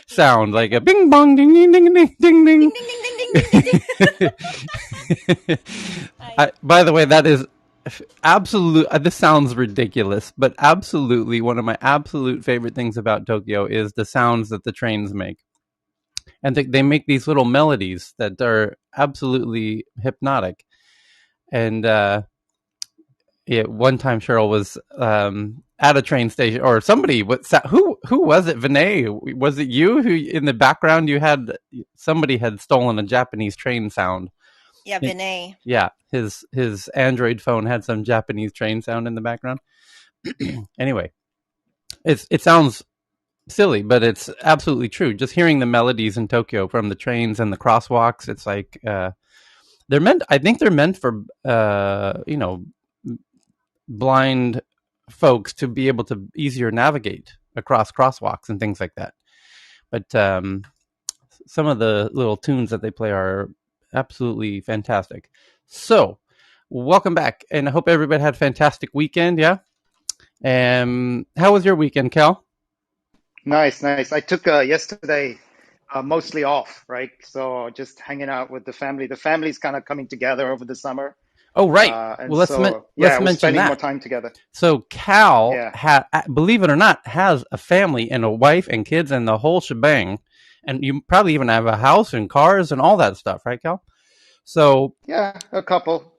sound, like a bing bong ding ding ding ding ding Ding ding. ding ding ding ding ding ding ding. By the way, that is absolute. This sounds ridiculous, but absolutely one of my absolute favorite things about Tokyo is the sounds that the trains make, and they make these little melodies that are absolutely hypnotic. And yeah, one time Cheryl was at a train station, or somebody. Who was it? Vinay, was it you who in the background you had somebody had stolen a Japanese train sound? Yeah, Vinay. Yeah, his Android phone had some Japanese train sound in the background. Anyway, it sounds silly, but it's absolutely true. Just hearing the melodies in Tokyo from the trains and the crosswalks, it's like they're meant. I think they're meant for blind folks to be able to easier navigate across crosswalks and things like that. But some of the little tunes that they play are absolutely fantastic. So, welcome back, and I hope everybody had a fantastic weekend. Yeah. How was your weekend, Cal? Nice, nice. I took yesterday mostly off, right? So just hanging out with the family. The family's kind of coming together over the summer. Oh, right. And Well, so, let's yeah, we're mention spending more that. time together. So Cal, Yeah. believe it or not, has a family and a wife and kids and the whole shebang. And you probably even have a house and cars and all that stuff, right, Cal? So, Yeah, a couple.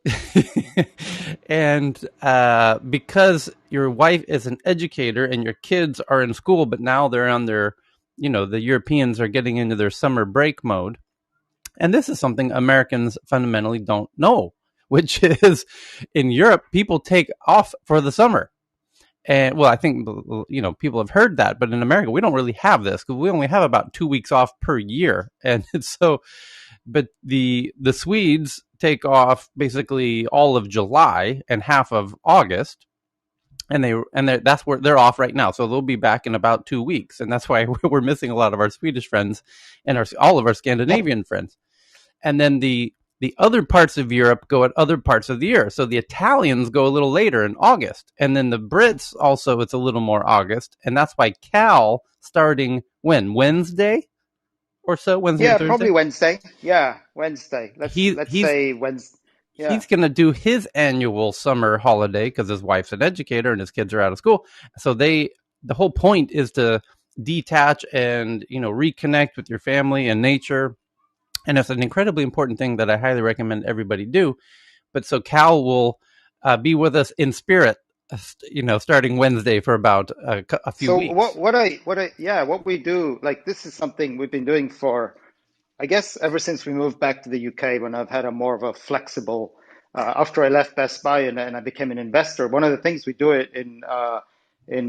and because your wife is an educator and your kids are in school, but now they're on their, the Europeans are getting into their summer break mode. And this is something Americans fundamentally don't know, which is in Europe, people take off for the summer. And well, I think, people have heard that, but in America, we don't really have this because we only have about 2 weeks off per year. And so, but the Swedes take off basically all of July and half of August. And that's where they're off right now. So they'll be back in about 2 weeks. And that's why we're missing a lot of our Swedish friends and all of our Scandinavian friends. And then the other parts of Europe go at other parts of the year. So the Italians go a little later in August. And then the Brits also, it's a little more August. And that's why Cal starting when? Wednesday or so? Wednesday or Yeah, Thursday? probably Wednesday. Yeah, Wednesday. Let's He's say Wednesday. Yeah. he's going to do his annual summer holiday because his wife's an educator and his kids are out of school. So the whole point is to detach and, reconnect with your family and nature. And it's an incredibly important thing that I highly recommend everybody do. But so Cal will be with us in spirit, starting Wednesday for about a few So weeks. what we do, like this is something we've been doing for, I guess, ever since we moved back to the UK when I've had a more of a flexible, after I left Best Buy and I became an investor, one of the things we do it in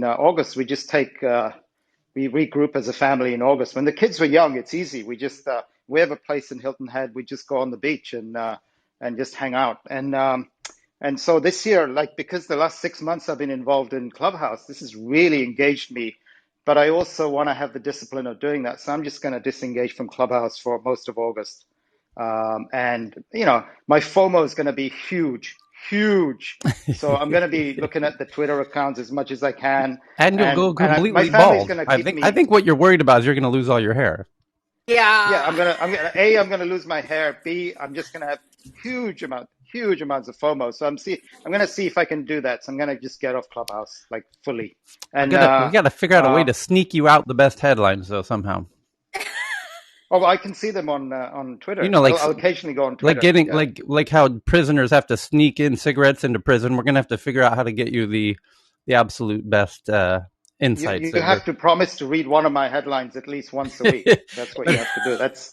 August, we just we regroup as a family in August. When the kids were young, it's easy. We have a place in Hilton Head. We just go on the beach and just hang out. And so this year, like because the last 6 months I've been involved in Clubhouse, this has really engaged me. But I also want to have the discipline of doing that. So I'm just going to disengage from Clubhouse for most of August. And my FOMO is going to be huge, huge. So I'm going to be looking at the Twitter accounts as much as I can. And you'll go My completely family's bald. going to I keep think I me. think what you're worried about is you're going to lose all your hair. Yeah, Yeah. I'm gonna lose my hair. B, I'm just gonna have huge amounts of FOMO. So I'm gonna see if I can do that. So I'm gonna just get off Clubhouse like fully. And We gotta figure out a way to sneak you out the best headlines though somehow. oh, I can see them on You Twitter. know, I'll occasionally go on like Twitter. getting Yeah, like how prisoners have to sneak in cigarettes into prison. We're gonna have to figure out how to get you the absolute best insights you that have to promise to read one of my headlines at least once a week. That's what you have to do. That's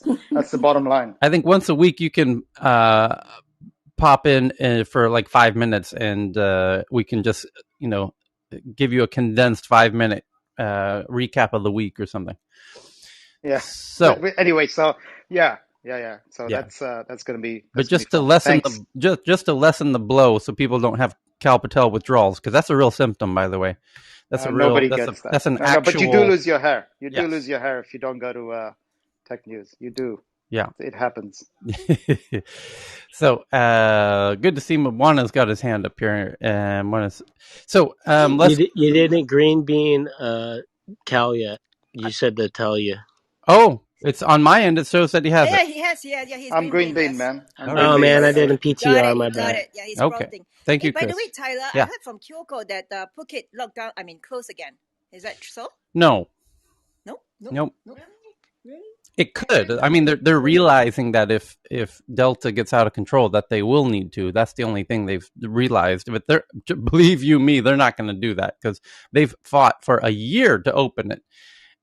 the bottom line. I think once a week you can pop in for like 5 minutes, and we can just give you a condensed 5 minute recap of the week or something. Yeah. So Anyway, so yeah. So yeah, that's gonna be but just to fun. lessen Thanks. just to lessen the blow, so people don't have Calpatel withdrawals, because that's a real symptom, by the way. Nobody gets that. That's an No, but you do actual. lose your hair. You do lose Yes. your hair if you don't go to Tech News. You do. Yeah. It happens. So good to see Mwana's got his hand up here. So You, let's. you didn't green bean Cal yet. You said to tell you. Oh, it's on my end. It shows that he has Yeah, it. he has. Yeah, he's I'm green green bean. bean, Yes. man. I'm All green right. Oh bean man, I right now. didn't He got PTR. it. My He got bad. it. Yeah, he's Okay. prompting. Thank Hey, you, by the Chris. way, Tyler, I Yeah. heard from Kyoko that Phuket locked down. I mean, closed again. Is that so? No. No, no, Nope. no. Really? It could. I mean, they're realizing that if Delta gets out of control, that they will need to. That's the only thing they've realized. But they're believe you me, they're not going to do that because they've fought for a year to open it,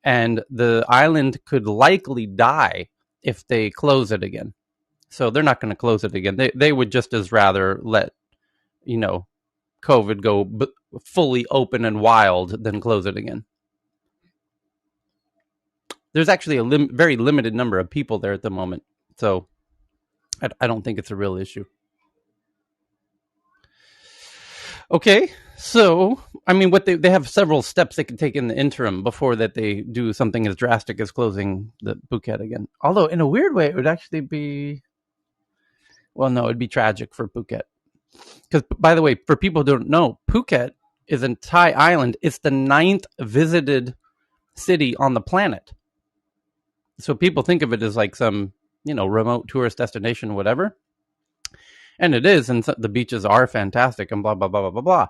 and the island could likely die if they close it again. So they're not going to close it again. They would just as rather let you know COVID go fully open and wild than close it again. There's actually a very limited number of people there at the moment, so I don't think it's a real issue. Okay, so I mean, what they have several steps they can take in the interim before that they do something as drastic as closing the Phuket again. Although in a weird way, it would actually be no, it'd be tragic for Phuket. Because by the way, for people who don't know, Phuket is a Thai island. It's the 9th visited city on the planet. So people think of it as like some remote tourist destination, whatever. And it is, and the beaches are fantastic, and blah blah blah blah blah blah.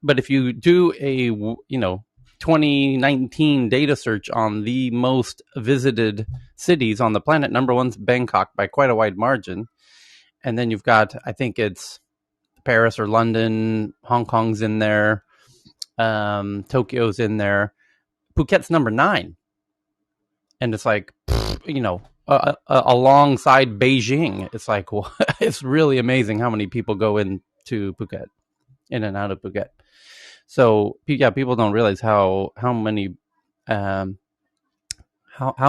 But if you do a 2019 data search on the most visited cities on the planet, number one's Bangkok by quite a wide margin, and then you've got, I think it's Paris or London, Hong Kong's in there, Tokyo's in there, Phuket's number 9, and it's like alongside Beijing. It's like, well, it's really amazing how many people go into Phuket, in and out of Phuket. So yeah, people don't realize how many how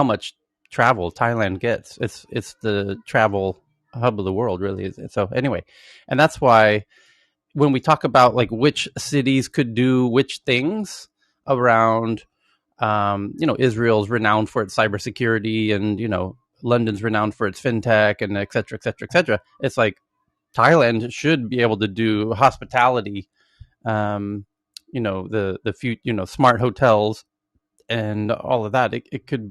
much travel Thailand gets. It's the travel hub of the world, really, is it? So anyway, and that's why when we talk about like which cities could do which things around, Israel's renowned for its cybersecurity, and London's renowned for its fintech, and et cetera, et cetera, et cetera. It's like Thailand should be able to do hospitality, the few, smart hotels and all of that. It could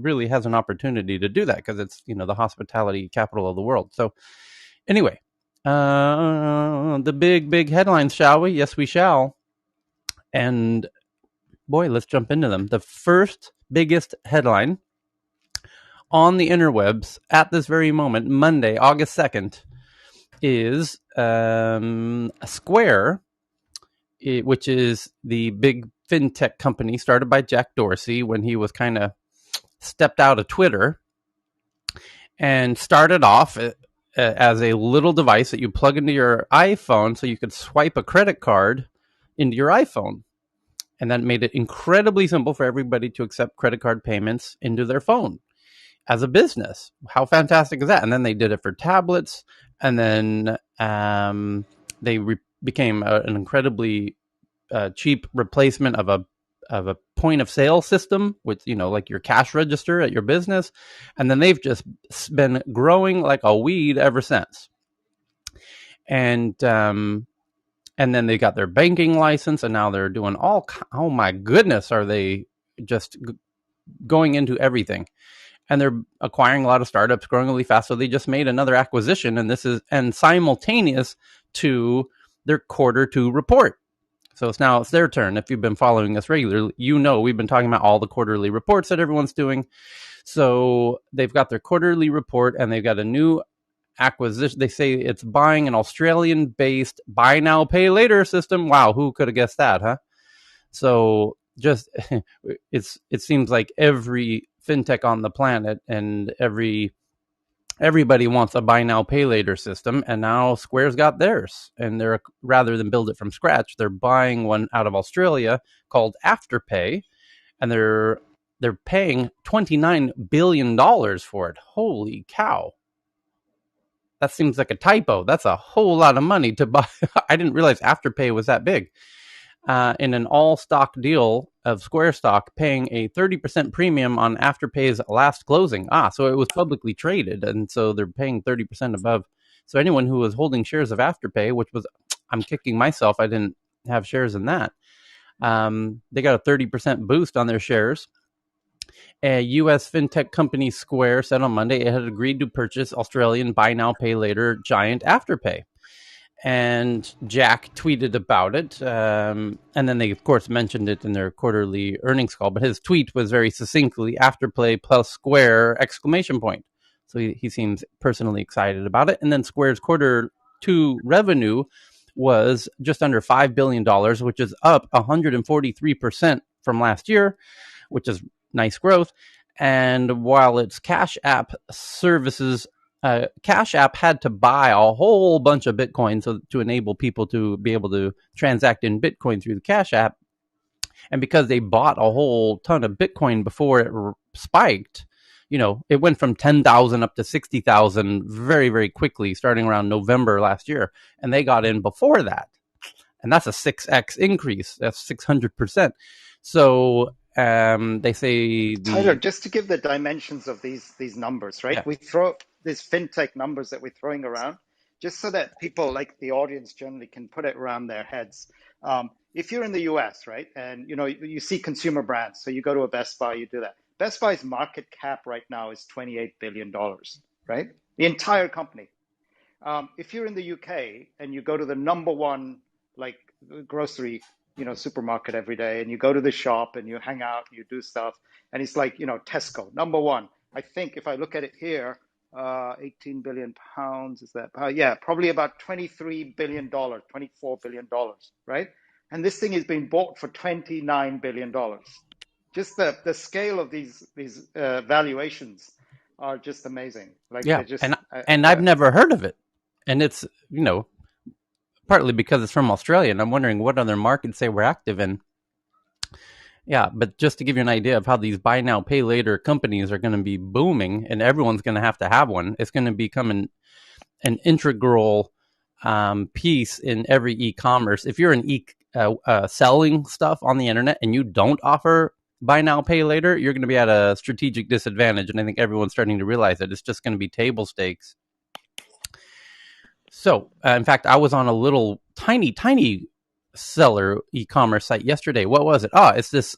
really has an opportunity to do that because it's, the hospitality capital of the world. So anyway, the big headlines, shall we? Yes, we shall. And boy, let's jump into them. The first biggest headline on the interwebs at this very moment, Monday, August 2nd, is Square, which is the big fintech company started by Jack Dorsey when he was kind of stepped out of Twitter, and started off as a little device that you plug into your iPhone so you could swipe a credit card into your iPhone. And that made it incredibly simple for everybody to accept credit card payments into their phone as a business. How fantastic is that? And then they did it for tablets, and then they became an incredibly cheap replacement of a point of sale system with, like your cash register at your business. And then they've just been growing like a weed ever since. And then they got their banking license, and now they're doing oh my goodness, are they just going into everything. And they're acquiring a lot of startups, growing really fast. So they just made another acquisition, and simultaneous to their Q2 report. So it's their turn. If you've been following us regularly, we've been talking about all the quarterly reports that everyone's doing. So they've got their quarterly report, and they've got a new acquisition. They say it's buying an Australian-based buy now, pay later system. Wow, who could have guessed that, huh? So just it seems like every fintech on the planet and everybody wants a buy now, pay later system, and now Square's got theirs. And they're, rather than build it from scratch, they're buying one out of Australia called Afterpay, and they're paying $29 billion for it. Holy cow. That seems like a typo. That's a whole lot of money to buy. I didn't realize Afterpay was that big. In an all-stock deal of Square stock, paying a 30% premium on Afterpay's last closing. So it was publicly traded, and so they're paying 30% above. So anyone who was holding shares of Afterpay, which was, I'm kicking myself, I didn't have shares in that. They got a 30% boost on their shares. A U.S. fintech company Square said on Monday it had agreed to purchase Australian buy now, pay later giant Afterpay. And Jack tweeted about it. And then they, of course, mentioned it in their quarterly earnings call. But his tweet was very succinctly Afterpay plus Square exclamation point. So he seems personally excited about it. And then Square's quarter two revenue was just under $5 billion, which is up 143% from last year, which is nice growth. And while its Cash App services, Cash App had to buy a whole bunch of Bitcoin to enable people to be able to transact in Bitcoin through the Cash App. And because they bought a whole ton of Bitcoin before it spiked, it went from 10,000 up to 60,000 very, very quickly, starting around November last year. And they got in before that. And that's a 6x increase. That's 600%. So they say Tyler, just to give the dimensions of these numbers, right? Yeah. We throw these fintech numbers that we're throwing around, just so that people like the audience generally can put it around their heads. If you're in the US, right, and you see consumer brands, so you go to a Best Buy, you do that. Best Buy's market cap right now is $28 billion, right? The entire company. If you're in the UK and you go to the number one like grocery, supermarket every day, and you go to the shop and you hang out, you do stuff, and it's like, Tesco, number one. I think if I look at it here, 18 billion pounds, is that? Yeah, probably about $23 billion, $24 billion, right? And this thing is being bought for $29 billion. Just the scale of these valuations are just amazing. Like Yeah, they're just, and I've never heard of it, and it's partly because it's from Australia, and I'm wondering what other markets they were active in. Yeah, but just to give you an idea of how these buy now, pay later companies are going to be booming, and everyone's going to have one. It's going to become an integral piece in every e-commerce. If you're selling stuff on the internet and you don't offer buy now, pay later, you're going to be at a strategic disadvantage. And I think everyone's starting to realize that it's just going to be table stakes. So, in fact, I was on a little tiny seller e-commerce site yesterday. What was it? It's this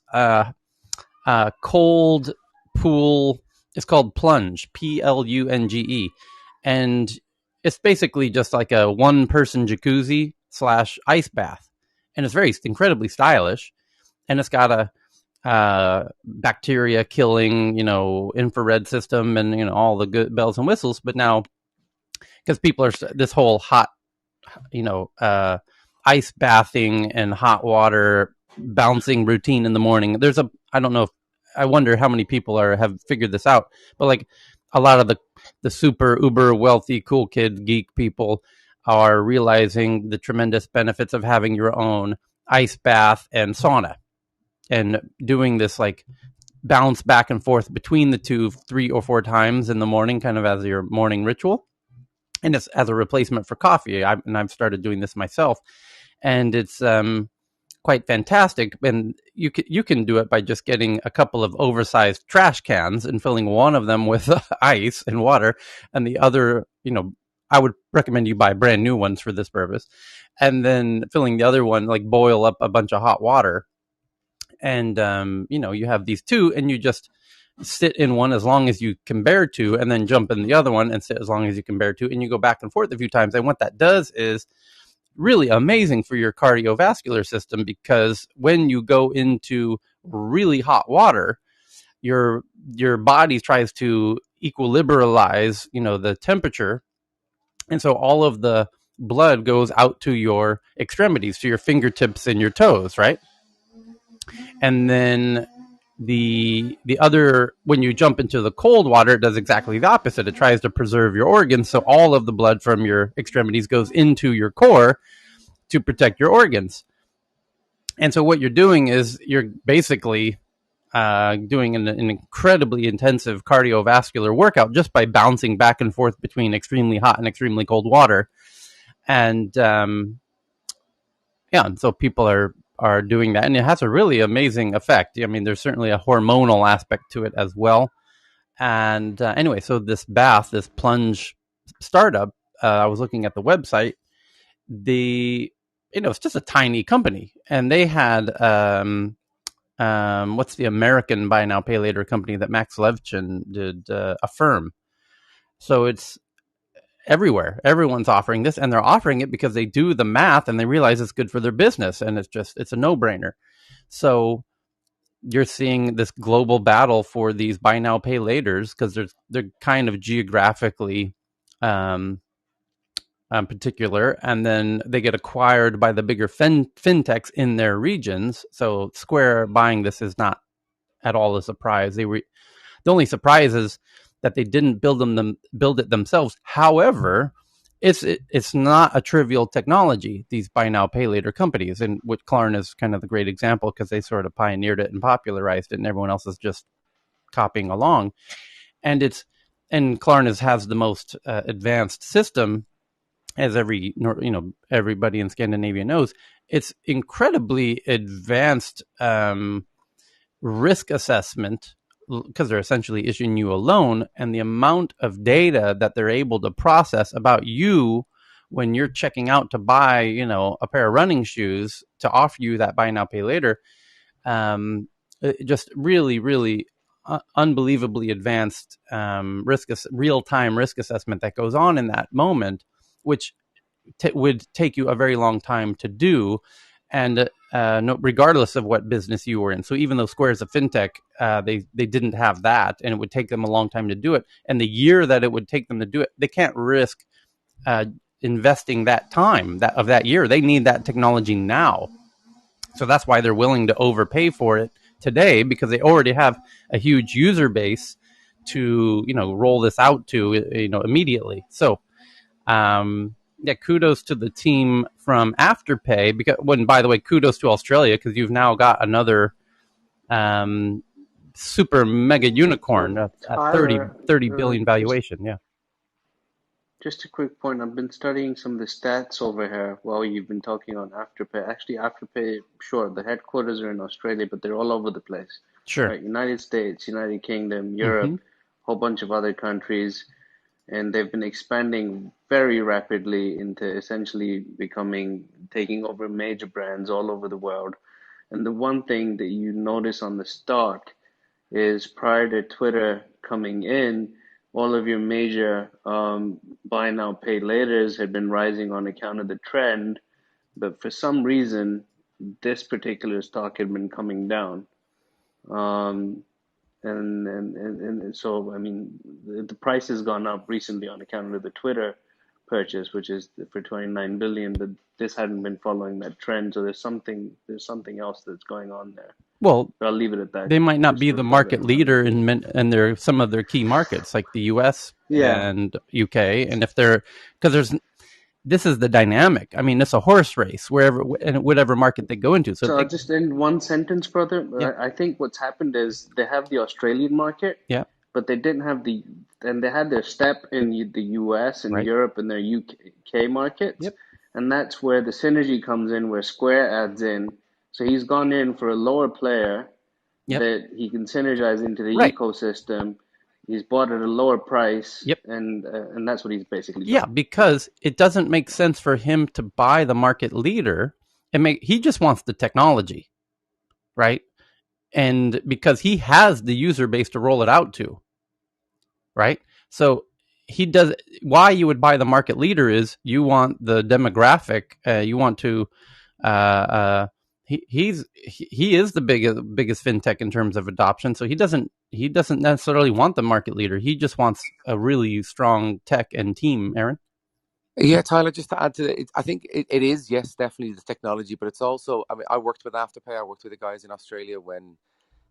cold pool. It's called Plunge, Plunge, and it's basically just like a one-person jacuzzi / ice bath, and it's very incredibly stylish, and it's got a bacteria killing, infrared system, and all the good bells and whistles. But now, because people are this whole hot, ice bathing and hot water bouncing routine in the morning. I wonder how many people have figured this out, but like a lot of the super uber wealthy cool kid geek people are realizing the tremendous benefits of having your own ice bath and sauna, and doing this like bounce back and forth between the two 3 or 4 times in the morning, kind of as your morning ritual. And it's as a replacement for coffee. I've started doing this myself, and it's quite fantastic. And you can do it by just getting a couple of oversized trash cans and filling one of them with ice and water, and the other, I would recommend you buy brand new ones for this purpose, and then filling the other one, like boil up a bunch of hot water, and you have these two, and you just sit in one as long as you can bear to, and then jump in the other one and sit as long as you can bear to, and you go back and forth a few times. And what that does is really amazing for your cardiovascular system, because when you go into really hot water, your body tries to equilibralize, the temperature, and so all of the blood goes out to your extremities, to your fingertips and your toes, right? And then the other, when you jump into the cold water, it does exactly the opposite. It tries to preserve your organs, so all of the blood from your extremities goes into your core to protect your organs. And so what you're doing is you're basically doing an incredibly intensive cardiovascular workout just by bouncing back and forth between extremely hot and extremely cold water. And and so people are doing that, and it has a really amazing effect. I mean, there's certainly a hormonal aspect to it as well. And anyway, so this Plunge startup, I was looking at the website. It's just a tiny company, and they had what's the American buy now pay later company that Max Levchin did? Affirm. So it's everywhere. Everyone's offering this, and they're offering it because they do the math and they realize it's good for their business, and it's a no brainer. So you're seeing this global battle for these buy now pay laters because they're kind of geographically um, particular, and then they get acquired by the bigger fintechs in their regions. So Square buying this is not at all a surprise. The only surprise is that they didn't build it themselves. However, it's not a trivial technology, these buy now pay later companies, and which Klarna is kind of the great example because they sort of pioneered it and popularized it, and everyone else is just copying along. And Klarna has the most advanced system, as everybody in Scandinavia knows. It's incredibly advanced risk assessment because they're essentially issuing you a loan, and the amount of data that they're able to process about you when you're checking out to buy, a pair of running shoes to offer you that buy now pay later, just really, really unbelievably advanced real-time risk assessment that goes on in that moment, which would take you a very long time to do, and regardless of what business you were in. So even though Square is a fintech, they didn't have that, and it would take them a long time to do it. And the year that it would take them to do it, they can't risk investing that time of that year. They need that technology now. So that's why they're willing to overpay for it today, because they already have a huge user base to roll this out to immediately. So yeah, kudos to the team from Afterpay. By the way, kudos to Australia, because you've now got another super mega unicorn So at Tyler, 30 billion valuation. Yeah, just a quick point. I've been studying some of the stats over here while you've been talking on Afterpay. Actually, Afterpay, sure, the headquarters are in Australia, but they're all over the place, sure. right? United States, United Kingdom, Europe, Mm-hmm. whole bunch of other countries, and they've been expanding very rapidly into essentially taking over major brands all over the world. And the one thing that you notice on the stock is prior to Twitter coming in, all of your major buy now, pay laters had been rising on account of the trend, but for some reason, this particular stock had been coming down. Um, and so, I mean, the price has gone up recently on account of the Twitter purchase, which is for 29 billion, but this hadn't been following that trend. So there's something else that's going on there. Well, But I'll leave it at that, they might not just be for the further market leader analysis. in some of their key markets, like the U.S. Yeah. and UK, and if they're because this is the dynamic. I mean, it's a horse race wherever in whatever market they go into. So if So I'll they, just end one sentence, brother. yeah, I think what's happened is they have the Australian market, yeah, but they didn't have and they had their step in the US and right, Europe and their UK markets. yep, And that's where the synergy comes in, where Square adds in. So he's gone in for a lower player yep, that he can synergize into the right, ecosystem. He's bought at a lower price, yep. and that's what he's basically Yeah, done. because it doesn't make sense for him to buy the market leader he just wants the technology, right? And because he has the user base to roll it out to, right? So he does why you would buy the market leader is you want the demographic, you want to he is the biggest fintech in terms of adoption, so he doesn't necessarily want the market leader. He just wants a really strong tech and team. Aaron. Yeah, Tyler, just to add to it, I think it is, yes, definitely the technology, but it's also, I mean, I worked with Afterpay. I worked with the guys in Australia when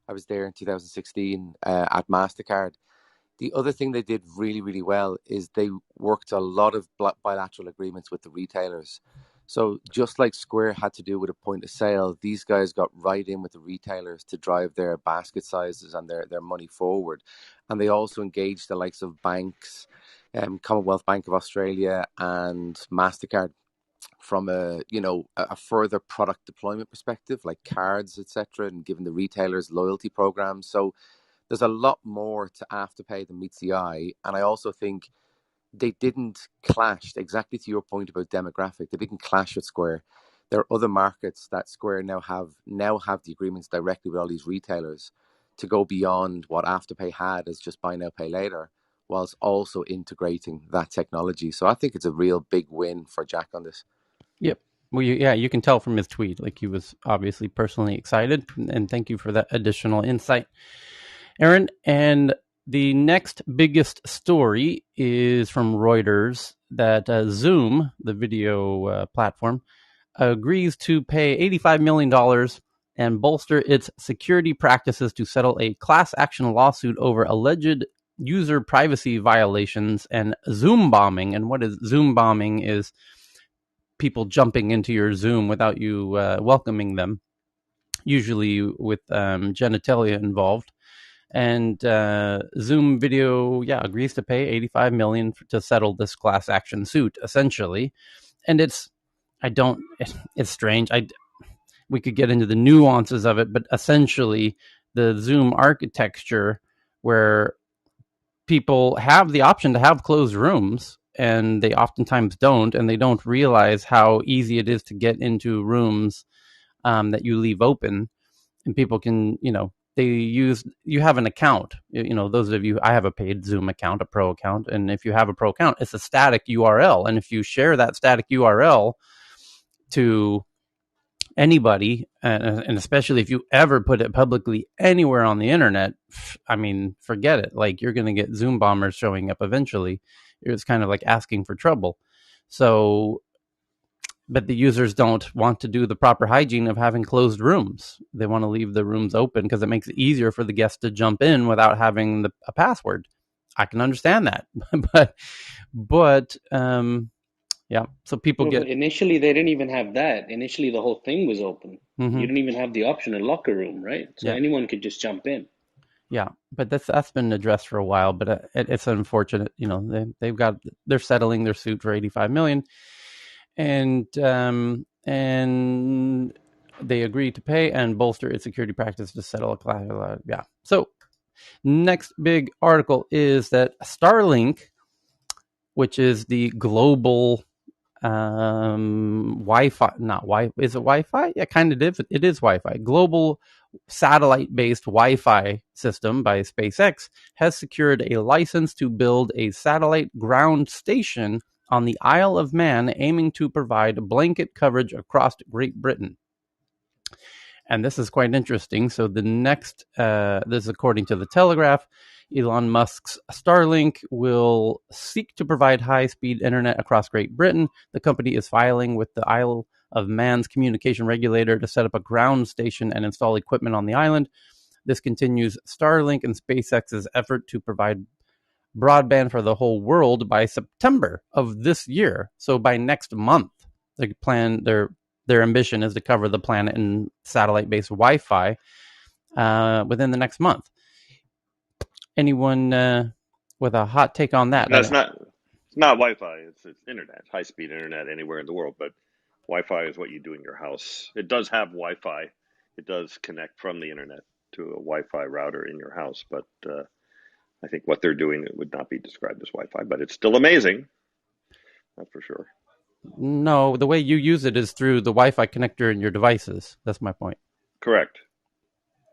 I was there in 2016 at MasterCard. The other thing they did really, really well is they worked a lot of bilateral agreements with the retailers. So just like Square had to do with a point of sale, these guys got right in with the retailers to drive their basket sizes and their money forward. And they also engaged the likes of banks, Commonwealth Bank of Australia and MasterCard from a further product deployment perspective, like cards, etc., and giving the retailers loyalty programs. So there's a lot more to Afterpay than meets the eye. And I also think they didn't clash, exactly to your point about demographic, they didn't clash with Square. There are other markets that Square now have the agreements directly with all these retailers to go beyond what Afterpay had as just buy now, pay later, whilst also integrating that technology. So I think it's a real big win for Jack on this. Yep. Well, you can tell from his tweet, like he was obviously personally excited, and thank you for that additional insight, Aaron. And the next biggest story is from Reuters that Zoom, the video platform, agrees to pay $85 million and bolster its security practices to settle a class action lawsuit over alleged user privacy violations and Zoom bombing. And what is Zoom bombing is people jumping into your Zoom without you welcoming them, usually with genitalia involved. And Zoom Video, agrees to pay $85 million to settle this class action suit, essentially. And it's strange. We could get into the nuances of it, but essentially, the Zoom architecture, where people have the option to have closed rooms, and they oftentimes don't, and they don't realize how easy it is to get into rooms that you leave open, and people can, you have an account. Those of you, I have a paid Zoom account, a pro account, and if you have a pro account, it's a static URL, and if you share that static URL to anybody, and especially if you ever put it publicly anywhere on the internet, I mean, forget it. Like, you're going to get Zoom bombers showing up eventually. It's kind of like asking for trouble. So, but the users don't want to do the proper hygiene of having closed rooms. They want to leave the rooms open because it makes it easier for the guests to jump in without having a password. I can understand that, but yeah. So people get. Initially, they didn't even have that. Initially, the whole thing was open. Mm-hmm. You didn't even have the option in locker room, right? So anyone could just jump in. Yeah, but that's been addressed for a while. But it's unfortunate. They're settling their suit for $85 million, and they agreed to pay and bolster its security practice to settle a class. Yeah. So next big article is that Starlink, which is the global Wi-Fi, not Wi, is it Wi-Fi? Yeah, kind of it is Wi-Fi. Global satellite-based Wi-Fi system by SpaceX has secured a license to build a satellite ground station on the Isle of Man, aiming to provide blanket coverage across Great Britain. And this is quite interesting. So the next, this is according to the Telegraph, Elon Musk's Starlink will seek to provide high-speed internet across Great Britain. The company is filing with the Isle of Man's communication regulator to set up a ground station and install equipment on the island. This continues Starlink and SpaceX's effort to provide broadband for the whole world by September of this year. So by next month, they plan their ambition is to cover the planet in satellite-based Wi-Fi within the next month. Anyone with a hot take on that? No, it's not Wi-Fi. It's internet, high-speed internet anywhere in the world. But Wi-Fi is what you do in your house. It does have Wi-Fi. It does connect from the internet to a Wi-Fi router in your house. But I think what they're doing would not be described as Wi-Fi. But it's still amazing. That's for sure. No, the way you use it is through the Wi-Fi connector in your devices. That's my point. Correct.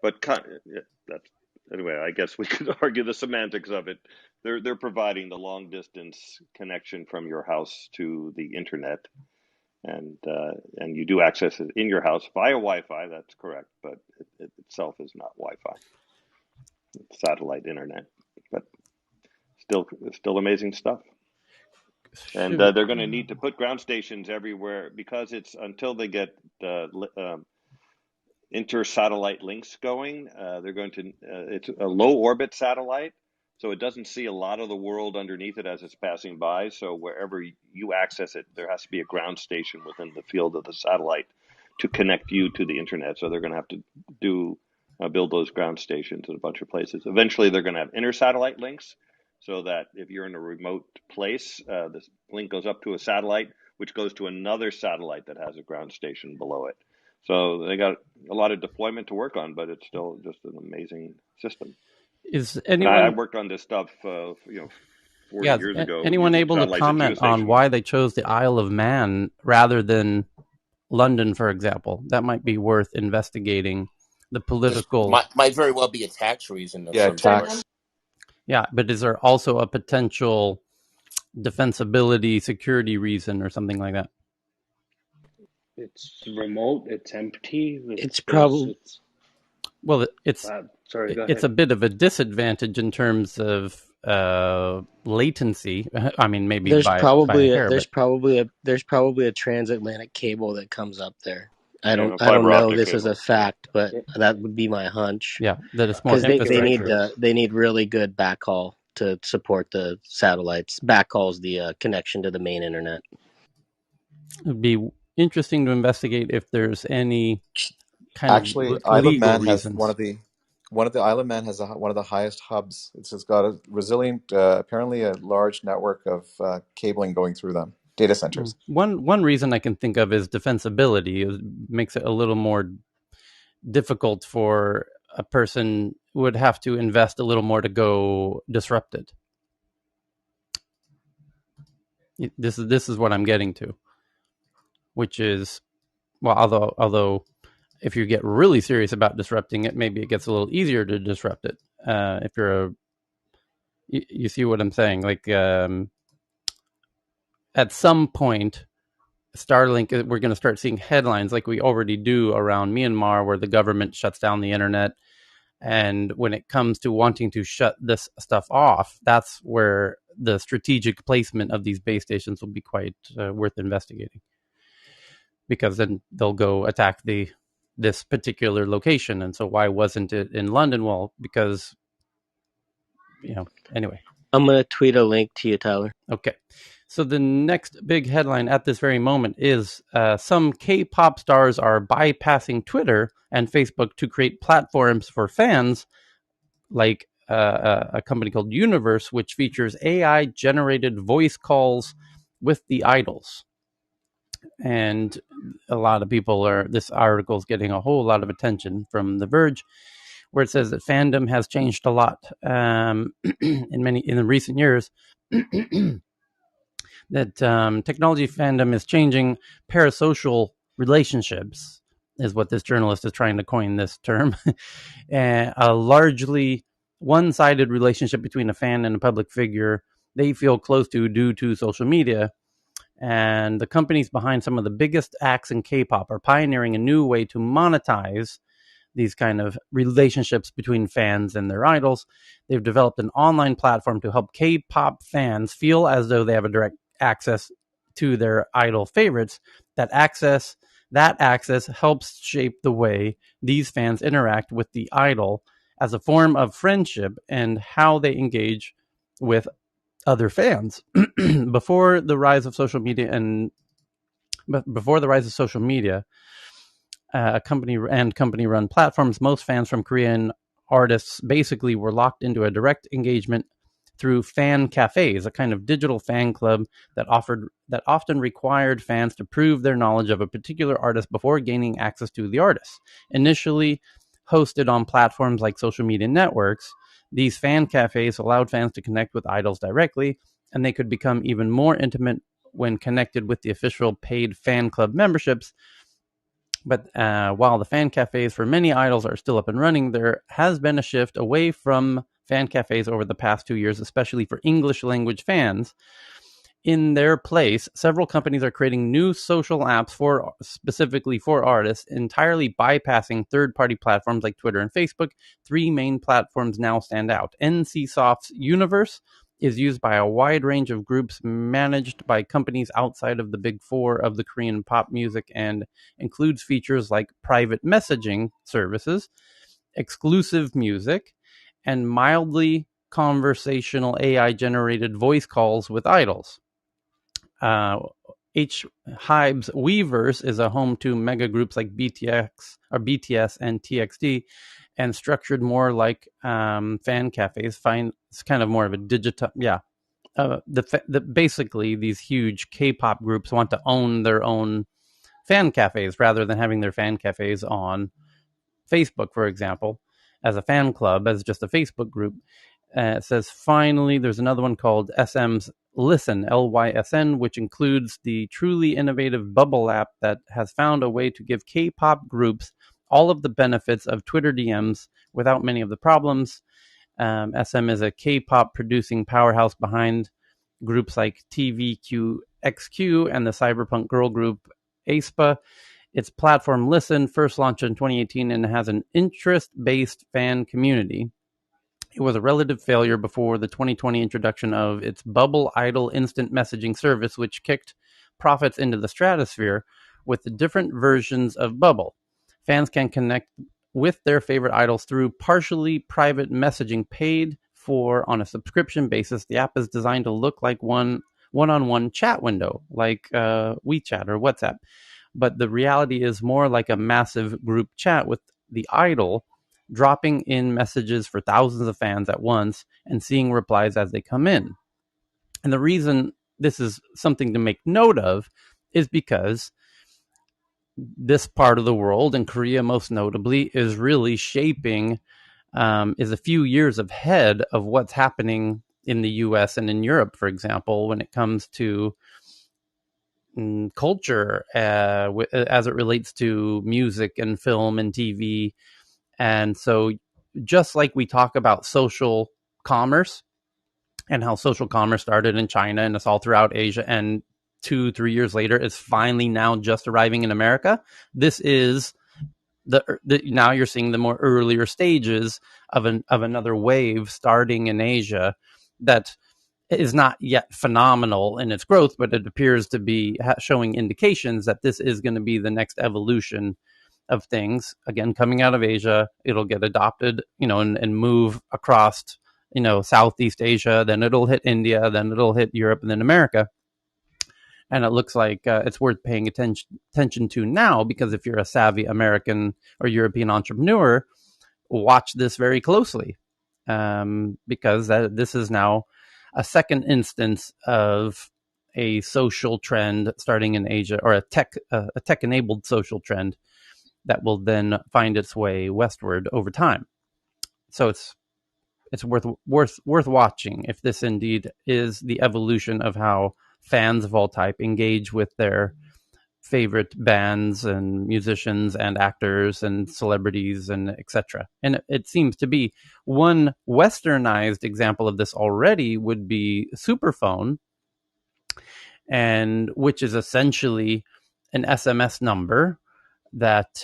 But that's anyway. I guess we could argue the semantics of it. They're providing the long distance connection from your house to the internet, and you do access it in your house via Wi-Fi. That's correct, but it itself is not Wi-Fi. It's satellite internet, but still amazing stuff. And they're going to need to put ground stations everywhere because it's until they get inter-satellite links going. They're going to it's a low orbit satellite, so it doesn't see a lot of the world underneath it as it's passing by. So wherever you access it, there has to be a ground station within the field of the satellite to connect you to the internet. So they're going to have to build those ground stations in a bunch of places. Eventually, they're going to have inter-satellite links, so that if you're in a remote place, this link goes up to a satellite, which goes to another satellite that has a ground station below it. So they got a lot of deployment to work on, but it's still just an amazing system. Is anyone? I worked on this stuff, 40 years ago. Anyone able to comment on why they chose the Isle of Man rather than London, for example. That might be worth investigating. The political, might very well be a tax reason of Yeah, some sort. tax. yeah, but is there also a potential defensibility, security reason, or something like that? It's remote. It's empty. It's probably Well, Sorry, go it's ahead. a bit of a disadvantage in terms of latency. I mean, maybe there's by a probably a, hair, there's but probably a there's probably a transatlantic cable that comes up there. I Yeah, don't a I don't fiber know optic this is cable. a fact, but Yeah, that would be my hunch. yeah, that it's more Because infrastructure. they need really good backhaul to support the satellites. Backhauls the connection to the main internet. It'd be interesting to investigate if there's any kind of Actually, Isle of legal Man has reasons. one of the Isle of Man has one of the highest hubs. It's got a resilient, apparently a large network of cabling going through them, data centers. One reason I can think of is defensibility. It makes it a little more difficult for a person who would have to invest a little more to go disrupt it. This is what I'm getting to, which is, well, although if you get really serious about disrupting it, maybe it gets a little easier to disrupt it. If you're you see what I'm saying? Like at some point, Starlink, we're going to start seeing headlines like we already do around Myanmar, where the government shuts down the internet. And when it comes to wanting to shut this stuff off, that's where the strategic placement of these base stations will be quite worth investigating, because then they'll go attack this particular location. And so why wasn't it in London? Well, because, anyway. I'm gonna tweet a link to you, Tyler. Okay. So the next big headline at this very moment is some K-pop stars are bypassing Twitter and Facebook to create platforms for fans, like a company called Universe, which features AI-generated voice calls with the idols. And a lot of people this article is getting a whole lot of attention from The Verge, where it says that fandom has changed a lot in the recent years. That technology fandom is changing parasocial relationships, is what this journalist is trying to coin this term. A largely one-sided relationship between a fan and a public figure they feel close to due to social media. And the companies behind some of the biggest acts in K-pop are pioneering a new way to monetize these kind of relationships between fans and their idols. They've developed an online platform to help K-pop fans feel as though they have a direct access to their idol favorites. That access helps shape the way these fans interact with the idol as a form of friendship and how they engage with other fans. Before the rise of social media, company-run platforms, most fans from Korean artists basically were locked into a direct engagement through fan cafes, a kind of digital fan club that often required fans to prove their knowledge of a particular artist before gaining access to the artist. Initially hosted on platforms like social media networks, these fan cafes allowed fans to connect with idols directly, and they could become even more intimate when connected with the official paid fan club memberships. But while the fan cafes for many idols are still up and running, there has been a shift away from fan cafes over the past 2 years, especially for English language fans. In their place, several companies are creating new social apps specifically for artists, entirely bypassing third-party platforms like Twitter and Facebook. 3 main platforms now stand out. NCSoft's Universe is used by a wide range of groups managed by companies outside of the big four of the Korean pop music, and includes features like private messaging services, exclusive music, and mildly conversational AI-generated voice calls with idols. Hybe's Weverse is a home to mega groups like BTS and TXT, and structured more like fan cafes. It's kind of more of a digital, basically these huge K-pop groups want to own their own fan cafes rather than having their fan cafes on Facebook, for example, as a fan club, as just a Facebook group. It says, finally, there's another one called SM's Listen, LYSN, which includes the truly innovative Bubble app that has found a way to give K-pop groups all of the benefits of Twitter DMs without many of the problems. SM is a K-pop producing powerhouse behind groups like TVQXQ and the cyberpunk girl group aespa. Its platform Listen first launched in 2018 and has an interest-based fan community. It was a relative failure before the 2020 introduction of its Bubble Idol instant messaging service, which kicked profits into the stratosphere with the different versions of Bubble. Fans can connect with their favorite idols through partially private messaging paid for on a subscription basis. The app is designed to look like one-on-one chat window, like WeChat or WhatsApp. But the reality is more like a massive group chat with the idol dropping in messages for thousands of fans at once and seeing replies as they come in. And the reason this is something to make note of is because this part of the world, and Korea most notably, is really shaping, is a few years ahead of what's happening in the US and in Europe, for example, when it comes to culture as it relates to music and film and TV. And so, just like we talk about social commerce and how social commerce started in China and it's all throughout Asia, and 2-3 years later, it's finally now just arriving in America. This is the now you're seeing the more earlier stages of another wave starting in Asia that is not yet phenomenal in its growth, but it appears to be showing indications that this is going to be the next evolution of things. Again, coming out of Asia, it'll get adopted, and move across, Southeast Asia. Then it'll hit India. Then it'll hit Europe, and then America. And it looks like it's worth paying attention to now, because if you're a savvy American or European entrepreneur, watch this very closely, because this is now a second instance of a social trend starting in Asia, or a tech-enabled social trend that will then find its way westward over time. So it's worth watching if this indeed is the evolution of how fans of all type engage with their favorite bands and musicians and actors and celebrities and etc. And it seems to be one westernized example of this already would be Superphone, and which is essentially an SMS number that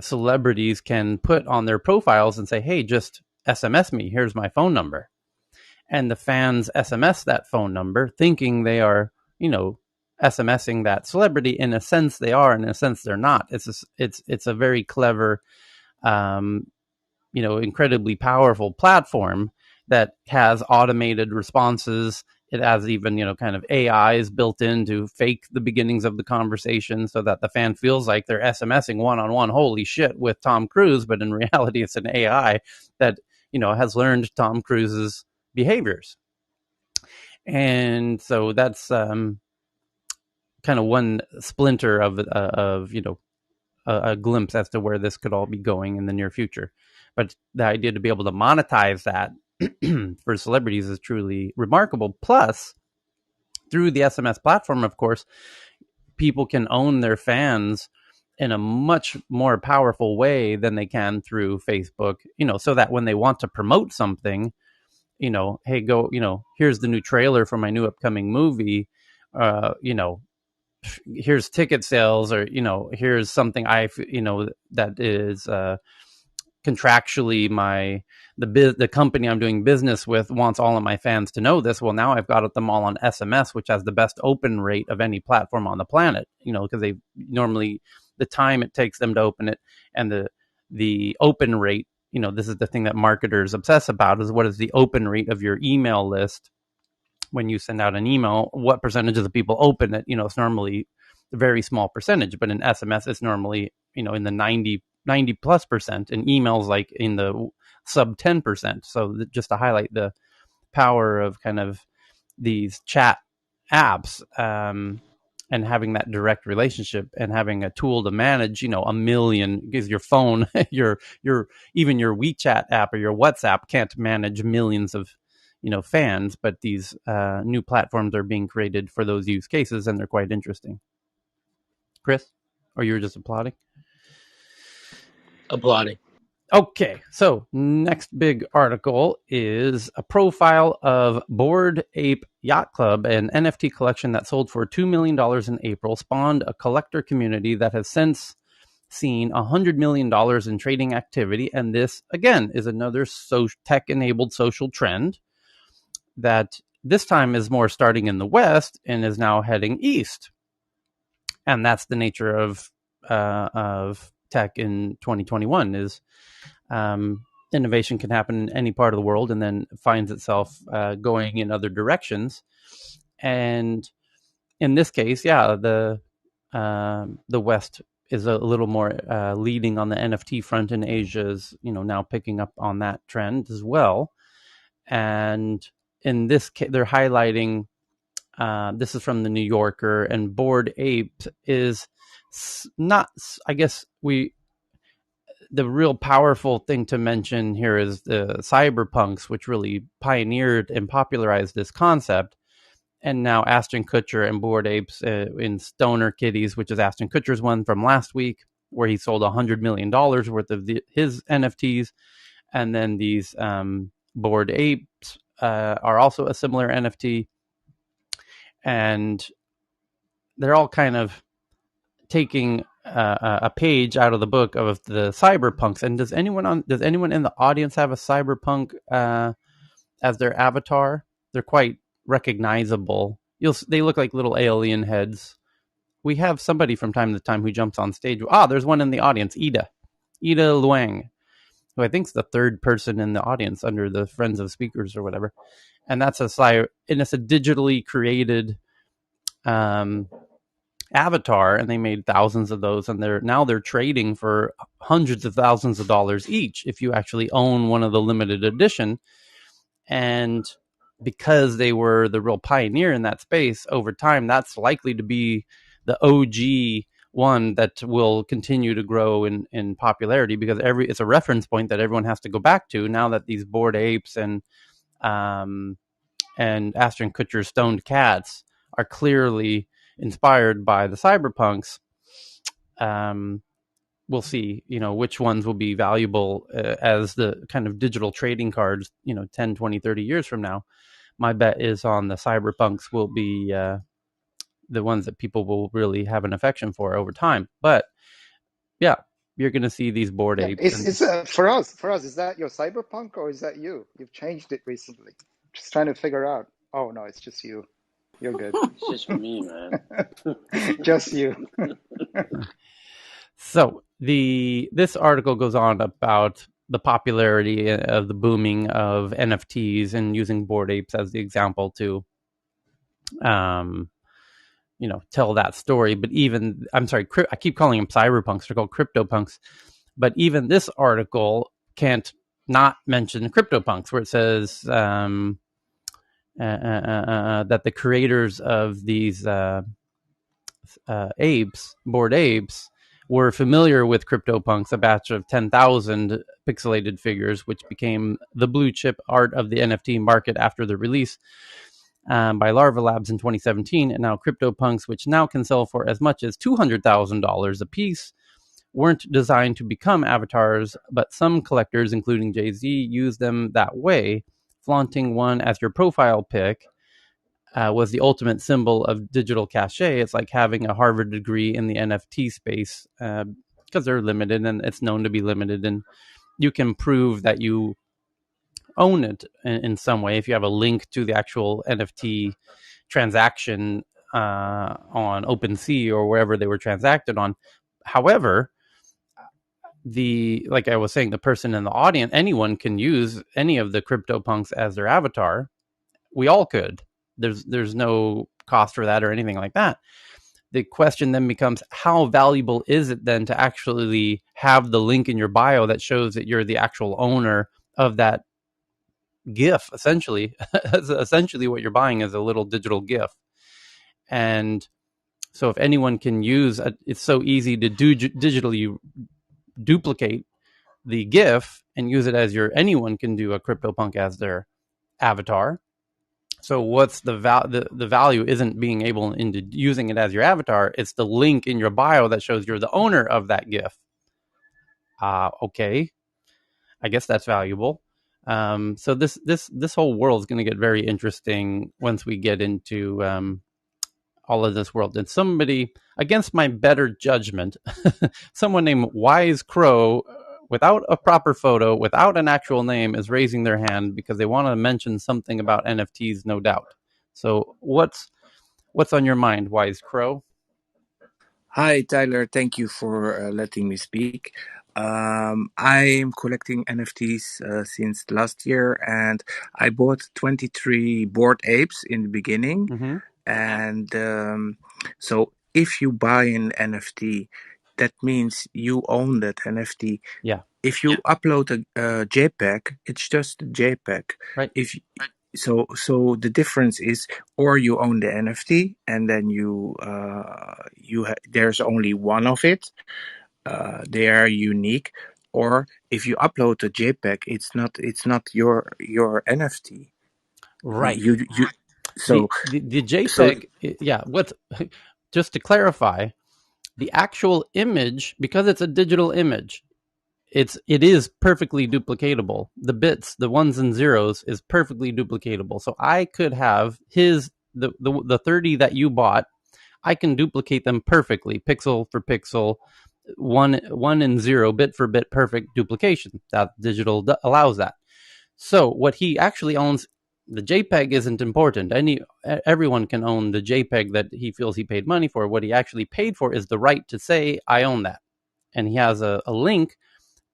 celebrities can put on their profiles and say, hey, just SMS me, here's my phone number. And the fans SMS that phone number thinking they are, SMSing that celebrity. In a sense they are, in a sense they're not. It's a very clever, incredibly powerful platform that has automated responses. It has even, kind of AIs built in to fake the beginnings of the conversation so that the fan feels like they're SMSing one-on-one, holy shit, with Tom Cruise. But in reality, it's an AI that, has learned Tom Cruise's behaviors. And so that's kind of one splinter of a glimpse as to where this could all be going in the near future. But the idea to be able to monetize that for celebrities is truly remarkable. Plus, through the SMS platform, of course, people can own their fans in a much more powerful way than they can through Facebook, so that when they want to promote something, hey, go, here's the new trailer for my new upcoming movie, here's ticket sales, or, here's something that is contractually the company I'm doing business with wants all of my fans to know this. Well, now I've got them all on SMS, which has the best open rate of any platform on the planet, because they normally, the time it takes them to open it and the open rate, this is the thing that marketers obsess about, is what is the open rate of your email list when you send out an email, what percentage of the people open it. It's normally a very small percentage, but in SMS, it's normally, in the 90 plus percent, and emails like in the sub 10%. So just to highlight the power of kind of these chat apps, and having that direct relationship and having a tool to manage, a million, because your phone, even your WeChat app or your WhatsApp can't manage millions of, fans, but these new platforms are being created for those use cases, and they're quite interesting. Chris, or you were just applauding? Applauding. Okay, so next big article is a profile of Bored Ape Yacht Club, an NFT collection that sold for $2 million in April, spawned a collector community that has since seen $100 million in trading activity. And this, again, is another tech-enabled social trend that this time is more starting in the West and is now heading east. And that's the nature of tech in 2021 is innovation can happen in any part of the world and then finds itself going in other directions. And in this case, the West is a little more leading on the NFT front, and Asia is now picking up on that trend as well. And in this case, they're highlighting. This is from the New Yorker, and Bored Ape is not. I guess the real powerful thing to mention here is the cyberpunks, which really pioneered and popularized this concept. And now Ashton Kutcher and Bored Apes in Stoner Kitties, which is Ashton Kutcher's one from last week, where he sold $100 million worth of his NFTs. And then these Bored Apes are also a similar NFT. And they're all kind of taking a page out of the book of the cyberpunks. And does anyone in the audience have a cyberpunk as their avatar? They're quite recognizable. They look like little alien heads. We have somebody from time to time who jumps on stage. There's one in the audience, Ida Luang, who I think is the third person in the audience under the Friends of Speakers or whatever. And that's it's a digitally created avatar, and they made thousands of those, and they're trading for hundreds of thousands of dollars each if you actually own one of the limited edition. And because they were the real pioneer in that space, over time that's likely to be the OG one that will continue to grow in popularity, because it's a reference point that everyone has to go back to now that these Bored Apes and Ashton Kutcher's Stoned Cats are clearly inspired by the cyberpunks. We'll see, which ones will be valuable as the kind of digital trading cards, 10, 20, 30 years from now. My bet is on the cyberpunks will be the ones that people will really have an affection for over time. But yeah, you're going to see these Bored Apes. It's for us, is that your cyberpunk or is that you? You've changed it recently. Just trying to figure out. Oh, no, it's just you. You're good. It's just me, man. Just you. So this article goes on about the popularity of the booming of NFTs and using Bored Apes as the example to, tell that story. But I keep calling them cyberpunks. They're called CryptoPunks. But even this article can't not mention CryptoPunks, where it says that the creators of these Bored Apes, were familiar with CryptoPunks, a batch of 10,000 pixelated figures, which became the blue chip art of the NFT market after the release by Larva Labs in 2017. And now CryptoPunks, which now can sell for as much as $200,000 a piece, weren't designed to become avatars, but some collectors, including Jay-Z, use them that way. Flaunting one as your profile pic was the ultimate symbol of digital cachet. It's like having a Harvard degree in the NFT space, because they're limited, and it's known to be limited, and you can prove that you own it in some way if you have a link to the actual NFT transaction on OpenSea or wherever they were transacted on. However, like I was saying, the person in the audience, anyone can use any of the CryptoPunks as their avatar. We all could. There's no cost for that or anything like that. The question then becomes, how valuable is it then to actually have the link in your bio that shows that you're the actual owner of that GIF? Essentially what you're buying is a little digital GIF. And So if anyone can it's so easy to digitally duplicate the GIF and use it as anyone can do a CryptoPunk as their avatar. So what's the value isn't being able into using it as your avatar. It's the link in your bio that shows you're the owner of that GIF. Okay, I guess that's valuable. So this whole world is going to get very interesting once we get into all of this world. And somebody, against my better judgment, someone named Wise Crow, without a proper photo, without an actual name, is raising their hand because they want to mention something about NFTs, no doubt. So what's on your mind, Wise Crow? Hi, Tyler. Thank you for letting me speak. I'm collecting NFTs since last year, and I bought 23 Bored Apes in the beginning. Mm-hmm. And so if you buy an NFT, that means you own that NFT. Yeah. If you upload a JPEG, it's just a JPEG. Right. So the difference is, or you own the NFT and then there's only one of it. They are unique. Or if you upload a JPEG, it's not your NFT. Right. So the JPEG, yeah. Just to clarify, the actual image, because it's a digital image, it is perfectly duplicatable. The bits, the ones and zeros, is perfectly duplicatable. So I could have the 30 that you bought. I can duplicate them perfectly, pixel for pixel, one and zero, bit for bit, perfect duplication. That digital allows that. So what he actually owns, the JPEG isn't important. Everyone can own the JPEG that he feels he paid money for. What he actually paid for is the right to say, I own that. And he has a link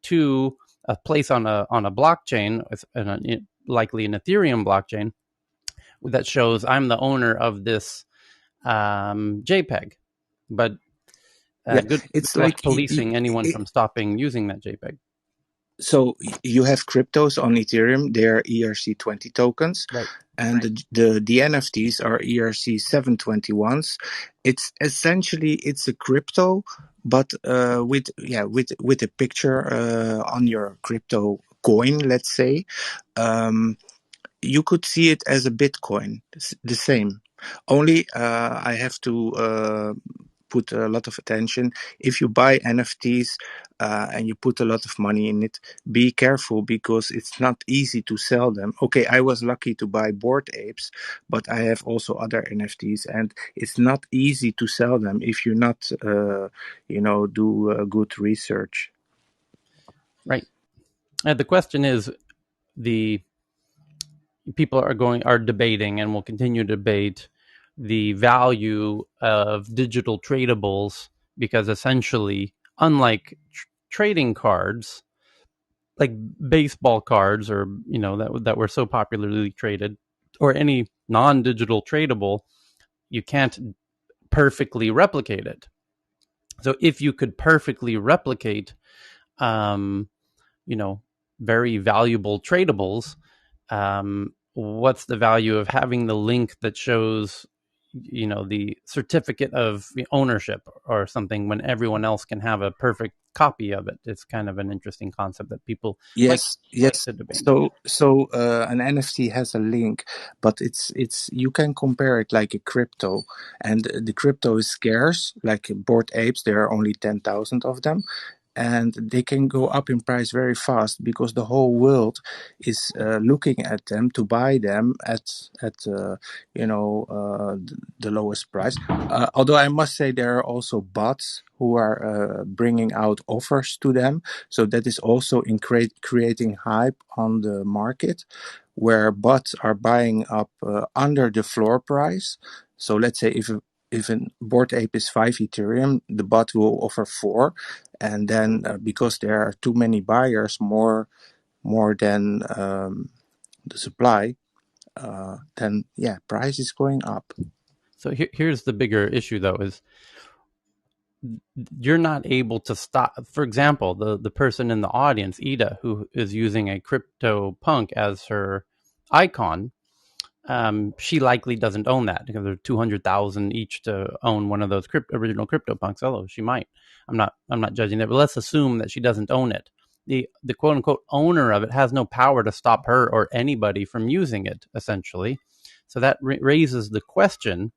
to a place on a blockchain, likely an Ethereum blockchain, that shows I'm the owner of this JPEG. But good it's luck like policing anyone from stopping using that JPEG. So you have cryptos on Ethereum. They are ERC20 tokens, right? And the NFTs are ERC721s. It's essentially a crypto, but with a picture on your crypto coin, let's say. You could see it as a Bitcoin, the same. Only I have to put a lot of attention. If you buy NFTs and you put a lot of money in it, be careful because it's not easy to sell them. Okay, I was lucky to buy Bored Apes, but I have also other NFTs, and it's not easy to sell them if you not, do good research. Right. And the question is, the people are debating and will continue to debate the value of digital tradables, because essentially, unlike trading cards, like baseball cards, or that were so popularly traded, or any non-digital tradable, you can't perfectly replicate it. So if you could perfectly replicate um, very valuable tradables, what's the value of having the link that shows the certificate of ownership or something, when everyone else can have a perfect copy of it? It's kind of an interesting concept that people like to debate. So an NFT has a link, but it's you can compare it like a crypto, and the crypto is scarce. Like Bored Apes, there are only 10,000 of them, and they can go up in price very fast because the whole world is looking at them to buy them at the lowest price. Although I must say there are also bots who are bringing out offers to them, so that is also creating hype on the market, where bots are buying up under the floor price. So let's say if a Bored Ape is 5 Ethereum, the bot will offer 4, and then because there are too many buyers, more than the supply, then price is going up. So here's the bigger issue, though, is you're not able to stop. For example, the person in the audience, Ida, who is using a CryptoPunk as her icon, she likely doesn't own that because there's 200,000 each to own one of those original CryptoPunks. Although she might, I'm not judging that, but let's assume that she doesn't own it. The quote unquote owner of it has no power to stop her or anybody from using it, essentially. So that raises the question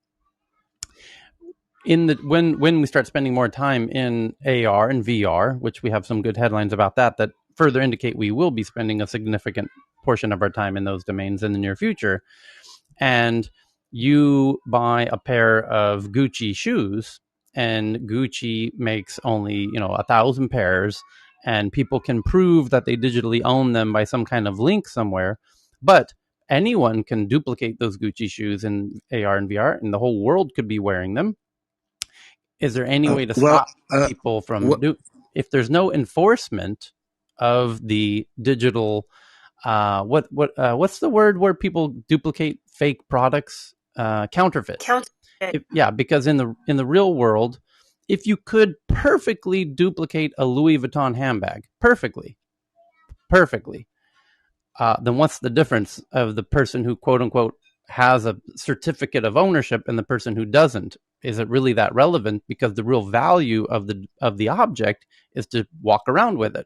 when we start spending more time in AR and VR, which we have some good headlines about that further indicate we will be spending a significant portion of our time in those domains in the near future, and you buy a pair of Gucci shoes, and Gucci makes only 1,000 pairs, and people can prove that they digitally own them by some kind of link somewhere, but anyone can duplicate those Gucci shoes in AR and VR, and the whole world could be wearing them. Is there any way to Well, stop people from wh- if there's no enforcement of the digital what's the word where people duplicate fake products? Counterfeit. Counterfeit. Because in the real world, if you could perfectly duplicate a Louis Vuitton handbag, perfectly, then what's the difference of the person who quote unquote has a certificate of ownership and the person who doesn't? Is it really that relevant? Because the real value of the object is to walk around with it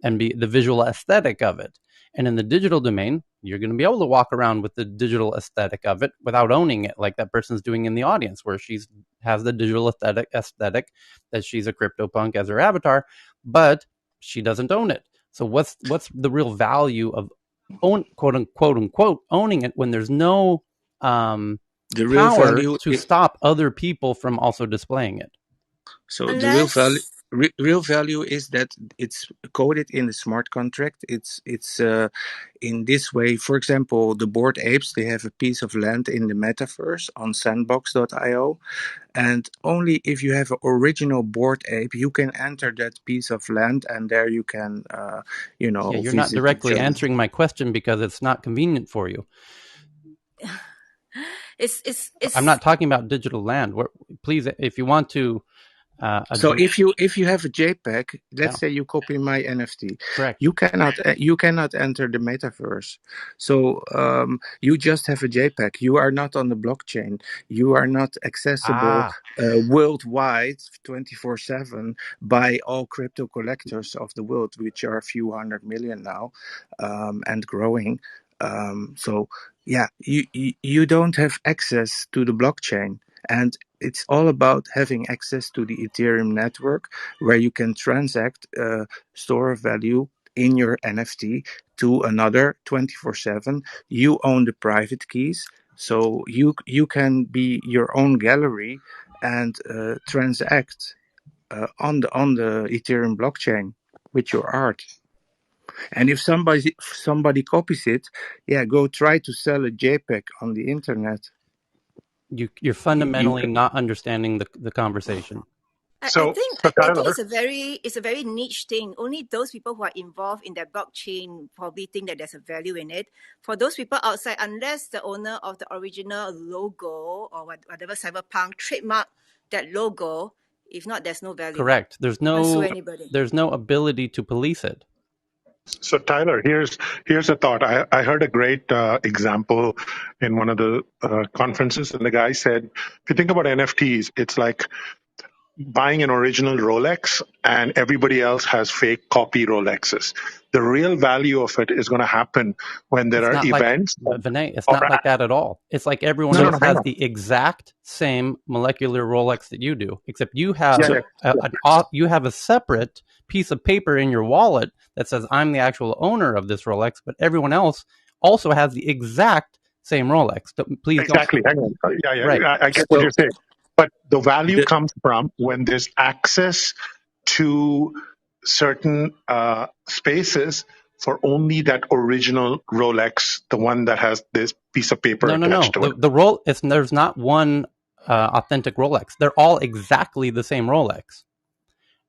and be the visual aesthetic of it. And in the digital domain, you're going to be able to walk around with the digital aesthetic of it without owning it, like that person's doing in the audience, where she's has the digital aesthetic that she's a CryptoPunk as her avatar, but she doesn't own it. So what's the real value of quote unquote owning it when there's no the real power value to stop other people from also displaying it? So the Unless real value is that it's coded in the smart contract. It's in this way. For example, the Bored Apes, they have a piece of land in the metaverse on sandbox.io, and only if you have an original Bored Ape, you can enter that piece of land, and there you can You're not visit the directly jungle. answering my question because it's not convenient for you. I'm not talking about digital land. Please, if you want to So if you have a JPEG, let's Yeah. say you copy my NFT, Correct. you cannot enter the metaverse. So you just have a JPEG. You are not on the blockchain. You are not accessible worldwide 24/7 by all crypto collectors of the world, which are a few 100 million now, and growing. So yeah, you don't have access to the blockchain. And it's all about having access to the Ethereum network, where you can transact store of value in your NFT to another 24/7. You own the private keys, so you can be your own gallery and transact on the Ethereum blockchain with your art. And if somebody copies it, go try to sell a JPEG on the internet. You're fundamentally not understanding the conversation. I So think Tyler, it's a very niche thing. Only those people who are involved in that blockchain probably think that there's a value in it. For those people outside, unless the owner of the original logo or whatever cyberpunk trademark that logo, if not, there's no value. Correct. There's Can't sue no anybody. ability to police it. So Tyler, here's a thought. I heard a great example in one of the conferences, and the guy said, if you think about NFTs, it's like buying an original Rolex and everybody else has fake copy Rolexes. The real value of it is going to happen when there It's are not like events. Vinay. It's Or, not like that at all. It's like everyone no, else no, hang has on. the exact same molecular Rolex that you do, except you have Yeah. you have a separate piece of paper in your wallet that says I'm the actual owner of this Rolex, but everyone else also has the exact same Rolex. Please don't. Exactly. Hang on. Right. I get what you're saying. But the value The, comes from when there's access to certain spaces for only that original Rolex, the one that has this piece of paper No. attached to it. There's not one authentic Rolex. They're all exactly the same Rolex.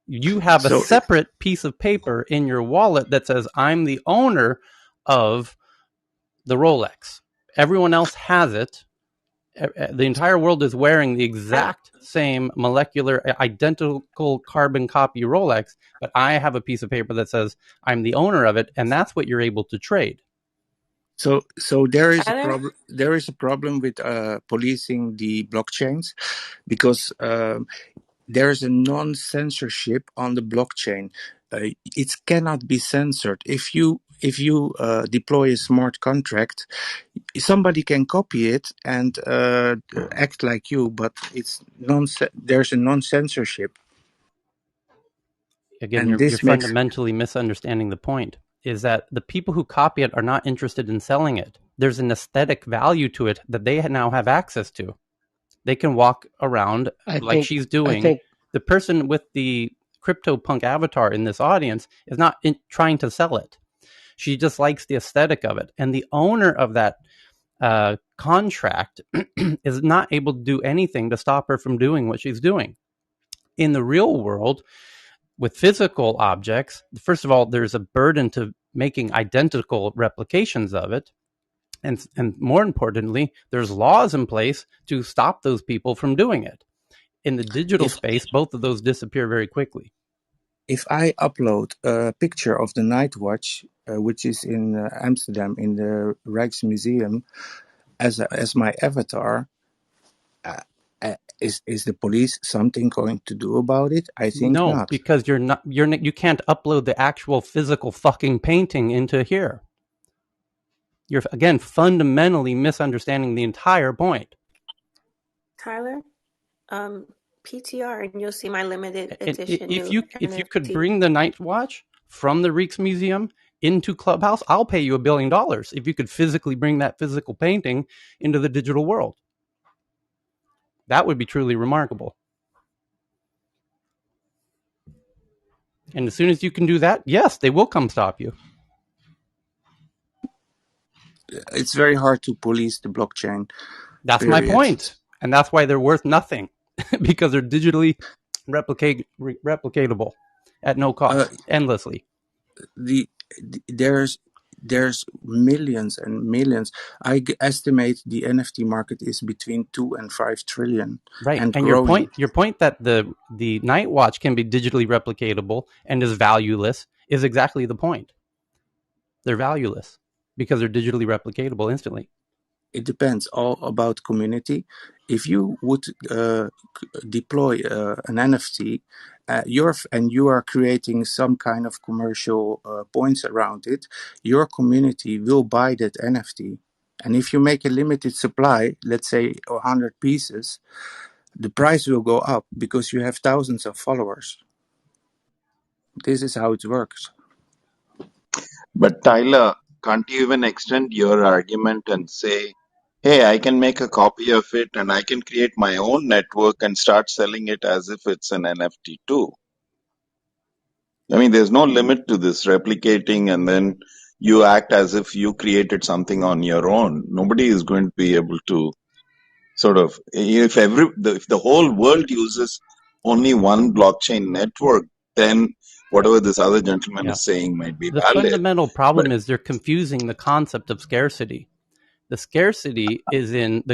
You have a so separate piece of paper in your wallet that says I'm the owner of the Rolex. Everyone else has it. The entire world is wearing the exact same molecular, identical carbon copy Rolex, but I have a piece of paper that says I'm the owner of it, and that's what you're able to trade. So there is a Tyler? problem. There is a problem with policing the blockchains because there is a non-censorship on the blockchain. It cannot be censored. If you deploy a smart contract, somebody can copy it and act like you, but it's non. There's a non-censorship, Again, and you're this makes fundamentally misunderstanding the point. Is that the people who copy it are not interested in selling it. There's an aesthetic value to it that they now have access to. They can walk around I like think she's I doing. think The person with the CryptoPunk avatar in this audience is not trying to sell it. She just likes the aesthetic of it. And the owner of that contract is not able to do anything to stop her from doing what she's doing. In the real world, with physical objects, first of all, there's a burden to making identical replications of it. And more importantly, there's laws in place to stop those people from doing it. In the digital if space, both of those disappear very quickly. if I upload a picture of the night watch, which is in Amsterdam in the Rijksmuseum, as my avatar, uh, is the police something going to do about it? I think No, not. because you can't upload the actual physical fucking painting into here. You're again fundamentally misunderstanding the entire point. Tyler? Um, PTR and you'll see my limited And edition if new you could NFT. bring the Night Watch from the Rijksmuseum into Clubhouse, I'll pay you $1 billion if you could physically bring that physical painting into the digital world. That would be truly remarkable. And as soon as you can do that, yes, they will come stop you. It's very hard to police the blockchain. That's my Period. point. And that's why they're worth nothing because they're digitally replicatable at no Uh, cost, endlessly. the there's millions and millions. Estimate the NFT market is between 2 and 5 trillion Right. and And growing. your point that the Night Watch can be digitally replicatable and is valueless is exactly the point. They're valueless because they're digitally replicatable instantly. It depends all about community. If you would deploy an NFT, you are creating some kind of commercial points around it, your community will buy that NFT. And if you make a limited supply, let's say 100 pieces, the price will go up because you have thousands of followers. This is how it works. But Tyler, can't you even extend your argument and say, hey, I can make a copy of it and I can create my own network and start selling it as if it's an NFT too? I mean, there's no limit to this replicating and then you act as if you created something on your own. Nobody is going to be able to sort of, if the whole world uses only one blockchain network, then whatever this other gentleman Yeah. is saying might be The valid. fundamental But problem is they're confusing the concept of scarcity. The scarcity is in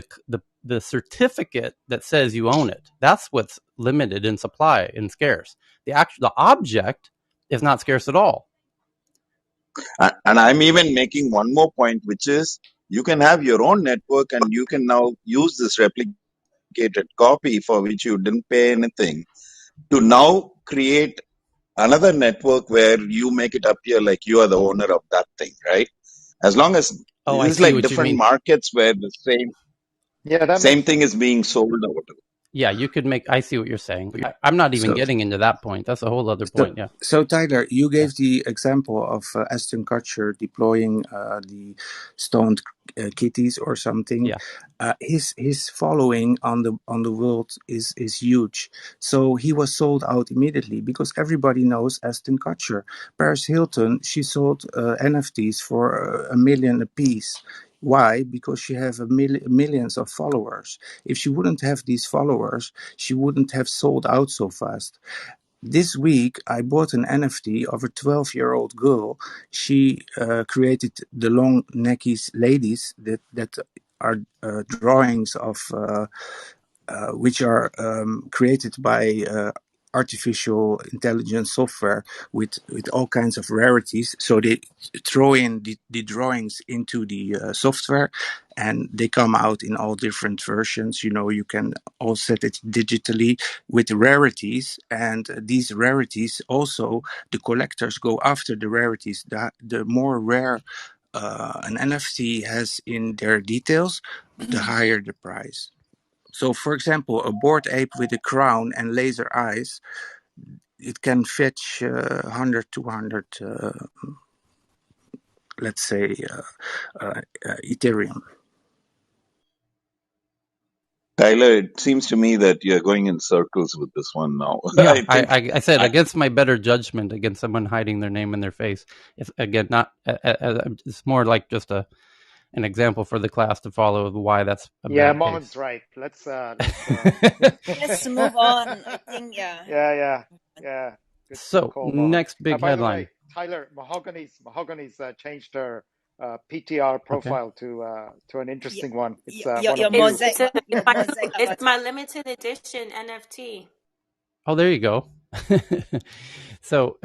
the certificate that says you own it. That's what's limited in supply and scarce. The object is not scarce at all. And I'm even making one more point, which is you can have your own network and you can now use this replicated copy for which you didn't pay anything to now create another network where you make it appear like you are the owner of that thing, right? As long as Oh, I this is see like what you different mean. markets where the Yeah, that same makes thing is sense. being sold or whatever. Yeah, you could make. I see what you're saying. I'm not even So getting into that point. That's a whole other So, point. Yeah, so Tyler, you yeah, gave the example of Aston Kutcher deploying the stoned kitties or something. yeah. His following on the world is huge. So he was sold out immediately because everybody knows Aston Kutcher. Paris Hilton, she sold NFTs for $1 million a piece. Why? Because she have millions of followers. If she wouldn't have these followers, she wouldn't have sold out so fast. This week, I bought an NFT of a 12-year-old girl. She created the long necky ladies that are drawings of which are created by artificial intelligence software with all kinds of rarities. So they throw in the drawings into the software, and they come out in all different versions. You can all set it digitally with rarities, and these rarities also, the collectors go after the rarities. The more rare an NFT has in their details, the higher the price. So, for example, a bored ape with a crown and laser eyes, it can fetch 100, 200, let's say, Ethereum. Tyler, it seems to me that you're going in circles with this one now. Yeah, I think I said I, against my better judgment, against someone hiding their name in their face. If again, not it's more like just an example for the class to follow of why that's a Yeah, bad Mohamed's case. right. Let's Let's move on. I think, yeah. yeah. Good So call, Mohammed. next big By the headline. way, Tyler, Mahogany's changed her PTR Okay. profile to an Y- interesting one. It's your one of you. mosaic, your mosaic it's my avatar. limited edition NFT. Oh, there you go. So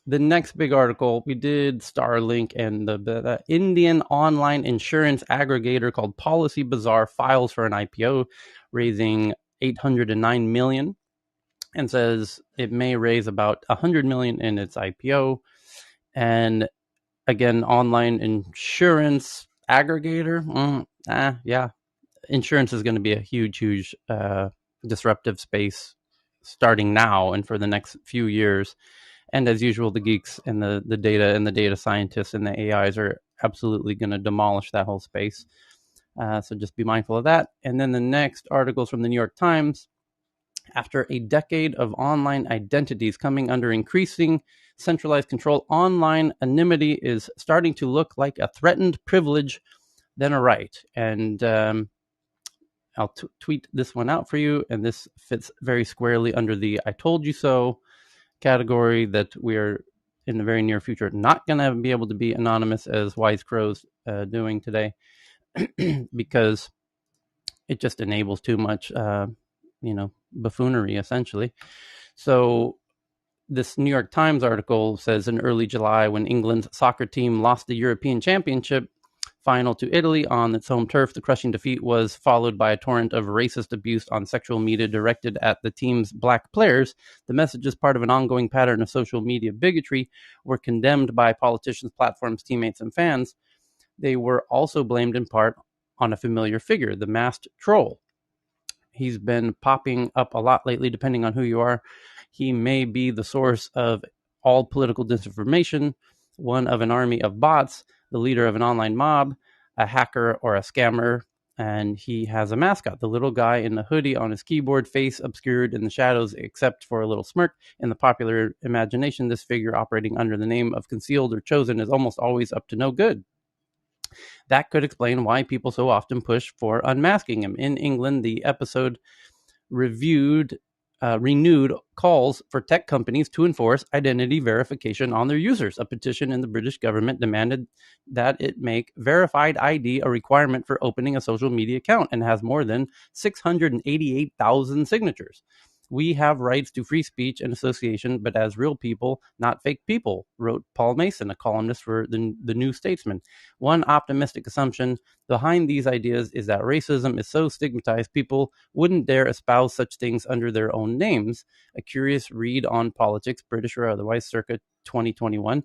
the next big article, we did Starlink, and the Indian online insurance aggregator called Policy Bazaar files for an IPO, raising 809 million, and says it may raise about 100 million in its IPO. And again, online insurance aggregator, yeah, insurance is going to be a huge disruptive space starting now and for the next few years. And as usual, the geeks and the data and the data scientists and the AIs are absolutely going to demolish that whole space. So just be mindful of that. And then the next articles from the New York Times. After a decade of online identities coming under increasing centralized control, online anonymity is starting to look like a threatened privilege than a right. And I'll tweet this one out for you. And this fits very squarely under the I told you so category, that we're in the very near future not going to be able to be anonymous as Wise Crow's doing today, because it just enables too much, buffoonery, essentially. So this New York Times article says in early July, when England's soccer team lost the European Championship final to Italy on its home turf, the crushing defeat was followed by a torrent of racist abuse on sexual media directed at the team's black players. The messages, part of an ongoing pattern of social media bigotry, were condemned by politicians, platforms, teammates, and fans. They were also blamed in part on a familiar figure, the masked troll. He's been popping up a lot lately, depending on who you are. He may be the source of all political disinformation, one of an army of bots, the leader of an online mob, a hacker, or a scammer. And he has a mascot, the little guy in the hoodie on his keyboard, face obscured in the shadows except for a little smirk. In the popular imagination, this figure operating under the name of Concealed or Chosen is almost always up to no good. That could explain why people so often push for unmasking him. In England, the episode renewed calls for tech companies to enforce identity verification on their users. A petition in the British government demanded that it make verified ID a requirement for opening a social media account, and has more than 688,000 signatures. We have rights to free speech and association, but as real people, not fake people, wrote Paul Mason, a columnist for the New Statesman. One optimistic assumption behind these ideas is that racism is so stigmatized people wouldn't dare espouse such things under their own names. A curious read on politics, British or otherwise, circa 2021.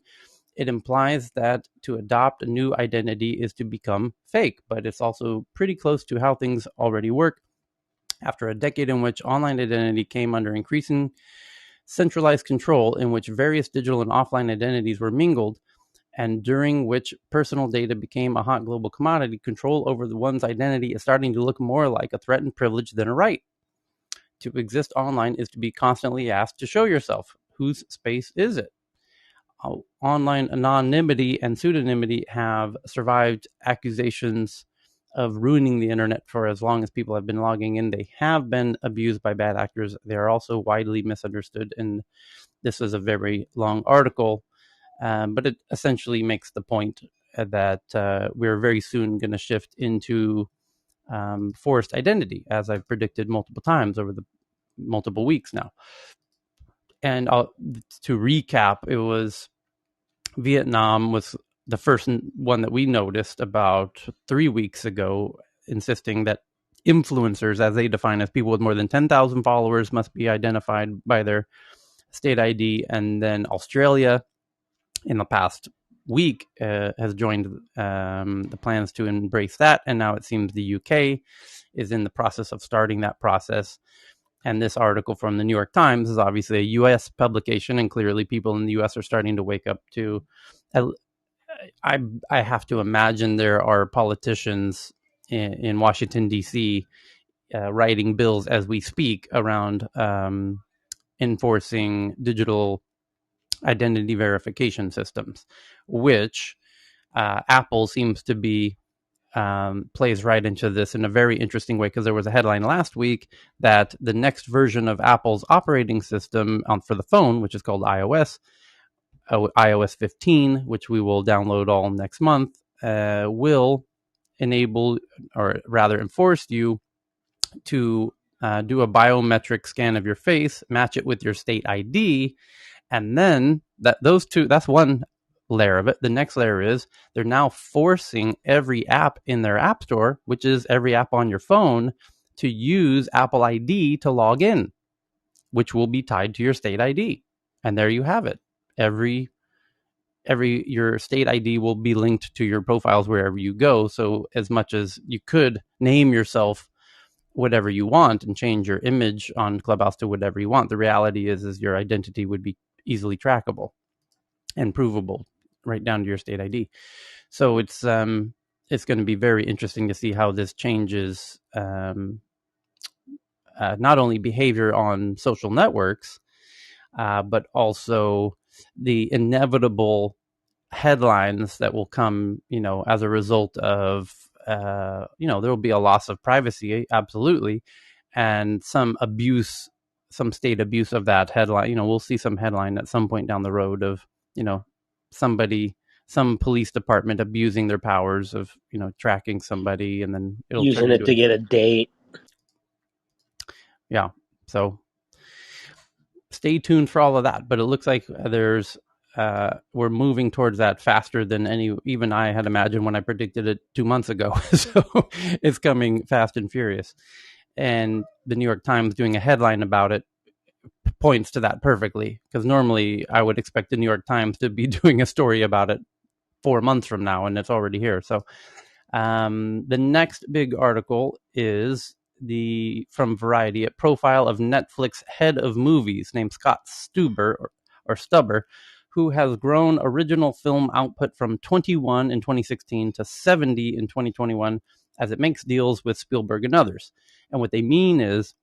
It implies that to adopt a new identity is to become fake, but it's also pretty close to how things already work. After a decade in which online identity came under increasing centralized control, in which various digital and offline identities were mingled, and during which personal data became a hot global commodity, control over one's identity is starting to look more like a threatened privilege than a right. To exist online is to be constantly asked to show yourself. Whose space is it? Online anonymity and pseudonymity have survived accusations of ruining the internet for as long as people have been logging in. They have been abused by bad actors. They are also widely misunderstood. And this is a very long article, but it essentially makes the point that we're very soon going to shift into forced identity, as I've predicted multiple times over the multiple weeks now. And to recap, it was Vietnam was the first one that we noticed about 3 weeks ago, insisting that influencers, as they define as people with more than 10,000 followers, must be identified by their state ID. And then Australia, in the past week, has joined the plans to embrace that. And now it seems the UK is in the process of starting that process. And this article from the New York Times is obviously a U.S. publication, and clearly people in the U.S. are starting to wake up to. I have to imagine there are politicians in Washington, D.C. Writing bills as we speak around enforcing digital identity verification systems, which Apple seems to be plays right into this in a very interesting way, because there was a headline last week that the next version of Apple's operating system for the phone, which is called iOS 15, which we will download all next month, will enable, or rather enforce you to do a biometric scan of your face, match it with your state ID, and then that's one layer of it. The next layer is they're now forcing every app in their app store, which is every app on your phone, to use Apple ID to log in, which will be tied to your state ID. And there you have it. Every your state ID will be linked to your profiles wherever you go. So as much as you could name yourself whatever you want and change your image on Clubhouse to whatever you want, the reality is your identity would be easily trackable and provable right down to your state ID. So it's going to be very interesting to see how this changes not only behavior on social networks, but also the inevitable headlines that will come, as a result of, there will be a loss of privacy, absolutely, and some abuse, some state abuse of that headline. We'll see some headline at some point down the road of, some police department abusing their powers of, tracking somebody, and then it'll using turn it into to get a date. Yeah. So stay tuned for all of that. But it looks like we're moving towards that faster than even I had imagined when I predicted it 2 months ago. So it's coming fast and furious. And the New York Times doing a headline about it points to that perfectly, because normally I would expect the New York Times to be doing a story about it 4 months from now, and it's already here. So the next big article is from Variety, a profile of Netflix head of movies named Scott Stubber, who has grown original film output from 21 in 2016 to 70 in 2021 as it makes deals with Spielberg and others. And what they mean is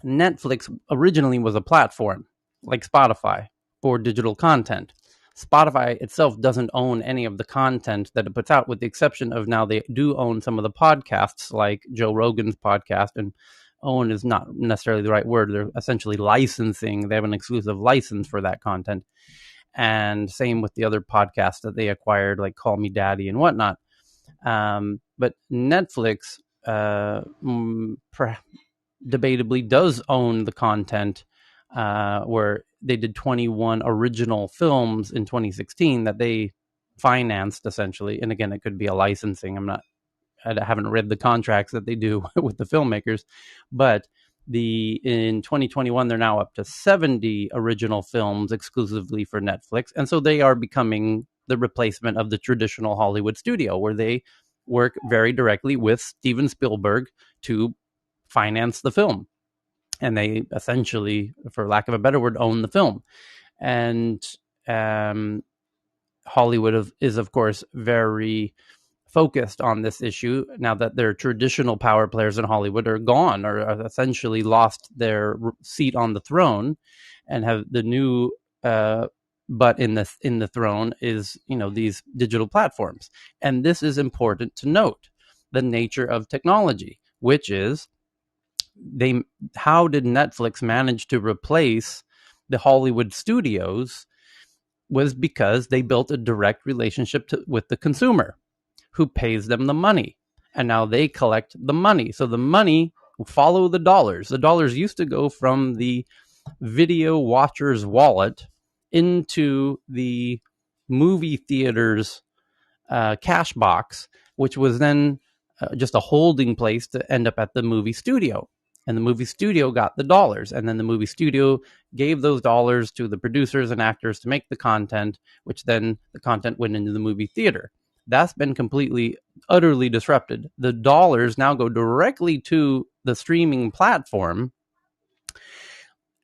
Netflix originally was a platform like Spotify for digital content. Spotify itself doesn't own any of the content that it puts out, with the exception of now they do own some of the podcasts, like Joe Rogan's podcast. And own is not necessarily the right word. They're essentially licensing. They have an exclusive license for that content. And same with the other podcasts that they acquired, like Call Me Daddy and whatnot. But Netflix debatably does own the content, where they did 21 original films in 2016 that they financed, essentially. And again, it could be a licensing. I haven't read the contracts that they do with the filmmakers, but in 2021 they're now up to 70 original films exclusively for Netflix. And so they are becoming the replacement of the traditional Hollywood studio, where they work very directly with Steven Spielberg to finance the film. And they essentially, for lack of a better word, own the film. And Hollywood is, of course, very focused on this issue now that their traditional power players in Hollywood are gone, or have essentially lost their seat on the throne, and have the new butt in the throne is, these digital platforms. And this is important to note, the nature of technology, which is how did Netflix manage to replace the Hollywood studios, was because they built a direct relationship with the consumer, who pays them the money, and now they collect the money. So the money follow the dollars. The dollars used to go from the video watcher's wallet into the movie theater's cash box, which was then just a holding place to end up at the movie studio. And the movie studio got the dollars. And then the movie studio gave those dollars to the producers and actors to make the content, which then the content went into the movie theater. That's been completely, utterly disrupted. The dollars now go directly to the streaming platform,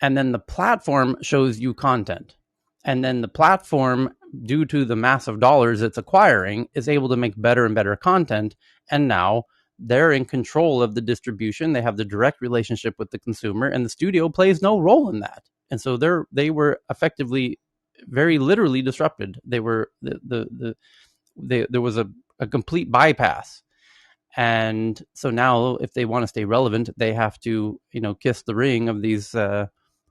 and then the platform shows you content. And then the platform, due to the massive dollars it's acquiring, is able to make better and better content. And now they're in control of the distribution. They have the direct relationship with the consumer, and the studio plays no role in that. And so they were effectively, very literally disrupted. They were there was a complete bypass. And so now, if they want to stay relevant, they have to, kiss the ring of these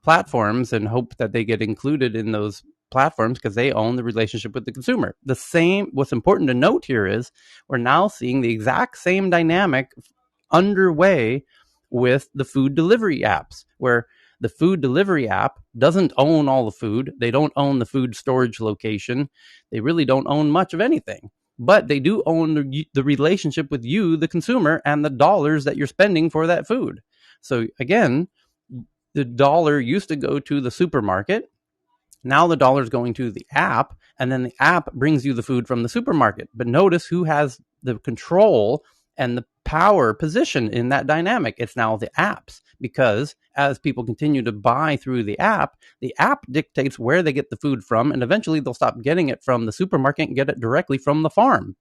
platforms and hope that they get included in those platforms because they own the relationship with the consumer. What's important to note here is we're now seeing the exact same dynamic underway with the food delivery apps, where the food delivery app doesn't own all the food. They don't own the food storage location. They really don't own much of anything. But they do own the relationship with you, the consumer, and the dollars that you're spending for that food. So again, the dollar used to go to the supermarket. Now the dollar is going to the app, and then the app brings you the food from the supermarket. But notice who has the control and the power position in that dynamic. It's now the apps, because as people continue to buy through the app dictates where they get the food from, and eventually they'll stop getting it from the supermarket and get it directly from the farm,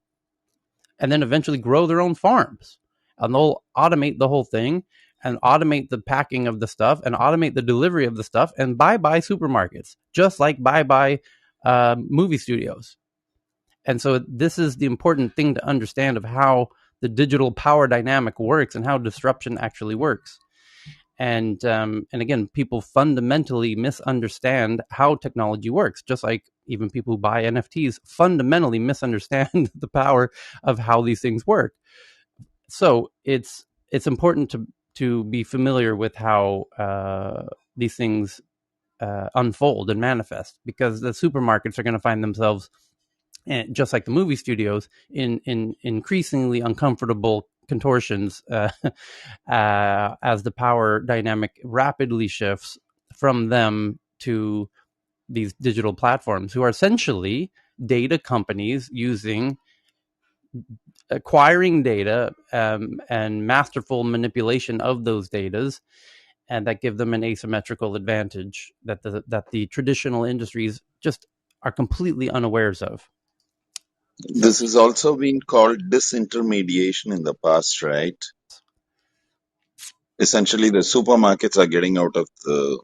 and then eventually grow their own farms. And they'll automate the whole thing, and automate the packing of the stuff, and automate the delivery of the stuff, and bye-bye supermarkets, just like bye-bye movie studios. And so this is the important thing to understand of how the digital power dynamic works and how disruption actually works. And again, people fundamentally misunderstand how technology works, just like even people who buy NFTs fundamentally misunderstand the power of how these things work. So it's important to be familiar with how these things unfold and manifest, because the supermarkets are going to find themselves, just like the movie studios, in increasingly uncomfortable contortions as the power dynamic rapidly shifts from them to these digital platforms, who are essentially data companies acquiring data and masterful manipulation of those datas, and that give them an asymmetrical advantage that the traditional industries just are completely unawares of. This has also been called disintermediation in the past, right? Essentially, the supermarkets are getting out of the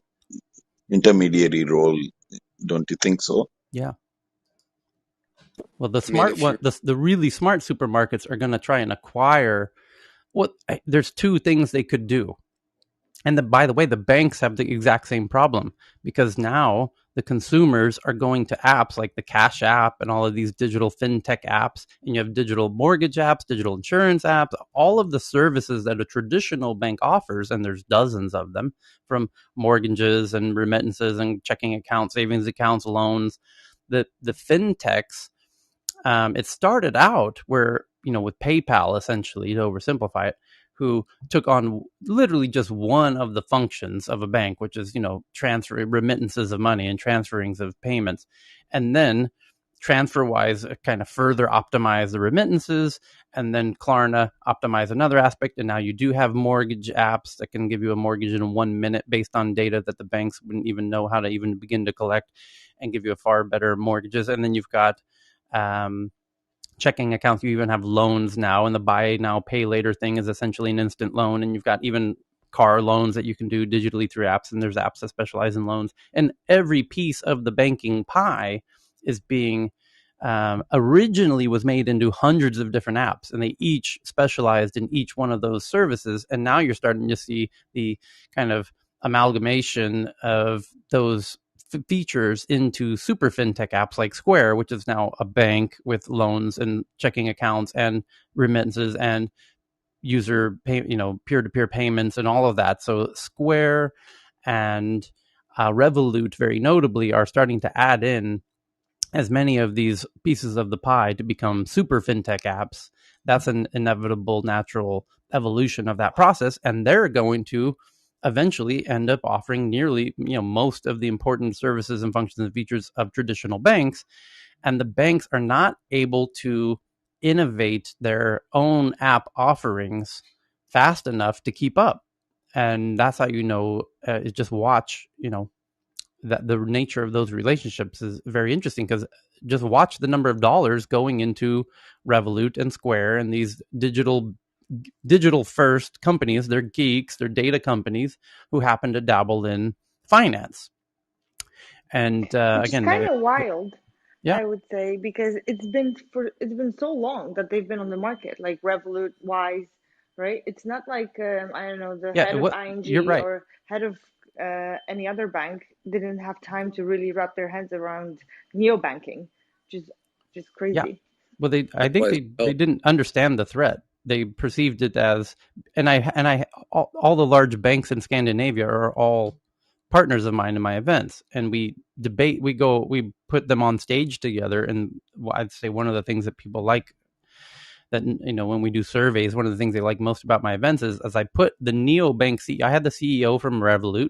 intermediary role. Don't you think so? Yeah. Well, the I mean, smart if one, you're the really smart supermarkets are going to try and acquire there's two things they could do. And by the way, the banks have the exact same problem, because now the consumers are going to apps like the Cash App and all of these digital fintech apps, and you have digital mortgage apps, digital insurance apps, all of the services that a traditional bank offers, and there's dozens of them, from mortgages and remittances and checking accounts, savings accounts, loans. The fintechs, it started out where, with PayPal, essentially, to oversimplify it, who took on literally just one of the functions of a bank, which is, transfer remittances of money and transferings of payments. And then TransferWise kind of further optimize the remittances, and then Klarna optimize another aspect. And now you do have mortgage apps that can give you a mortgage in 1 minute based on data that the banks wouldn't even know how to even begin to collect, and give you a far better mortgages. And then you've got checking accounts. You even have loans now, and the buy now pay later thing is essentially an instant loan. And you've got even car loans that you can do digitally through apps, and there's apps that specialize in loans. And every piece of the banking pie is being originally was made into hundreds of different apps, and they each specialized in each one of those services. And now you're starting to see the kind of amalgamation of those features into super fintech apps like Square, which is now a bank with loans and checking accounts and remittances and user pay, peer-to-peer payments and all of that. So Square and Revolut, very notably, are starting to add in as many of these pieces of the pie to become super fintech apps. That's an inevitable, natural evolution of that process, and they're going to eventually end up offering nearly, most of the important services and functions and features of traditional banks. And the banks are not able to innovate their own app offerings fast enough to keep up. And that's how just watch, that the nature of those relationships is very interesting, because just watch the number of dollars going into Revolut and Square and these digital first companies. They're geeks, they're data companies who happen to dabble in finance. And Which is again, kind of wild, yeah, I would say, because it's been so long that they've been on the market, like Revolut, Wise, right? It's not like I don't know, the yeah, head of what you're ING right. or head of any other bank didn't have time to really wrap their heads around neobanking, which is just Yeah, crazy. well, I think Likewise, they didn't understand the threat. They perceived it as, all the large banks in Scandinavia are all partners of mine in my events, and we debate. We put them on stage together, and I'd say one of the things that people like, that when we do surveys, one of the things they like most about my events is, as I put the neobank CEO. I had the CEO from Revolut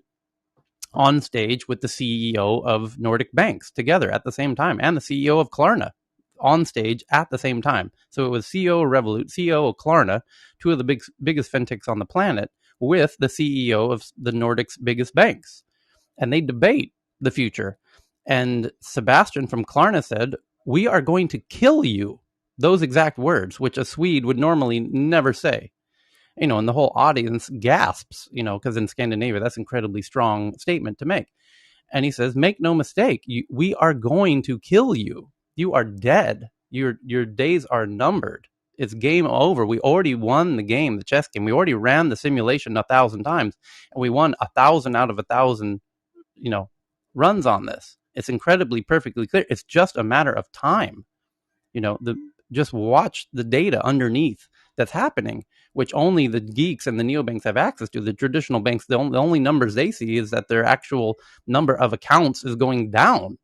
on stage with the CEO of Nordic banks together at the same time, and the CEO of Klarna on stage at the same time. So it was CEO of Revolut, CEO of Klarna, two of the biggest fintechs on the planet, with the CEO of the Nordic's biggest banks. And they debate the future. And Sebastian from Klarna said, "We are going to kill you." Those exact words, which a Swede would normally never say. And the whole audience gasps, because in Scandinavia, that's an incredibly strong statement to make. And he says, "Make no mistake, we are going to kill you. You are dead. Your days are numbered. It's game over. We already won the game, the chess game. We already ran the simulation 1,000 times, and we won 1,000 out of 1,000, runs on this. It's incredibly perfectly clear. It's just a matter of time. Just watch the data underneath that's happening, which only the geeks and the neobanks have access to. The traditional banks, the only numbers they see is that their actual number of accounts is going down.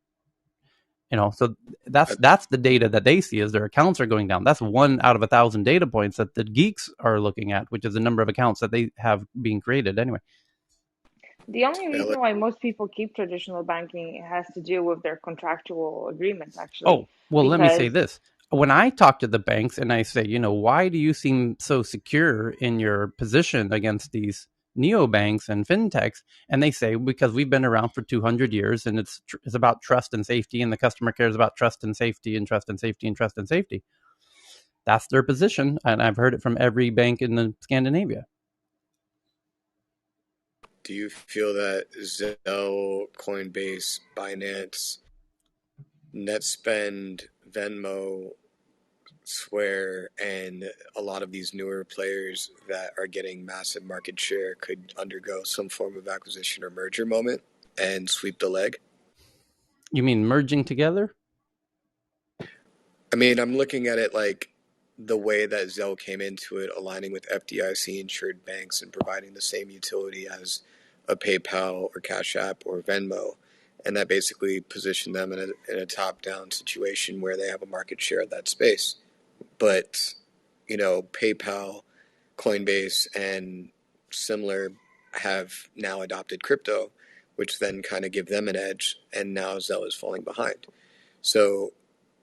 So that's the data that they see, is their accounts are going down. That's 1 out of 1,000 data points that the geeks are looking at, which is the number of accounts that they have being created anyway. The only yeah, reason why most people keep traditional banking has to do with their contractual agreements, actually, Oh, well, let me say because this. When I talk to the banks and I say, why do you seem so secure in your position against these neobanks and fintechs? And they say, because we've been around for 200 years, and it's about trust and safety, and the customer cares about trust and safety and trust and safety and trust and safety. That's their position, and I've heard it from every bank in the Scandinavia. Do you feel that Zelle, Coinbase, Binance, NetSpend, Venmo, Square, and a lot of these newer players that are getting massive market share could undergo some form of acquisition or merger moment and sweep the leg? You mean merging together? I mean, I'm looking at it like the way that Zelle came into it, aligning with FDIC insured banks and providing the same utility as a PayPal or Cash App or Venmo. And that basically positioned them in a top down situation where they have a market share of that space. But, PayPal, Coinbase, and similar have now adopted crypto, which then kind of give them an edge. And now Zelle is falling behind. So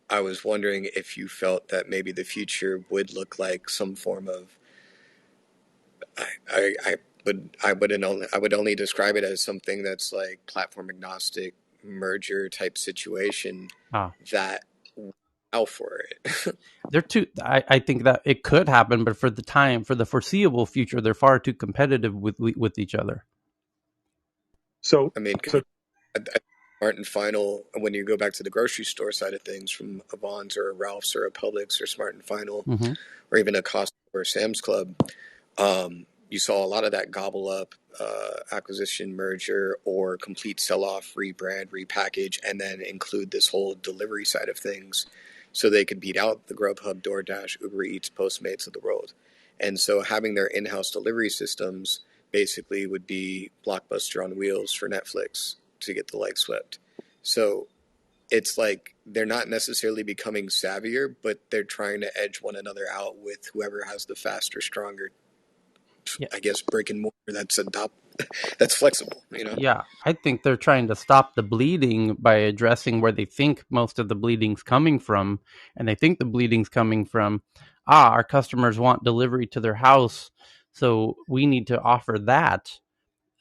I was wondering if you felt that maybe the future would look like some form of I would only describe it as something that's like platform agnostic merger type situation Ah, that allow for it. they're too. I think that it could happen, but for the foreseeable future, they're far too competitive with each other. So, I mean, so I Smart and Final, when you go back to the grocery store side of things, from a Vons or a Ralph's or a Publix or Smart and Final, Mm-hmm. or even a Costco or a Sam's Club, you saw a lot of that gobble up, acquisition, merger, or complete sell off, rebrand, repackage, and then include this whole delivery side of things so they could beat out the Grubhub, DoorDash, Uber Eats, Postmates of the world. And so having their in house delivery systems basically would be Blockbuster on wheels for Netflix. to get the leg swept. So it's like they're not necessarily becoming savvier, but they're trying to edge one another out with whoever has the faster, stronger, Yeah. I guess, brick and mortar that's flexible, Yeah, I think they're trying to stop the bleeding by addressing where they think most of the bleeding's coming from. And they think the bleeding's coming from, our customers want delivery to their house, so we need to offer that,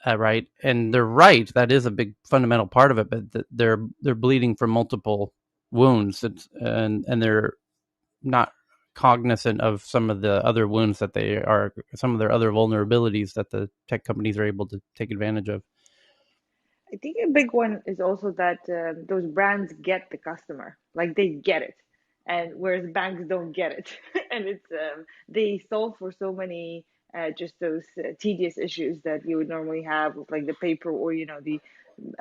right? And they're right. That is a big fundamental part of it, but they're bleeding from multiple wounds, and they're not cognizant of some of the other wounds that some of their other vulnerabilities that the tech companies are able to take advantage of. I think a big one is also that those brands get the customer, like they get it, and whereas banks don't get it, and it's they solve for so many just those tedious issues that you would normally have with like the paper or the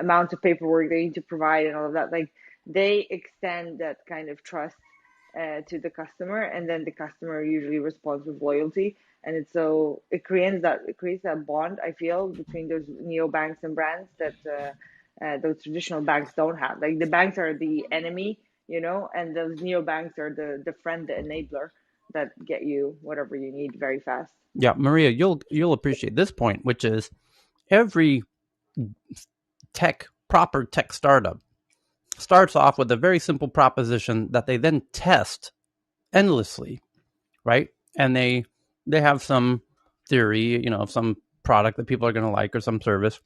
amount of paperwork they need to provide and all of that. Like they extend that kind of trust to the customer, and then the customer usually responds with loyalty. And it's so it creates that bond, I feel, between those neobanks and brands that those traditional banks don't have. Like the banks are the enemy, and those neobanks are the friend, the enabler that get you whatever you need very fast. Yeah, Maria, you'll appreciate this point, which is every proper tech startup starts off with a very simple proposition that they then test endlessly, right? And they have some theory, of some product that people are going to like or some service,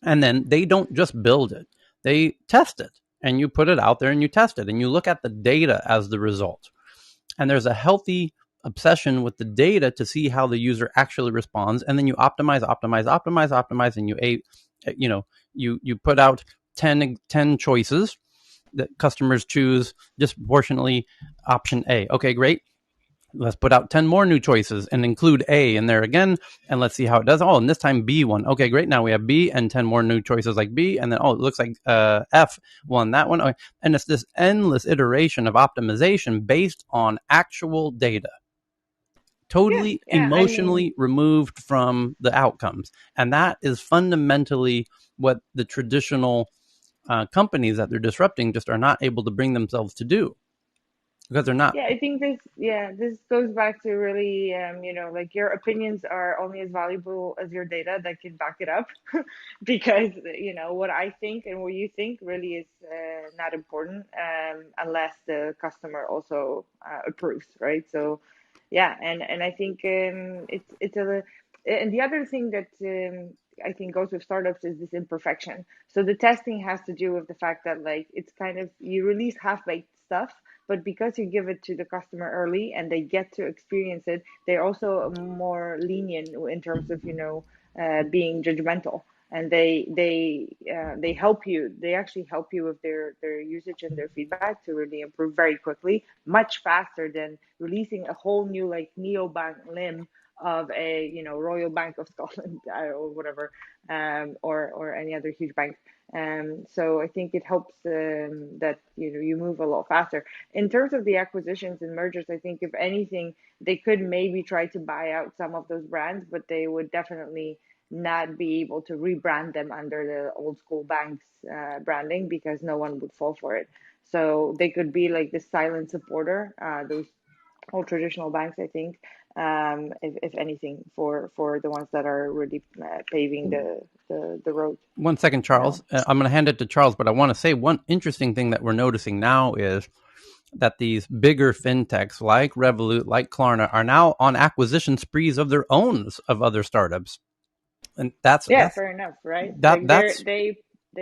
and then they don't just build it; they test it, and you put it out there and you test it, and you look at the data as the result. And there's a healthy obsession with the data to see how the user actually responds, and then you optimize, and you put out 10 choices that customers choose disproportionately option A. Okay, great. Let's put out 10 more new choices and include A in there again, and let's see how it does. Oh, and this time B won. Okay, great. Now we have B and 10 more new choices like B, and then, it looks like F won that one. Okay. And it's this endless iteration of optimization based on actual data, Yeah, totally yeah. I mean, emotionally removed from the outcomes. And that is fundamentally what the traditional companies that they're disrupting just are not able to bring themselves to do, because they're not. yeah, I think this goes back to really, like your opinions are only as valuable as your data that can back it up, because what I think and what you think really is not important, unless the customer also approves, right? So, yeah, and I think and the other thing that I think goes with startups is this imperfection. So the testing has to do with the fact that like it's kind of you release half-baked stuff, but because you give it to the customer early and they get to experience it, they're also more lenient in terms of being judgmental, and they help you. They actually help you with their usage and their feedback to really improve very quickly, much faster than releasing a whole new like neobank limb of a Royal Bank of Scotland or whatever, or any other huge bank. So I think it helps that you move a lot faster. In terms of the acquisitions and mergers, I think if anything, they could maybe try to buy out some of those brands, but they would definitely not be able to rebrand them under the old school banks branding, because no one would fall for it. So they could be like the silent supporter, those old traditional banks, I think, if anything, for the ones that are really paving the road. 1 second, You know. Charles. I'm going to hand it to Charles, but I want to say one interesting thing that we're noticing now is that these bigger fintechs like Revolut, like Klarna, are now on acquisition sprees of their own of other startups, and that's Yeah, that's fair enough, right? that Like that's they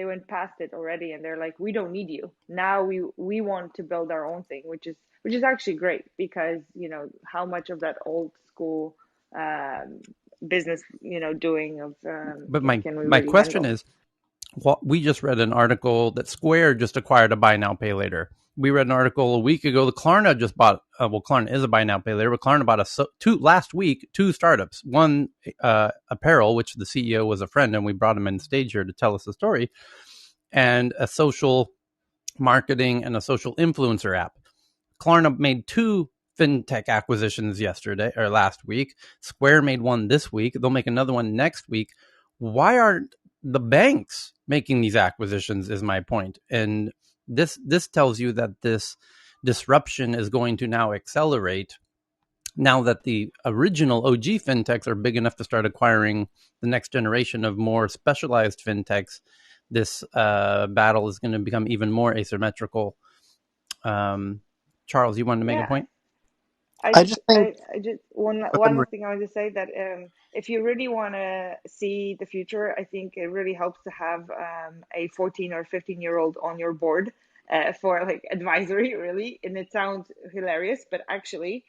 went past it already, and they're like, we don't need you. Now we want to build our own thing, which is actually great, because how much of that old school um, business doing of but can we my really question handle? is, well, we just read an article that Square just acquired a buy now pay later. We read an article a week ago that Klarna just bought. Klarna is a buy now pay later, but Klarna bought last week two startups. One, apparel, which the CEO was a friend, and we brought him on stage here to tell us the story, and a social marketing and a social influencer app. Klarna made two fintech acquisitions yesterday or last week. Square made one this week. They'll make another one next week. Why aren't the banks making these acquisitions is my point. And this tells you that this disruption is going to now accelerate now that the original OG fintechs are big enough to start acquiring the next generation of more specialized fintechs. This battle is going to become even more asymmetrical. Charles, you wanted to make a Yeah, point? I I just, just think. I just one Go ahead, one Marie. thing I wanted to say that if you really want to see the future, I think it really helps to have a 14 or 15-year-old on your board for like advisory, really. And it sounds hilarious, but actually,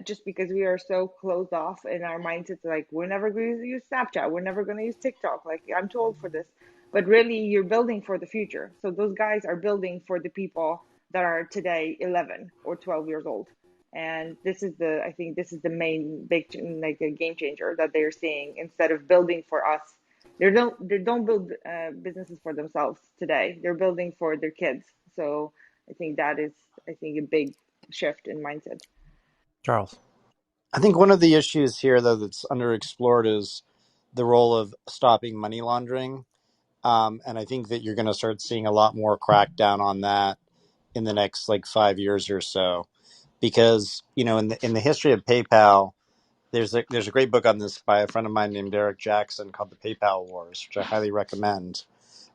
just because we are so closed off in our mindsets, like we're never going to use Snapchat, we're never going to use TikTok, like I'm too old for this. But really, you're building for the future. So those guys are building for the people that are today 11 or 12 years old. And this is the, I think this is the main big like a game changer that they're seeing. Instead of building for us, they don't build businesses for themselves today. They're building for their kids. So I think that is, I think, a big shift in mindset. Charles. I think one of the issues here, though, that's underexplored is the role of stopping money laundering. And I think that you're going to start seeing a lot more crackdown on that in the next like 5 years or so, because in the history of PayPal, there's a great book on this by a friend of mine named Derek Jackson called The PayPal Wars, which I highly recommend.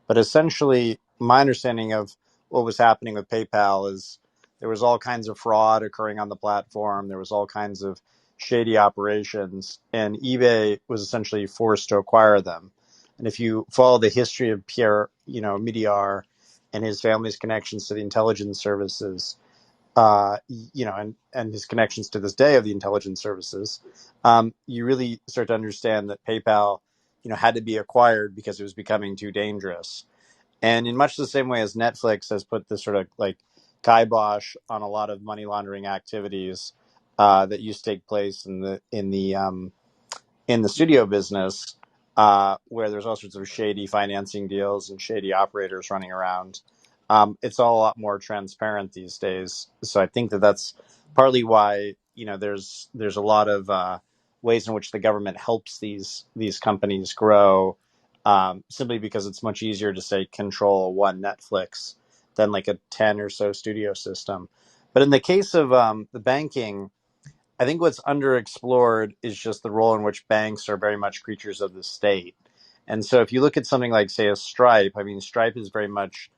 But essentially, my understanding of what was happening with PayPal is there was all kinds of fraud occurring on the platform. There was all kinds of shady operations, and eBay was essentially forced to acquire them. And if you follow the history of Pierre, Midyar and his family's connections to the intelligence services, and his connections to this day of the intelligence services, you really start to understand that PayPal, had to be acquired because it was becoming too dangerous. And in much the same way as Netflix has put this sort of like kibosh on a lot of money laundering activities that used to take place in the studio business, where there's all sorts of shady financing deals and shady operators running around. It's all a lot more transparent these days. So I think that that's partly why there's a lot of ways in which the government helps these companies grow, simply because it's much easier to say control one Netflix than like a 10 or so studio system. But in the case of the banking, I think what's underexplored is just the role in which banks are very much creatures of the state. And so if you look at something like, say, a Stripe, I mean, Stripe is very much,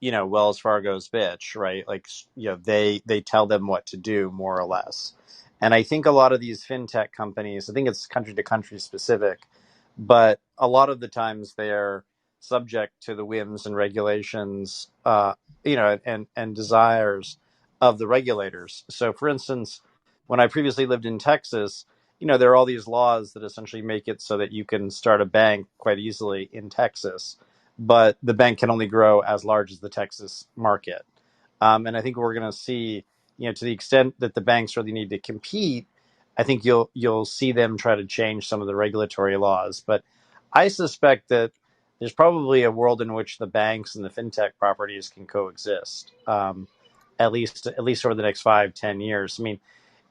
Wells Fargo's bitch, right? Like, they tell them what to do, more or less. And I think a lot of these fintech companies, I think it's country to country specific, but a lot of the times they're subject to the whims and regulations, and desires of the regulators. So, for instance, when I previously lived in Texas, there are all these laws that essentially make it so that you can start a bank quite easily in Texas, but the bank can only grow as large as the Texas market. And I think we're going to see, to the extent that the banks really need to compete, I think you'll see them try to change some of the regulatory laws. But I suspect that there's probably a world in which the banks and the fintech properties can coexist, at least over the next 5-10 years. I mean,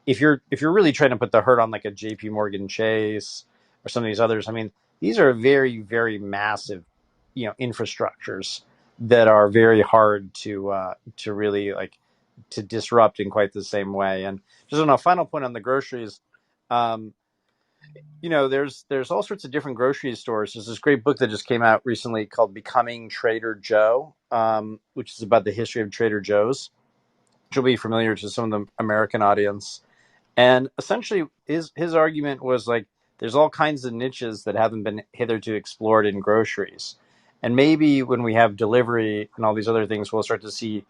if you're really trying to put the hurt on like a JP Morgan Chase or some of these others, I mean, these are very, very massive, infrastructures that are very hard to really like to disrupt in quite the same way. And just on a final point on the groceries, um, there's all sorts of different grocery stores. There's this great book that just came out recently called Becoming Trader Joe, which is about the history of Trader Joe's, which will be familiar to some of the American audience. And essentially, his argument was like, there's all kinds of niches that haven't been hitherto explored in groceries, and maybe when we have delivery and all these other things, we'll start to see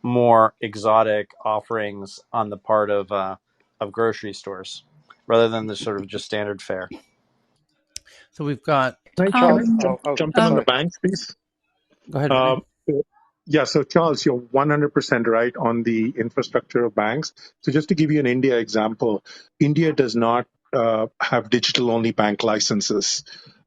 more exotic offerings on the part of grocery stores, rather than the sort of just standard fare. So we've got. Can I, can I Um, jump in on the sorry. banks, please? Go ahead, Vinay. Um, yeah, so Charles, you're 100% right on the infrastructure of banks. So just to give you an India example, India does not have digital-only bank licenses.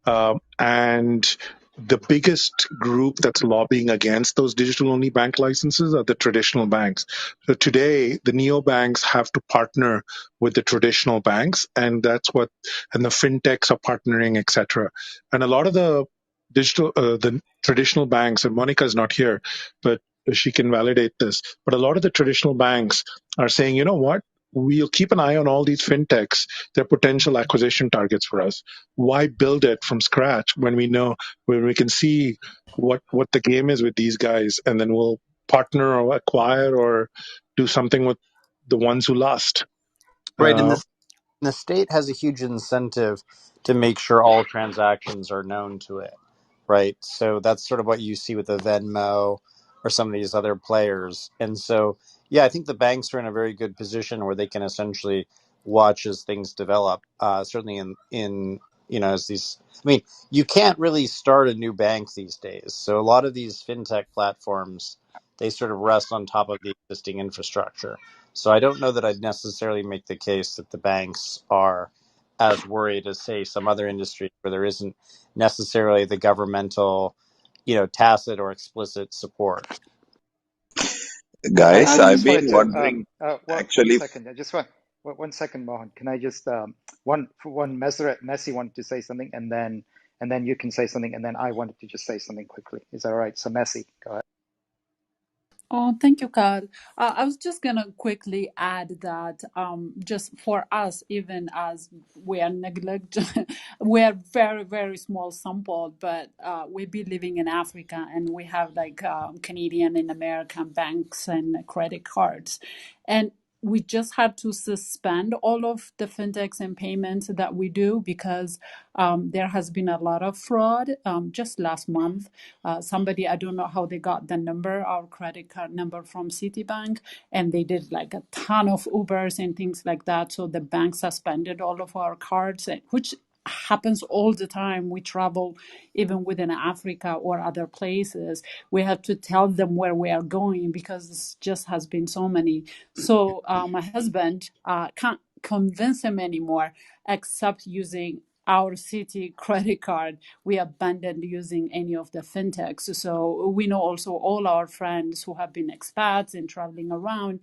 And the biggest group that's lobbying against those digital-only bank licenses are the traditional banks. So today, the neobanks have to partner with the traditional banks, and and the fintechs are partnering, etc. And a lot of the the traditional banks, and Monica's not here, but she can validate this. But a lot of the traditional banks are saying, you know what? We'll keep an eye on all these fintechs. They're potential acquisition targets for us. Why build it from scratch when we can see what the game is with these guys, and then we'll partner or acquire or do something with the ones who last. Right, and Uh, the state has a huge incentive to make sure all transactions are known to it, right? So that's sort of what you see with the Venmo or some of these other players. And so, yeah, I think the banks are in a very good position where they can essentially watch as things develop. Certainly, in as these, I mean, you can't really start a new bank these days. So a lot of these fintech platforms, they sort of rest on top of the existing infrastructure. So I don't know that I'd necessarily make the case that the banks are as worried as, say, some other industries where there isn't necessarily the governmental, tacit or explicit support. Guys, I I've just wanted been to, wondering one actually. second. I just want 1 second, Mohan. Can I just one Messi wanted to say something, and then you can say something, and then I wanted to just say something quickly. Is that all right? So Messi, go ahead. Oh, thank you, Carl. I was just going to quickly add that just for us, even as we are neglect, we are very, very small sample, but we be living in Africa and we have like Canadian and American banks and credit cards. And we just had to suspend all of the fintechs and payments that we do because there has been a lot of fraud. Just last month, somebody, I don't know how they got the number, our credit card number from Citibank, and they did like a ton of Ubers and things like that. So the bank suspended all of our cards, which happens all the time. We travel even within Africa or other places. We have to tell them where we are going because this just has been so many. So my husband can't convince him anymore except using our city credit card. We abandoned using any of the fintechs. So we know also all our friends who have been expats and traveling around.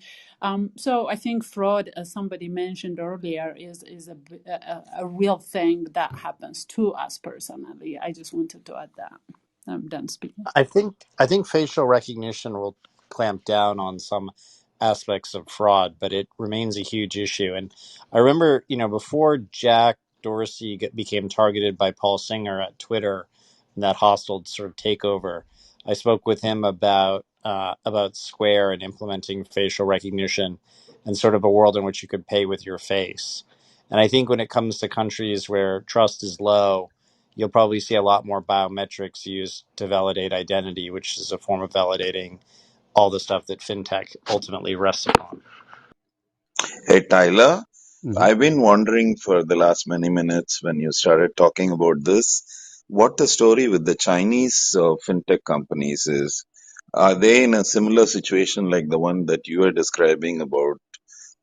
So I think fraud, as somebody mentioned earlier, is a real thing that happens to us personally. I just wanted to add that. I'm done speaking. I think facial recognition will clamp down on some aspects of fraud, but it remains a huge issue. And I remember, before Jack Dorsey became targeted by Paul Singer at Twitter, in that hostile sort of takeover, I spoke with him about Square and implementing facial recognition and sort of a world in which you could pay with your face. And I think when it comes to countries where trust is low, you'll probably see a lot more biometrics used to validate identity, which is a form of validating all the stuff that fintech ultimately rests upon. Hey, Tyler, Mhm. I've been wondering for the last many minutes when you started talking about this, what the story with the Chinese fintech companies is. Are they in a similar situation like the one that you were describing about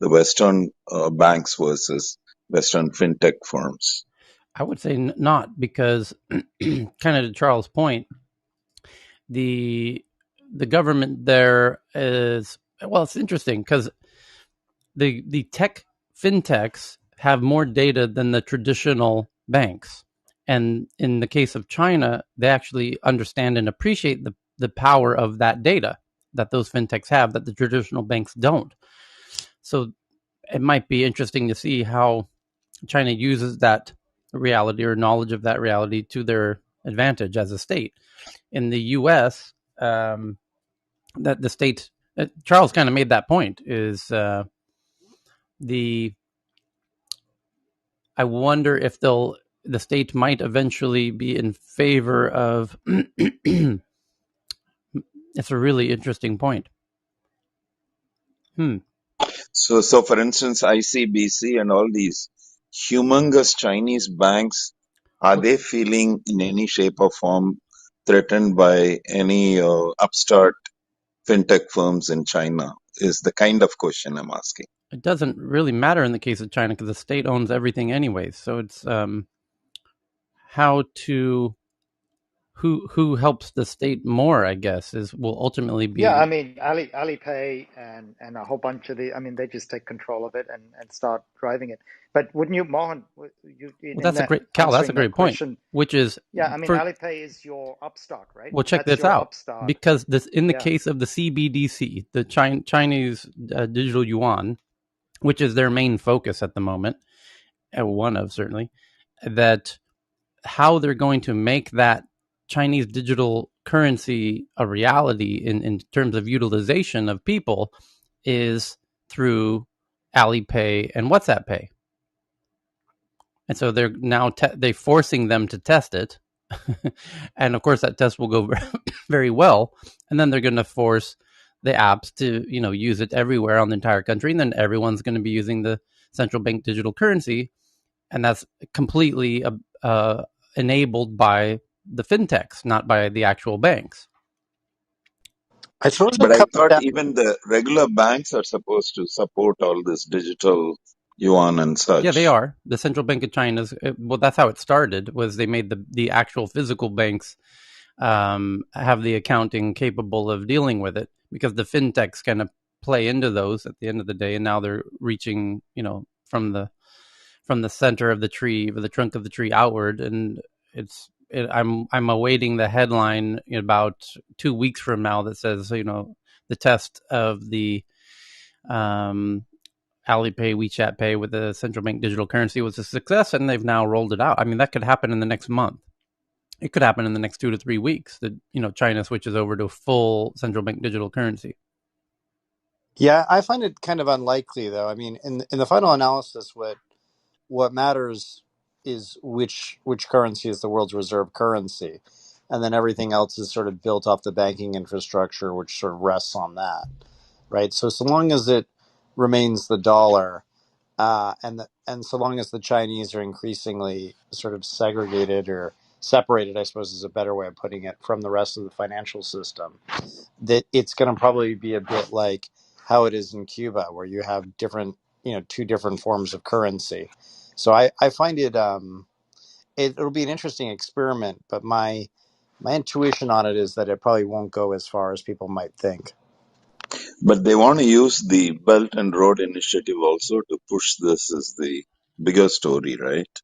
the Western banks versus Western fintech firms? I would say not, because kind of to Charles' point, the the government there is, well, it's interesting because the tech fintechs have more data than the traditional banks. And in the case of China, they actually understand and appreciate the power of that data that those fintechs have that the traditional banks don't. So it might be interesting to see how China uses that reality or knowledge of that reality to their advantage as a state. In the U.S., that the state, Charles kind of made that point, is the I wonder if the state might eventually be in favor of. It's a really interesting point. Hmm. So for instance, ICBC and all these humongous Chinese banks, are they feeling in any shape or form threatened by any upstart fintech firms in China? Is the kind of question I'm asking. It doesn't really matter in the case of China because the state owns everything anyway. So it's how to who helps the state more, I guess, will ultimately Yeah, I be. mean, Alipay and a whole bunch of I mean, they just take control of it and start driving it. But wouldn't you, Mohan, you Well, in that's a that great Cal. That's a answering that great point. question? Which is Yeah, I mean, for Alipay is your upstart, right? well, check That's this your out upstart. because this in the Yeah. case of the CBDC, the Chinese digital yuan, which is their main focus at the moment, one of certainly that how they're going to make that Chinese digital currency a reality in terms of utilization of people is through Alipay and WhatsApp Pay. And so they're now they forcing them to test it. And of course that test will go very well. And then they're going to force the apps to, use it everywhere on the entire country. And then everyone's going to be using the central bank digital currency. And that's completely enabled by the fintechs, not by the actual banks. I suppose But it I comes thought down. even the regular banks are supposed to support all this digital yuan and Yeah, they such. are. The central bank of China's well, that's how it started. Was they made the actual physical banks have the accounting capable of dealing with it because the fintechs kind of play into those at the end of the day, and now they're reaching, from the center of the tree or the trunk of the tree outward, and I'm awaiting the headline in about 2 weeks from now that says, the test of the um, Alipay, WeChat Pay with the central bank digital currency was a success, and they've now rolled it out. I mean, that could happen in the next month. It could happen in the next 2 to 3 weeks that China switches over to full central bank digital currency. Yeah, I find it kind of unlikely, though. I mean, in the final analysis, what matters is which currency is the world's reserve currency, and then everything else is sort of built off the banking infrastructure, which sort of rests on that, right? So long as it remains the dollar, and so long as the Chinese are increasingly sort of segregated or separated, I suppose is a better way of putting it, from the rest of the financial system, that it's going to probably be a bit like how it is in Cuba, where you have different, two different forms of currency. So I find it'll be an interesting experiment, but my intuition on it is that it probably won't go as far as people might think. But they want to use the Belt and Road Initiative also to push this as the bigger story, right?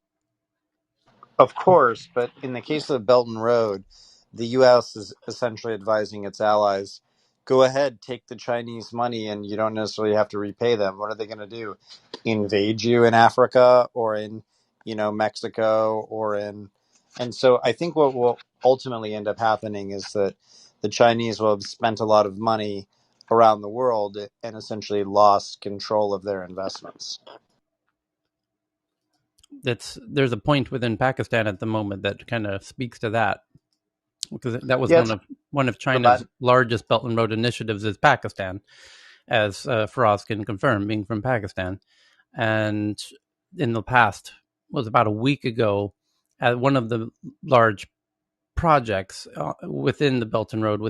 Of course, but in the case of Belt and Road, the U.S. is essentially advising its allies, go ahead, take the Chinese money, and you don't necessarily have to repay them. What are they going to do? Invade you in Africa or in, Mexico or in. And so I think what will ultimately end up happening is that the Chinese will have spent a lot of money around the world and essentially lost control of their investments. There's a point within Pakistan at the moment that kind of speaks to that, because that was Yeah, one it's of China's about. largest Belt and Road initiatives is Pakistan, as Faraz can confirm, being from Pakistan. And in the past, was about a week ago, at one of the large projects within the Belt and Road,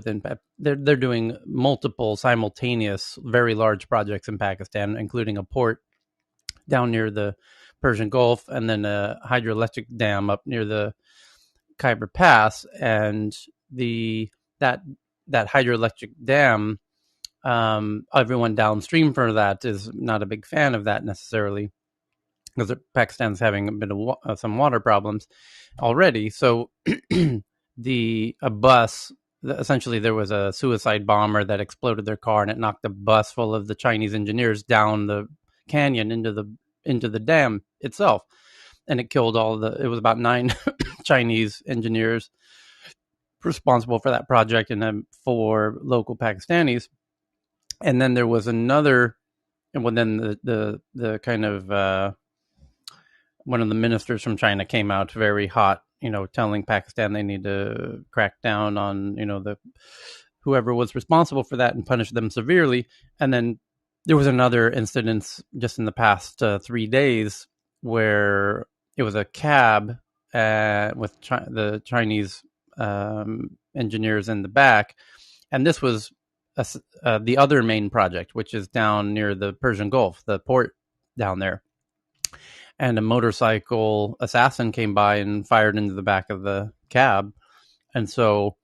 they're doing multiple simultaneous, very large projects in Pakistan, including a port down near the Persian Gulf, and then a hydroelectric dam up near the Khyber Pass. And the that that hydroelectric dam, everyone downstream from that is not a big fan of that necessarily, because Pakistan's having a bit of some water problems already. So a bus, essentially there was a suicide bomber that exploded their car, and it knocked a bus full of the Chinese engineers down the canyon into the dam itself, and it killed it was about 9 Chinese engineers responsible for that project, and then 4 local Pakistanis. And then there was another, and well, then the kind of one of the ministers from China came out very hot, telling Pakistan they need to crack down on, the whoever was responsible for that and punish them severely. And then there was another incident just in the past 3 days where it was a cab with the Chinese engineers in the back, and this was the other main project, which is down near the Persian Gulf, the port down there. And a motorcycle assassin came by and fired into the back of the cab, And so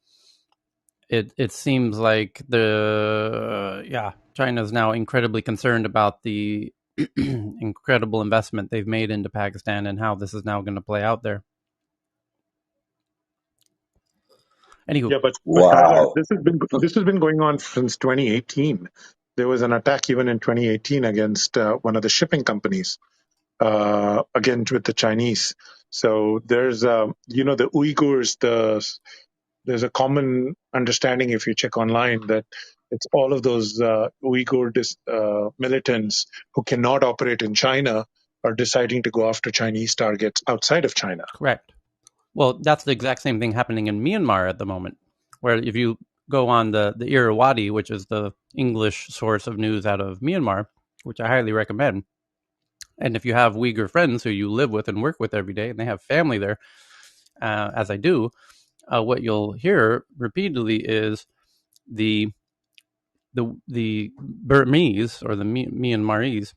it seems like China's now incredibly concerned about the incredible investment they've made into Pakistan and how this is now going to play out there. Anywho, Yeah, but Tyler, Wow. this has been going on since 2018. There was an attack even in 2018 against one of the shipping companies, again with the Chinese. So there's, the Uyghurs. There's a common understanding if you check online that it's all of those Uyghur militants who cannot operate in China are deciding to go after Chinese targets outside of China. correct. Well, that's the exact same thing happening in Myanmar at the moment, where if you go on the Irrawaddy, which is the English source of news out of Myanmar, which I highly recommend, and if you have Uyghur friends who you live with and work with every day, and they have family there, as I do, what you'll hear repeatedly is the the Burmese or the Myanmarese,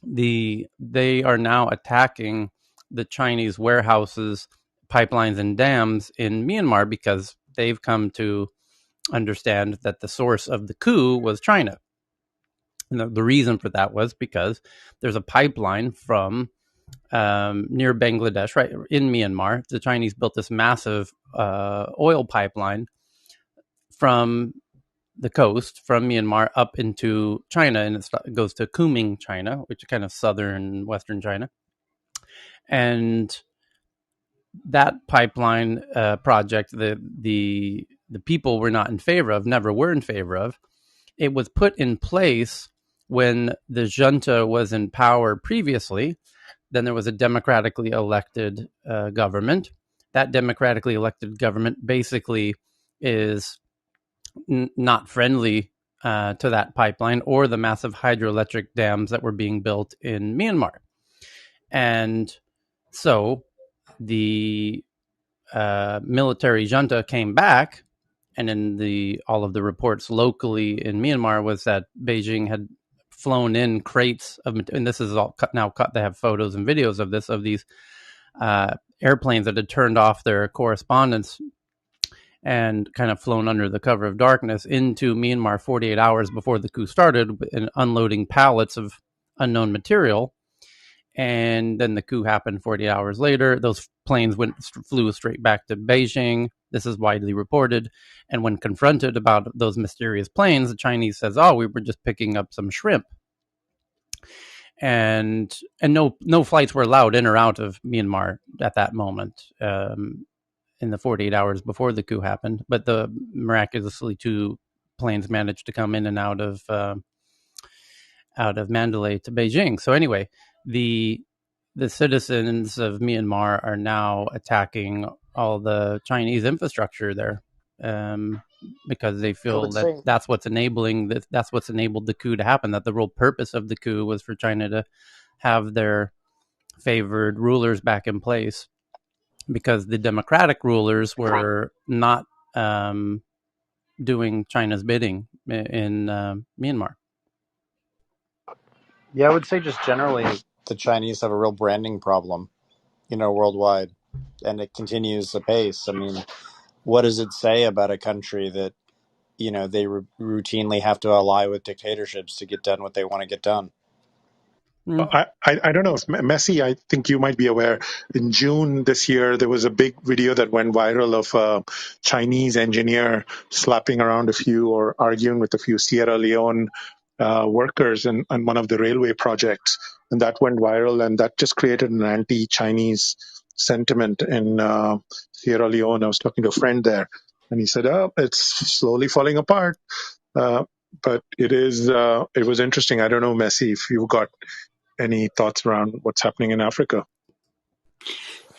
they are now attacking the Chinese warehouses, pipelines, and dams in Myanmar because they've come to understand that the source of the coup was China. And the reason for that was because there's a pipeline from near Bangladesh, right in Myanmar. The Chinese built this massive oil pipeline from the coast from Myanmar up into China, and it goes to Kunming, China, which is kind of southern western China. And that pipeline project, the people were not in favor of, never were in favor of. It was put in place when the junta was in power previously. Then there was a democratically elected government. That democratically elected government basically is not friendly to that pipeline or the massive hydroelectric dams that were being built in Myanmar. And so the military junta came back, and in all of the reports locally in Myanmar was that Beijing had flown in crates of, and this is all cut now. Cut. They have photos and videos of this, of these airplanes that had turned off their correspondence and kind of flown under the cover of darkness into Myanmar 48 hours before the coup started, and unloading pallets of unknown material. And then the coup happened 48 hours later. Those planes flew straight back to Beijing. This is widely reported. And when confronted about those mysterious planes, the Chinese says, "Oh, we were just picking up some shrimp." And no flights were allowed in or out of Myanmar at that moment. In the 48 hours before the coup happened, but miraculously 2 planes managed to come in and out of Mandalay to Beijing. So anyway, the citizens of Myanmar are now attacking all the Chinese infrastructure there, because they I feel would that say that's what's enabled the coup to happen. That the real purpose of the coup was for China to have their favored rulers back in place, because the democratic rulers were not doing China's bidding in Myanmar. Yeah, I would say just generally the Chinese have a real branding problem, worldwide, and it continues apace. I mean, what does it say about a country that, they routinely have to ally with dictatorships to get done what they want to get done? Mm. I don't know. Messi, I think you might be aware. In June this year, there was a big video that went viral of a Chinese engineer slapping around a few or arguing with a few Sierra Leone workers on one of the railway projects. And that went viral, and that just created an anti-Chinese sentiment in Sierra Leone. I was talking to a friend there, and he said, "Oh, it's slowly falling apart." Uh, but it was interesting. I don't know, Messi, if you've got any thoughts around what's happening in Africa?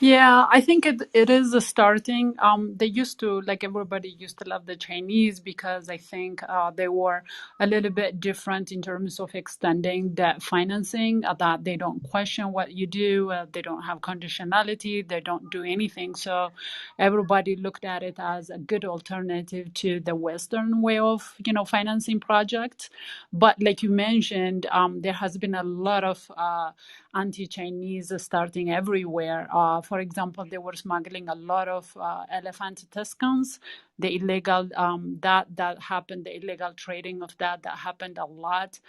Yeah, I think it is a starting. They used to, like, everybody used to love the Chinese because I think they were a little bit different in terms of extending debt financing. That they don't question what you do, they don't have conditionality, they don't do anything. So everybody looked at it as a good alternative to the Western way of financing projects. But like you mentioned, there has been a lot of anti-Chinese starting everywhere. for example, they were smuggling a lot of elephant tusks. The illegal that happened, the illegal trading of that happened a lot.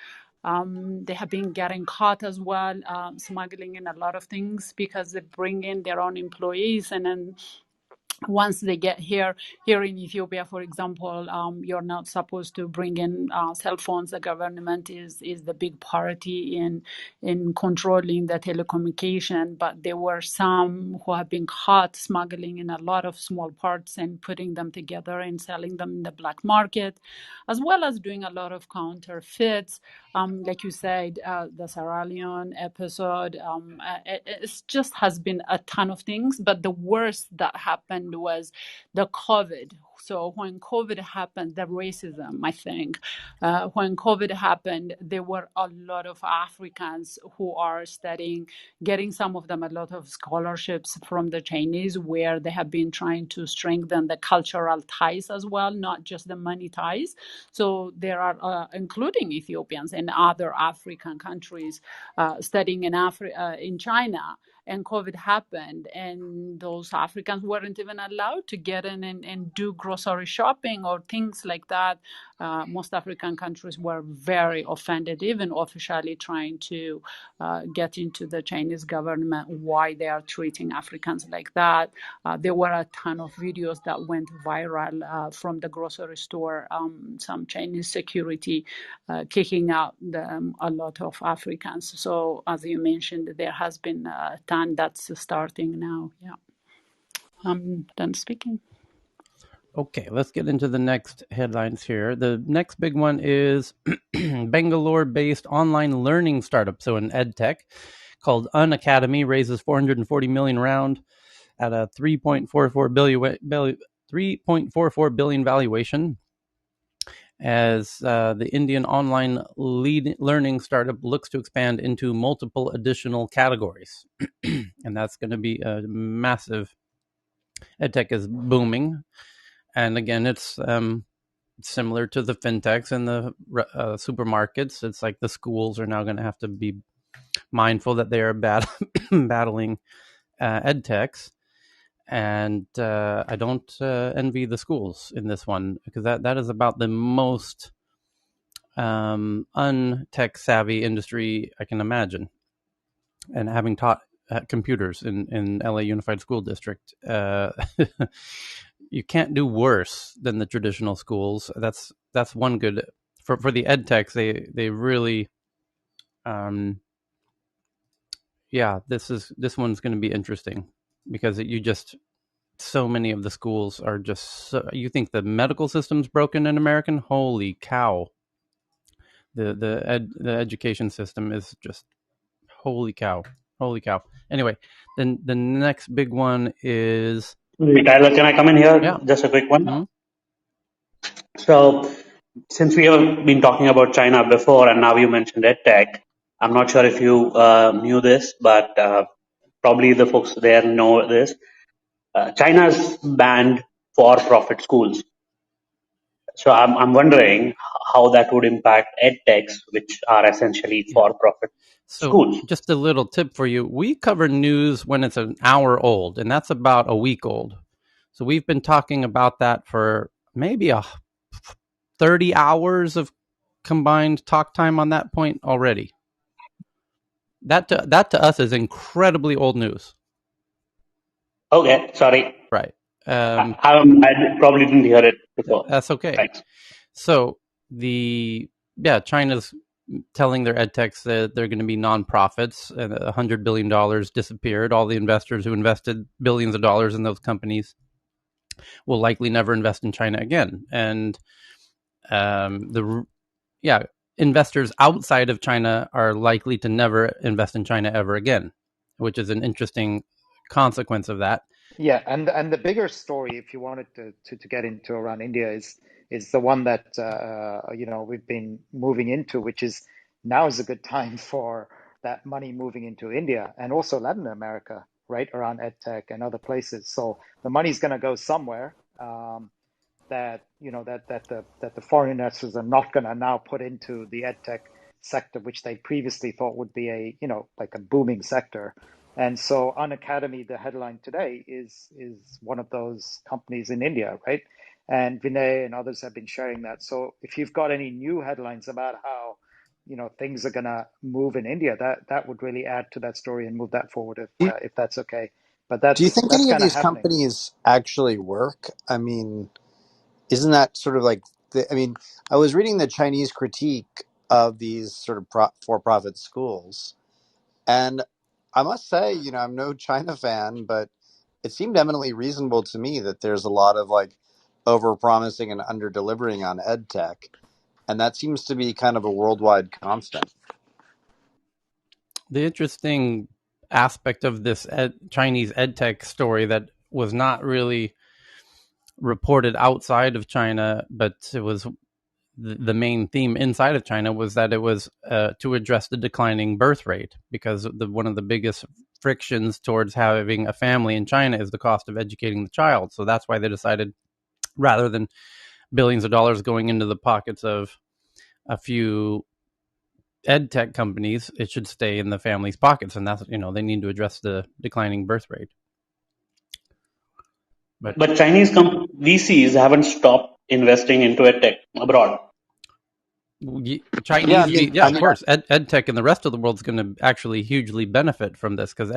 They have been getting caught as well, smuggling in a lot of things because they bring in their own employees, and then once they get here in Ethiopia, for example, you're not supposed to bring in cell phones. The government is the big party in controlling the telecommunication, but there were some who have been caught smuggling in a lot of small parts and putting them together and selling them in the black market, as well as doing a lot of counterfeits. Like you said, the Sierra Leone episode, it just has been a ton of things. But the worst that happened was the COVID. So when COVID happened, the racism, I think, when COVID happened, there were a lot of Africans who are studying, getting some of them a lot of scholarships from the Chinese, where they have been trying to strengthen the cultural ties as well, not just the money ties. So there are, including Ethiopians and other African countries, studying in China. And COVID happened, and those Africans weren't even allowed to get in and do grocery shopping or things like that. Most African countries were very offended, even officially trying to get into the Chinese government why they are treating Africans like that. There were a ton of videos that went viral from the grocery store, some Chinese security kicking out a lot of Africans. So as you mentioned, there has been a ton that's starting now. Yeah. I'm done speaking. Okay, let's get into the next headlines here. The next big one is Bangalore-based online learning startup, so an ed tech called Unacademy, raises 440 million round at a 3.44 billion valuation, as the Indian online learning startup looks to expand into multiple additional categories. And that's going to be a massive. EdTech is booming. And again, it's similar to the fintechs and the supermarkets. It's like the schools are now going to have to be mindful that they are battling EdTechs. And I don't envy the schools in this one, because that is about the most untech savvy industry I can imagine. And having taught computers in LA Unified School District, you can't do worse than the traditional schools. That's one good for the ed techs. They really, this one's going to be interesting, because so many of the schools are just you think the medical system's broken in American? Holy cow. The education system is just holy cow. Anyway, then the next big one is Tyler, can I come in here? yeah. Just a quick one. Mm-hmm. So, since we have been talking about China before, and now you mentioned EdTech, I'm not sure if you knew this, but probably the folks there know this. China's banned for-profit schools. So I'm wondering how that would impact EdTechs, which are essentially for-profit So schools. just a little tip for you. We cover news when it's an hour old, and that's about a week old. So we've been talking about that for maybe 30 hours of combined talk time on that point already. That to us is incredibly old news. Okay, sorry. Right. I probably didn't hear it before. That's okay. Thanks. So China's telling their ed techs that they're going to be nonprofits, and $100 billion disappeared. All the investors who invested billions of dollars in those companies will likely never invest in China again. And investors outside of China are likely to never invest in China ever again, which is an interesting consequence of that. Yeah, and the bigger story, if you wanted to get into around India, is the one that we've been moving into, which is now is a good time for that money moving into India and also Latin America, right, around EdTech and other places. So the money's going to go somewhere, that the foreign investors are not going to now put into the EdTech sector, which they previously thought would be a like a booming sector. And so Unacademy, the headline today, is one of those companies in India, right? And Vinay and others have been sharing that. So if you've got any new headlines about how, things are going to move in India, that would really add to that story and move that forward if that's okay. But Do you that's think that's any of kind of these happening. companies actually work? I mean, isn't that sort of like I mean, I was reading the Chinese critique of these sort of for-profit schools, and I must say, I'm no China fan, but it seemed eminently reasonable to me that there's a lot of like over-promising and under-delivering on ed tech, and that seems to be kind of a worldwide constant. The interesting aspect of this Chinese edtech story that was not really reported outside of China, but it was the main theme inside of China was that it was to address the declining birth rate, because one of the biggest frictions towards having a family in China is the cost of educating the child. So that's why they decided, rather than billions of dollars going into the pockets of a few ed tech companies, it should stay in the family's pockets, and that's they need to address the declining birth rate. But Chinese VCs haven't stopped investing into tech abroad. Chinese, of mean, course, ed tech and the rest of the world is going to actually hugely benefit from this, because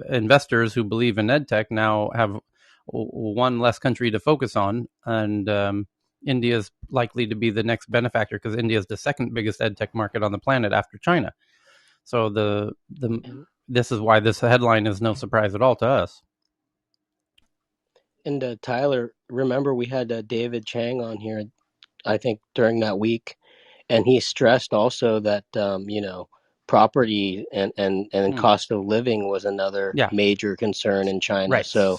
investors who believe in ed tech now have one less country to focus on, and India is likely to be the next benefactor, because India is the second biggest ed tech market on the planet after China. So this is why this headline is no surprise at all to us. And Tyler, remember we had David Chang on here, I think, during that week, and he stressed also that property and cost of living was another major concern in China. Right. So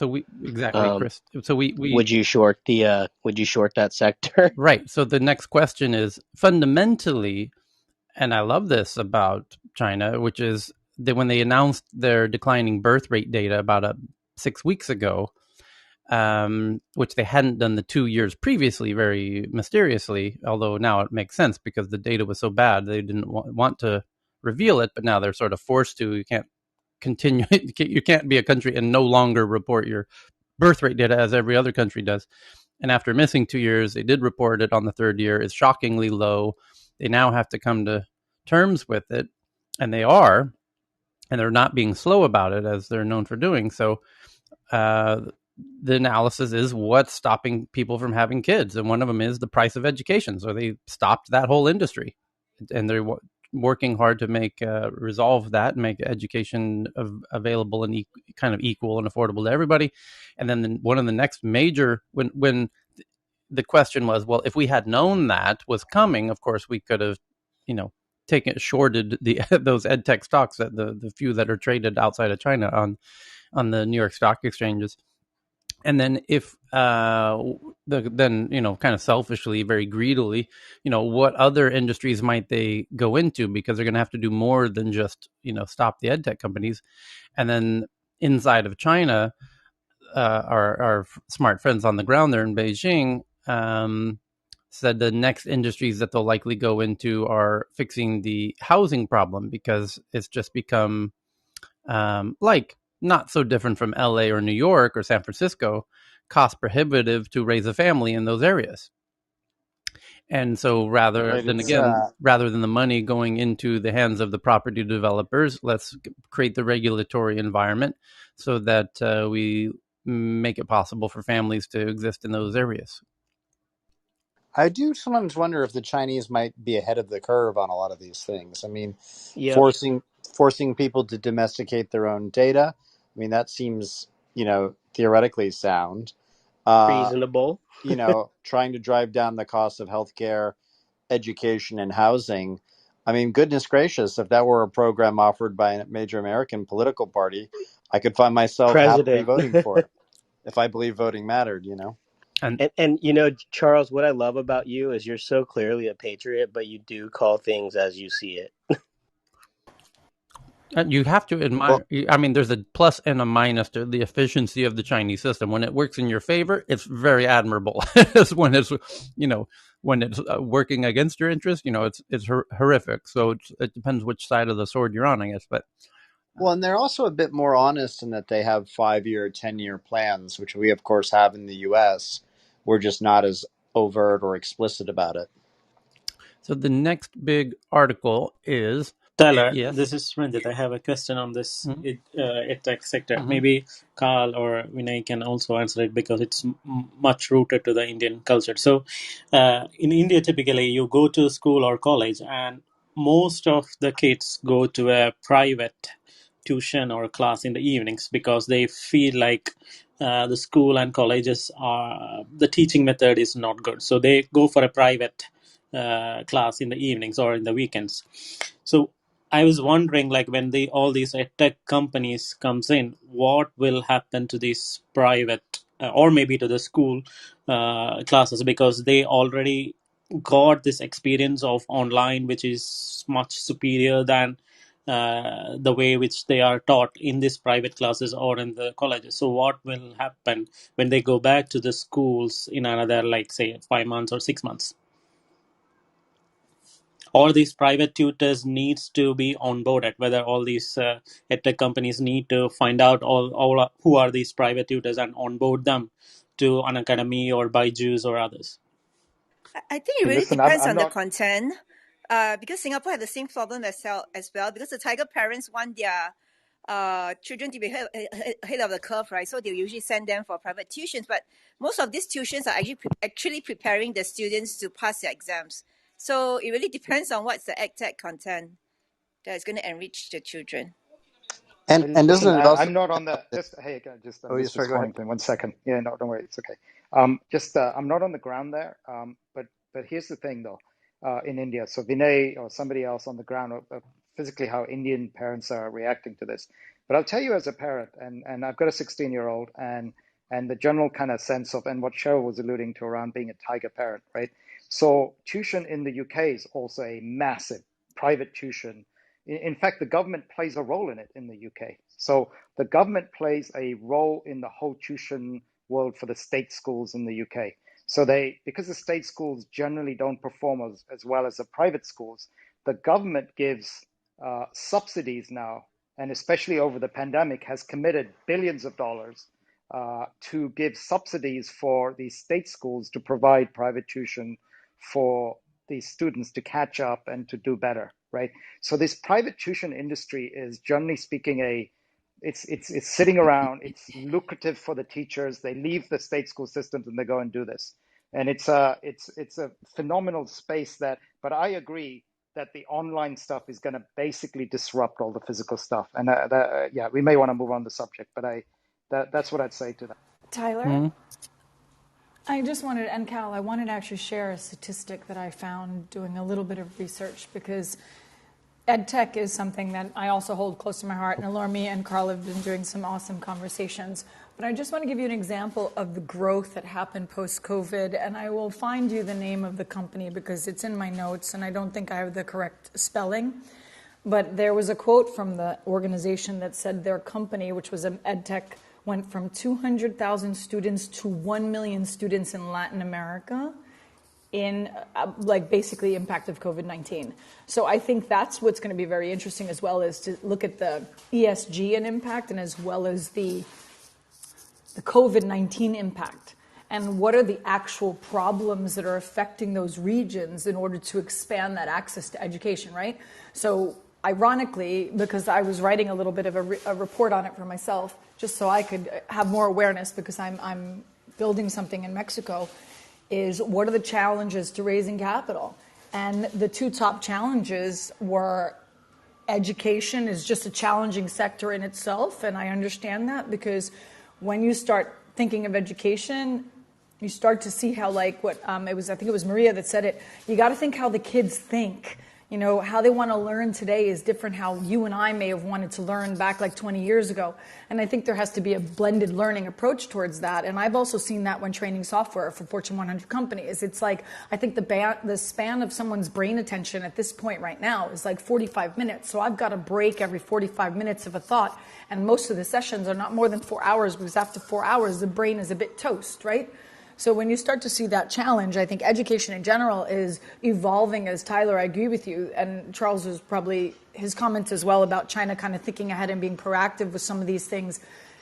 Chris. So we would you short that sector? Right. So the next question is fundamentally, and I love this about China, which is that when they announced their declining birth rate data about 6 weeks ago, which they hadn't done the 2 years previously, very mysteriously, although now it makes sense because the data was so bad they didn't want to reveal it, but now they're sort of forced to. You can't continue. You can't be a country and no longer report your birth rate data as every other country does. And after missing 2 years, they did report it on the third year. It's shockingly low. They now have to come to terms with it, and they're not being slow about it, as they're known for doing. So the analysis is what's stopping people from having kids, and one of them is the price of education. So they stopped that whole industry, and they're working hard to resolve that and make education available and kind of equal and affordable to everybody. And then one of the next major, when the question was, well, if we had known that was coming, of course we could have, shorted those edtech stocks, that the few that are traded outside of China on the New York Stock Exchanges. And then if then kind of selfishly, very greedily, what other industries might they go into, because they're going to have to do more than just stop the edtech companies. And then inside of China, our smart friends on the ground there in Beijing said the next industries that they'll likely go into are fixing the housing problem, because it's just become like not so different from LA or New York or San Francisco, cost prohibitive to raise a family in those areas. And so rather than the money going into the hands of the property developers, let's create the regulatory environment so that we make it possible for families to exist in those areas. I do sometimes wonder if the Chinese might be ahead of the curve on a lot of these things. I mean, Yep. forcing people to domesticate their own data. I mean, that seems, theoretically sound. Reasonable. Trying to drive down the cost of healthcare, education, and housing. I mean, goodness gracious, if that were a program offered by a major American political party, I could find myself happily voting for it if I believe voting mattered, And Charles, what I love about you is you're so clearly a patriot, but you do call things as you see it. You have to admire. I mean, there's a plus and a minus to the efficiency of the Chinese system. When it works in your favor, it's very admirable. when it's working against your interest, it's horrific. So it depends which side of the sword you're on, I guess. But Well, and they're also a bit more honest in that they have 5-year, 10-year plans, which we, of course, have in the US. We're just not as overt or explicit about it. So the next big article is Tyler, yes. this is Ranjit. I have a question on this Mm-hmm. tech sector. Mm-hmm. Maybe Carl or Vinay can also answer it because it's much rooted to the Indian culture. So, in India, typically you go to school or college, and most of the kids go to a private tuition or class in the evenings because they feel like the school and colleges are the teaching method is not good. So they go for a private class in the evenings or in the weekends. So I was wondering, like, when all these tech companies comes in, what will happen to these private or maybe to the school classes, because they already got this experience of online, which is much superior than the way which they are taught in these private classes or in the colleges. So what will happen when they go back to the schools in another, like, say, 5 months or 6 months? All these private tutors needs to be onboarded, whether all these edtech companies need to find out all who are these private tutors and onboard them to an academy or Byju's or others. I think it Hey, really listen, depends I'm on the not. content, because Singapore had the same problem as well. Because the tiger parents want their children to be ahead of the curve, right? So they usually send them for private tuitions. But most of these tuitions are actually preparing the students to pass their exams. So it really depends on what's the edtech content that is going to enrich the children. And Hey, and listen, doesn't it also? I'm not on the. Just hey, I'm Oh, yeah, just sorry. Go ahead. responding to him 1 second. Yeah, no, don't worry, it's okay. I'm not on the ground there. But here's the thing though, in India. So Vinay or somebody else on the ground, physically how Indian parents are reacting to this. But I'll tell you as a parent, and I've got a 16-year-old, and the general kind of sense of, and what Cheryl was alluding to around being a tiger parent, right? So tuition in the UK is also a massive private tuition. In fact, the government plays a role in it in the UK. So the government plays a role in the whole tuition world for the state schools in the UK. So because the state schools generally don't perform as well as the private schools, the government gives subsidies now, and especially over the pandemic, has committed billions of dollars to give subsidies for these state schools to provide private tuition for these students to catch up and to do better, right? So this private tuition industry is, generally speaking, it's sitting around. It's lucrative for the teachers. They leave the state school systems and they go and do this, and it's a phenomenal space that. But I agree that the online stuff is going to basically disrupt all the physical stuff, and yeah, we may want to move on the subject, but that's what I'd say to that. Tyler, Mm-hmm. I just wanted, and Cal, I wanted to actually share a statistic that I found doing a little bit of research, because ed tech is something that I also hold close to my heart, and Alormi and Carl have been doing some awesome conversations. But I just want to give you an example of the growth that happened post-COVID, and I will find you the name of the company because it's in my notes, and I don't think I have the correct spelling. But there was a quote from the organization that said their company, which was an ed tech, went from 200,000 students to 1 million students in Latin America in like basically impact of COVID-19. So I think that's what's going to be very interesting as well, is to look at the ESG and impact, and as well as the COVID-19 impact. And what are the actual problems that are affecting those regions in order to expand that access to education, right? So ironically, because I was writing a little bit of a report on it for myself, just so I could have more awareness, because I'm building something in Mexico, is what are the challenges to raising capital? And the two top challenges were education is just a challenging sector in itself, and I understand that, because when you start thinking of education, you start to see how, like what it was, I think it was Maria that said it, you got to think how the kids think. You know, how they want to learn today is different how you and I may have wanted to learn back like 20 years ago. And I think there has to be a blended learning approach towards that. And I've also seen that when training software for Fortune 100 companies. It's like, I think the span of someone's brain attention at this point right now is like 45 minutes. So I've got to break every 45 minutes of a thought. And most of the sessions are not more than 4 hours, because after 4 hours, the brain is a bit toast, right? So when you start to see that challenge, I think education in general is evolving as Tyler, I agree with you. And Charles was probably his comments as well about China kind of thinking ahead and being proactive with some of these things.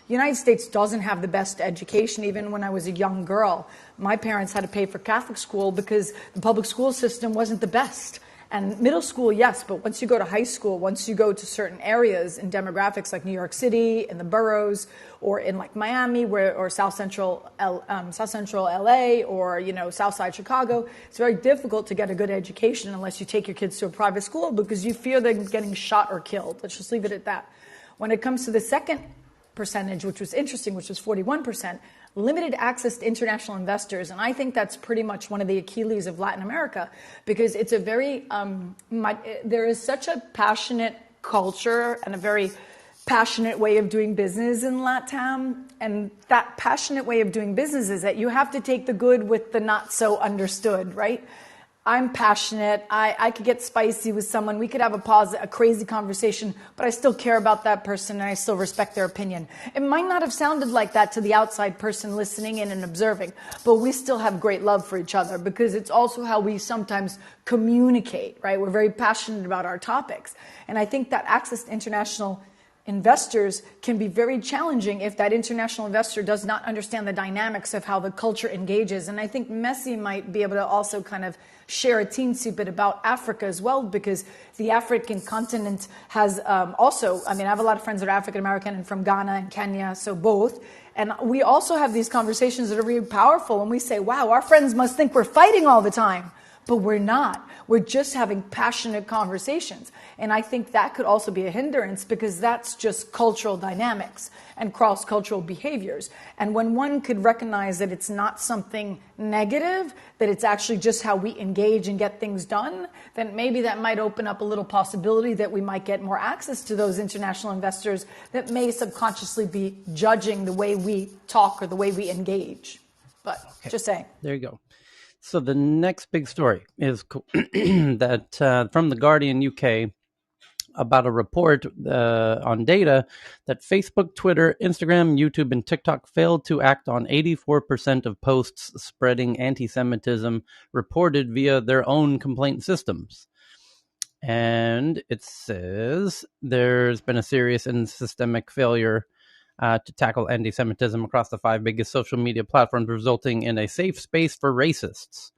The United States doesn't have the best education. Even when I was a young girl, my parents had to pay for Catholic school because the public school system wasn't the best. And middle school, yes, but once you go to high school, once you go to certain areas in demographics like New York City, in the boroughs, or in like Miami, or South Central LA, or South Side Chicago, it's very difficult to get a good education unless you take your kids to a private school because you fear they're getting shot or killed. Let's just leave it at that. When it comes to the second percentage, which was interesting, which was 41%, limited access to international investors. And I think that's pretty much one of the Achilles of Latin America, because it's a very, there is such a passionate culture and a very passionate way of doing business in LATAM. And that passionate way of doing business is that you have to take the good with the not so understood, right? I'm passionate. I could get spicy with someone. We could have a crazy conversation, but I still care about that person and I still respect their opinion. It might not have sounded like that to the outside person listening in and observing, but we still have great love for each other because it's also how we sometimes communicate, right? We're very passionate about our topics. And I think that access to international investors can be very challenging if that international investor does not understand the dynamics of how the culture engages. And I think Messi might be able to also kind of share a teensy bit about Africa as well, because the African continent has also, I have a lot of friends that are African American and from Ghana and Kenya, so both. And we also have these conversations that are really powerful, and we say, wow, our friends must think we're fighting all the time. But we're not. We're just having passionate conversations. And I think that could also be a hindrance because that's just cultural dynamics and cross-cultural behaviors. And when one could recognize that it's not something negative, that it's actually just how we engage and get things done, then maybe that might open up a little possibility that we might get more access to those international investors that may subconsciously be judging the way we talk or the way we engage. But just saying. There you go. So the next big story is that from the Guardian UK about a report on data that Facebook, Twitter, Instagram, YouTube, and TikTok failed to act on 84% of posts spreading anti-Semitism reported via their own complaint systems. And it says there's been a serious and systemic failure to tackle anti-Semitism across the 5 biggest social media platforms, resulting in a safe space for racists.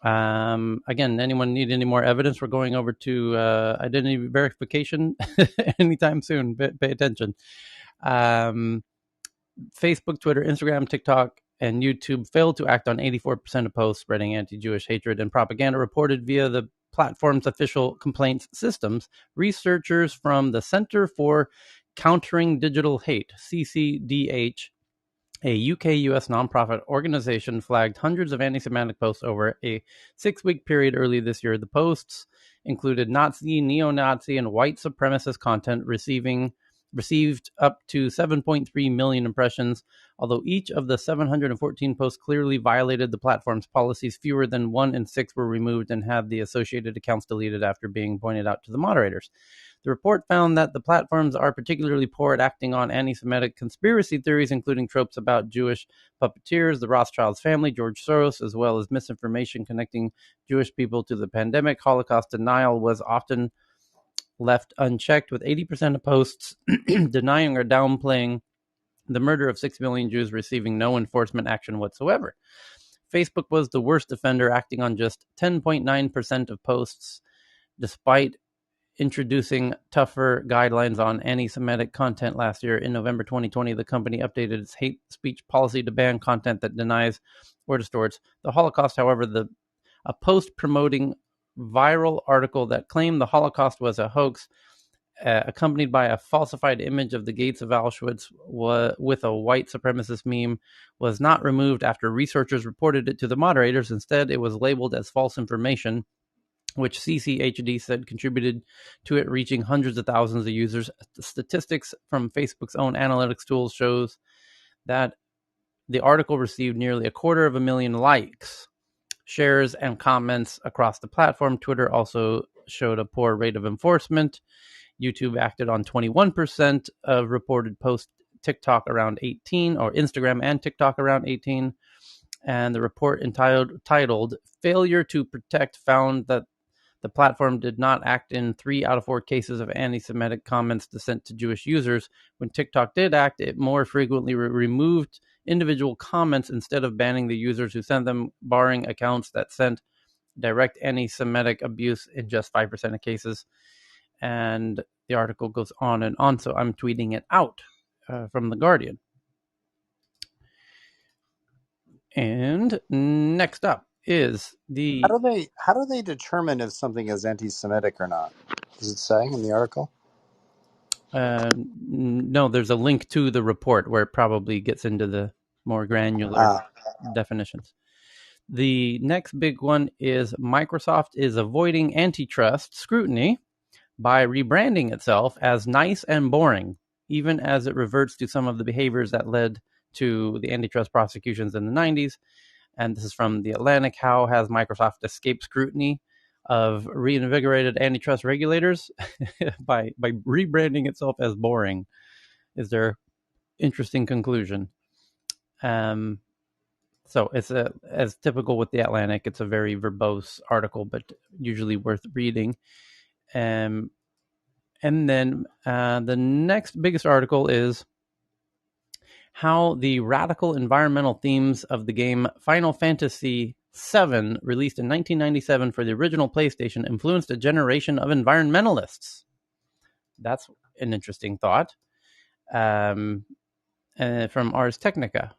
Again, anyone need any more evidence? We're going over to identity verification anytime soon. Pay attention. Facebook, Twitter, Instagram, TikTok, and YouTube failed to act on 84% of posts spreading anti-Jewish hatred and propaganda reported via the platform's official complaints systems. Researchers from the Center for Countering Digital Hate, CCDH, a UK-US nonprofit organization, flagged hundreds of anti-Semitic posts over a 6-week period early this year. The posts included Nazi, neo-Nazi, and white supremacist content, received up to 7.3 million impressions. Although each of the 714 posts clearly violated the platform's policies, fewer than 1 in 6 were removed and had the associated accounts deleted after being pointed out to the moderators. The report found that the platforms are particularly poor at acting on anti-Semitic conspiracy theories, including tropes about Jewish puppeteers, the Rothschilds family, George Soros, as well as misinformation connecting Jewish people to the pandemic. Holocaust denial was often left unchecked, with 80% of posts denying or downplaying the murder of 6 million Jews receiving no enforcement action whatsoever. Facebook was the worst offender, acting on just 10.9% of posts, despite introducing tougher guidelines on anti-Semitic content last year. In November 2020, the company updated its hate speech policy to ban content that denies or distorts the Holocaust. However, a post promoting viral article that claimed the Holocaust was a hoax, accompanied by a falsified image of the gates of Auschwitz with a white supremacist meme, was not removed after researchers reported it to the moderators. Instead, it was labeled as false information, which CCHD said contributed to it reaching hundreds of thousands of users. Statistics from Facebook's own analytics tools shows that the article received nearly 250,000 likes, shares, and comments across the platform. Twitter also showed a poor rate of enforcement. YouTube acted on 21% of reported posts, TikTok around 18%, or Instagram and TikTok around 18%. and the report titled "Failure to Protect" found that the platform did not act in 3 out of 4 cases of anti-Semitic comments sent to Jewish users. When TikTok did act, it more frequently removed individual comments instead of banning the users who sent them, barring accounts that sent direct anti-Semitic abuse in just 5% of cases. And the article goes on and on, so I'm tweeting it out from The Guardian. And next up is the... How do they determine if something is anti-Semitic or not? Does it say in the article? No, there's a link to the report where it probably gets into the more granular definitions. The next big one is Microsoft is avoiding antitrust scrutiny by rebranding itself as nice and boring, even as it reverts to some of the behaviors that led to the antitrust prosecutions in the 90s. And this is from The Atlantic. How has Microsoft escaped scrutiny of reinvigorated antitrust regulators? by rebranding itself as boring, is their interesting conclusion. So it's as typical with The Atlantic, it's a very verbose article, but usually worth reading. And then the next biggest article is how the radical environmental themes of the game Final Fantasy VII, released in 1997 for the original PlayStation, influenced a generation of environmentalists. That's an interesting thought. From Ars Technica.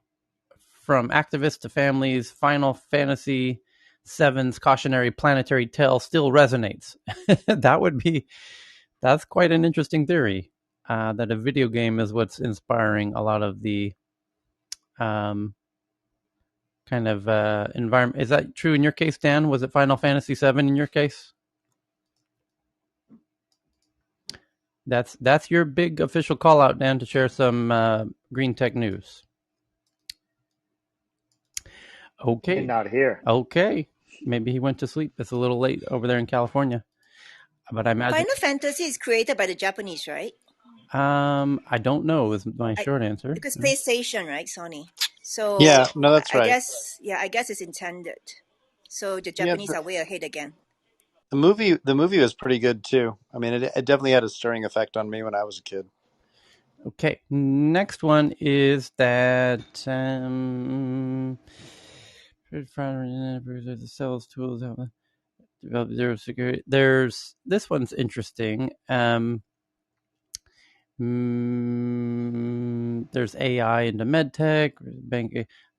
From activists to families, Final Fantasy VII's cautionary planetary tale still resonates. That's quite an interesting theory, that a video game is what's inspiring a lot of the kind of environment. Is that true in your case, Dan? Was it Final Fantasy VII in your case? That's your big official call out, Dan, to share some green tech news. Okay. And not here. Okay. Maybe he went to sleep. It's a little late over there in California. But I imagine Final Fantasy is created by the Japanese, right? I don't know is my short answer. Because PlayStation, right, Sony. So Yeah, no, that's right. I guess it's intended. So the Japanese are way ahead again. The movie was pretty good too. I mean, it definitely had a stirring effect on me when I was a kid. Okay, next one is that the sales tools develop zero security. There's this one's interesting. There's AI into medtech.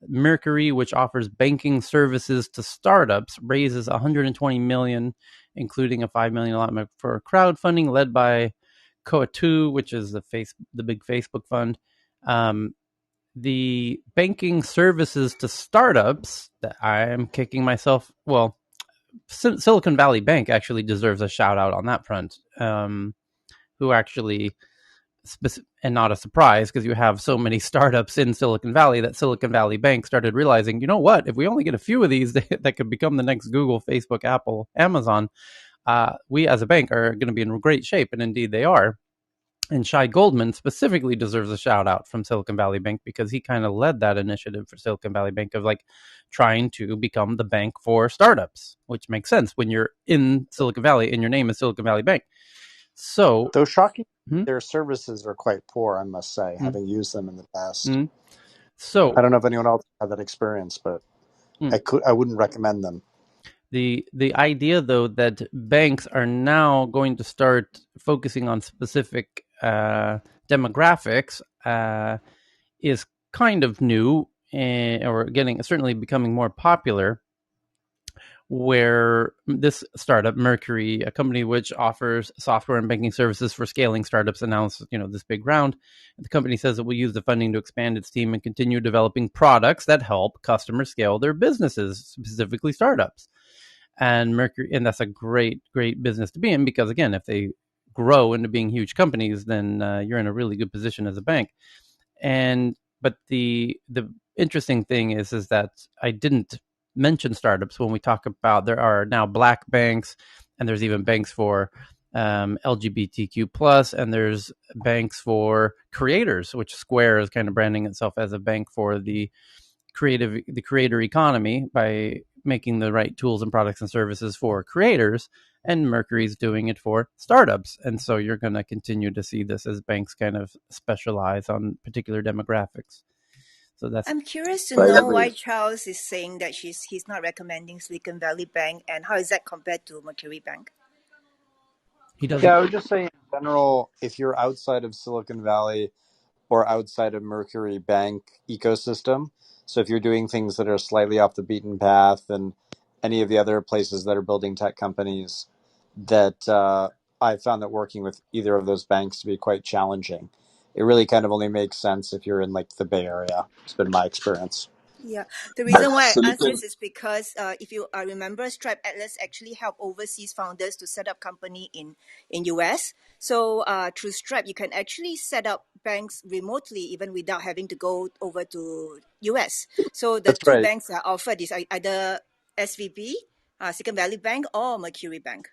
Mercury, which offers banking services to startups, raises $120 million, including a $5 million allotment for crowdfunding led by Coatue, which is the big Facebook fund. The banking services to startups that I am kicking myself. Well, Silicon Valley Bank actually deserves a shout out on that front. Who actually, and not a surprise because you have so many startups in Silicon Valley, that Silicon Valley Bank started realizing, you know what, if we only get a few of these that could become the next Google, Facebook, Apple, Amazon, we as a bank are going to be in great shape. And indeed they are. And Shai Goldman specifically deserves a shout out from Silicon Valley Bank because he kind of led that initiative for Silicon Valley Bank of like trying to become the bank for startups, which makes sense when you're in Silicon Valley and your name is Silicon Valley Bank. So, though shocking, their services are quite poor, I must say, having used them in the past. So I don't know if anyone else had that experience, but I wouldn't recommend them. The idea, though, that banks are now going to start focusing on specific demographics is kind of new, or certainly becoming more popular. Where this startup, Mercury, a company which offers software and banking services for scaling startups, announced this big round. The company says it will use the funding to expand its team and continue developing products that help customers scale their businesses, specifically startups. And Mercury, and that's a great business to be in because, again, if they grow into being huge companies, then you're in a really good position as a bank. But the interesting thing is that I didn't mention startups when we talk about there are now black banks, and there's even banks for LGBTQ plus, and there's banks for creators, which Square is kind of branding itself as a bank for the the creator economy by making the right tools and products and services for creators, and Mercury's doing it for startups. And so you're going to continue to see this as banks kind of specialize on particular demographics. So that's. I'm curious to By the know way, why Charles is saying that he's not recommending Silicon Valley Bank, and how is that compared to Mercury Bank? He doesn't. Yeah, I would just say in general, if you're outside of Silicon Valley or outside of Mercury Bank ecosystem, so if you're doing things that are slightly off the beaten path and any of the other places that are building tech companies, that I found that working with either of those banks to be quite challenging. It really kind of only makes sense if you're in like the Bay Area. It's been my experience. Yeah, the but reason why I ask Silicon, this is because if you remember, Stripe Atlas actually help overseas founders to set up company in US. So through Stripe, you can actually set up banks remotely even without having to go over to US. So the That's two right. banks that are offered is either SVB, Silicon Valley Bank, or Mercury Bank.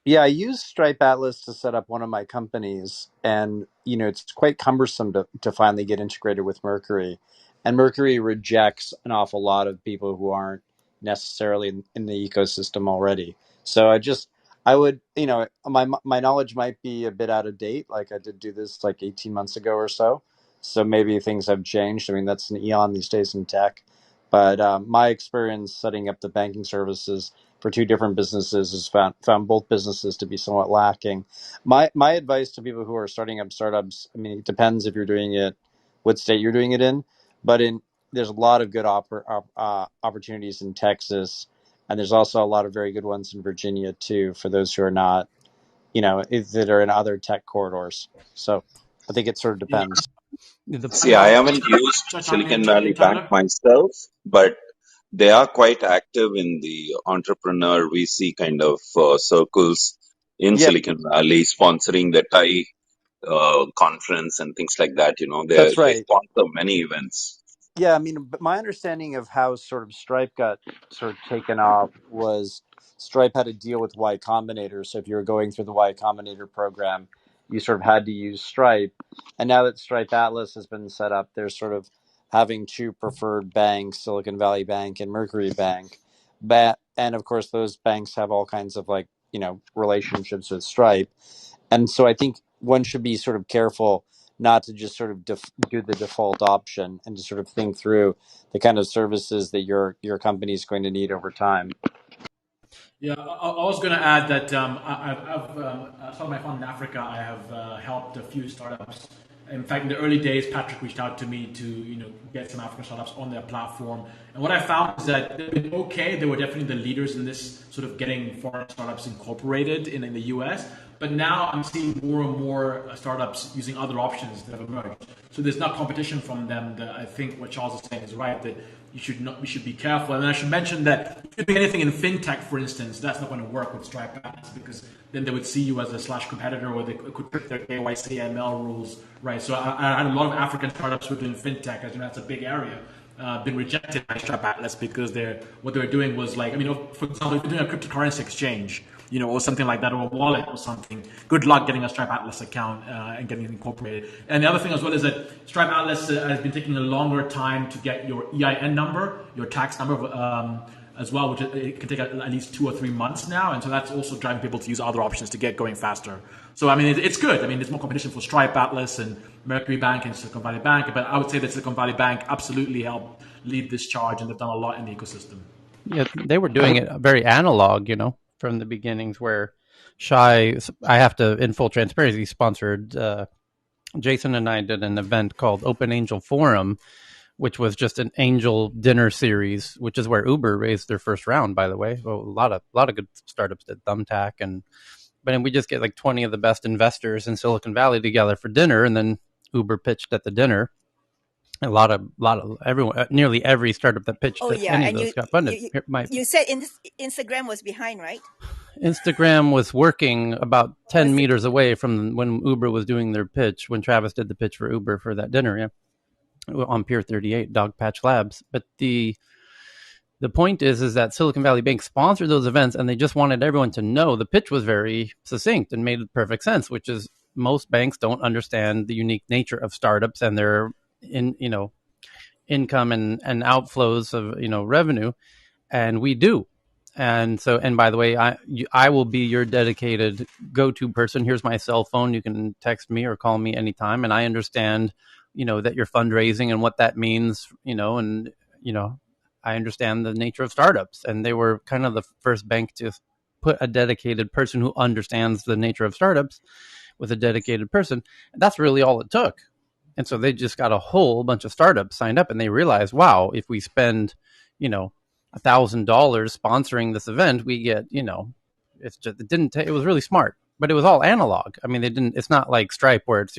Yeah, I use Stripe Atlas to set up one of my companies, and it's quite cumbersome to finally get integrated with Mercury. And Mercury rejects an awful lot of people who aren't necessarily in the ecosystem already. So I would, my knowledge might be a bit out of date. Like I did do this like 18 months ago or so. So maybe things have changed. I mean, that's an eon these days in tech. But my experience setting up the banking services for two different businesses has found both businesses to be somewhat lacking. My advice to people who are starting up startups, I mean, it depends if you're doing it, what state you're doing it in, but there's a lot of good opportunities in Texas, and there's also a lot of very good ones in Virginia too for those who are not, that are in other tech corridors. So I think it sort of Yeah, depends. The see, I haven't used chime Silicon in, Valley Bank Tyler. myself, but they are quite active in the entrepreneur VC kind of circles in Yeah, Silicon Valley, sponsoring the TIE conference and things like that. that's They right. sponsor many events. Yeah, I mean, but my understanding of how sort of Stripe got sort of taken off was Stripe had to deal with Y Combinator. So if you were going through the Y Combinator program, you sort of had to use Stripe. And now that Stripe Atlas has been set up, they're sort of having two preferred banks, Silicon Valley Bank and Mercury Bank. And of course, those banks have all kinds of relationships with Stripe. And so I think one should be sort of careful not to just sort of do the default option and to sort of think through the kind of services that your company is going to need over time. Yeah, I was going to add that I've some of my fund in Africa. I have helped a few startups. In fact, in the early days, Patrick reached out to me to get some African startups on their platform. And what I found is that they've been okay. They were definitely the leaders in this sort of getting foreign startups incorporated in the US. But now I'm seeing more and more startups using other options that have emerged. So there's not competition from them. That I think what Charles is saying is right. That we should be careful. And I should mention that if you're doing anything in fintech, for instance, that's not going to work with Stripe Banks because then they would see you as a slash competitor, or they could trick their KYC ML rules, right? So I had a lot of African startups who are doing fintech, as you know, that's a big area. Been rejected by Stripe Atlas because what they're doing was like, for example, if you're doing a cryptocurrency exchange, or something like that, or a wallet or something, good luck getting a Stripe Atlas account and getting it incorporated. And the other thing as well is that Stripe Atlas has been taking a longer time to get your EIN number, your tax number as well, which it can take at least 2 or 3 months now. And so that's also driving people to use other options to get going faster. So, it's good. There's more competition for Stripe Atlas and Mercury Bank and Silicon Valley Bank. But I would say that Silicon Valley Bank absolutely helped lead this charge, and they've done a lot in the ecosystem. Yeah, they were doing it very analog, from the beginnings. Where I have to, in full transparency, sponsored. Jason and I did an event called Open Angel Forum, which was just an angel dinner series, which is where Uber raised their first round, by the way. Well, a lot of good startups did Thumbtack, but then we just get like 20 of the best investors in Silicon Valley together for dinner, and then Uber pitched at the dinner. A lot of everyone, nearly every startup that pitched Oh at yeah, any of and those got funded. you said Instagram was behind, right? Instagram was working about 10 Was it? meters away from when Uber was doing their pitch, when Travis did the pitch for Uber for that dinner, yeah, on Pier 38, Dogpatch Labs. But the point is that Silicon Valley Bank sponsored those events, and they just wanted everyone to know the pitch was very succinct and made perfect sense, which is most banks don't understand the unique nature of startups and their income and outflows of revenue, and we do. And so, and by the way, I will be your dedicated go-to person. Here's my cell phone. You can text me or call me anytime. And I understand, that you're fundraising and what that means, and, I understand the nature of startups. And they were kind of the first bank to put a dedicated person who understands the nature of startups with a dedicated person. And that's really all it took. And so they just got a whole bunch of startups signed up, and they realized, wow, if we spend, $1,000 sponsoring this event, we get, it's just, it was really smart, but it was all analog. I mean, it's not like Stripe where it's,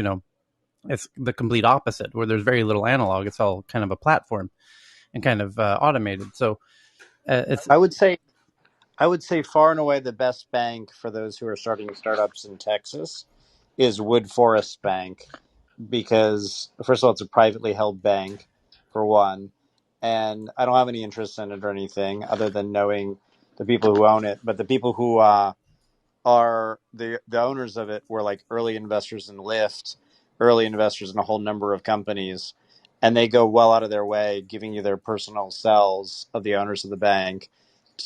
it's the complete opposite, where there's very little analog. It's all kind of a platform and kind of automated. So it's, I would say far and away the best bank for those who are starting startups in Texas is Wood Forest Bank, because first of all, it's a privately held bank, for one, and I don't have any interest in it or anything other than knowing the people who own it. But the people who are the owners of it were like early investors in Lyft, early investors in a whole number of companies, and they go well out of their way giving you their personal cells of the owners of the bank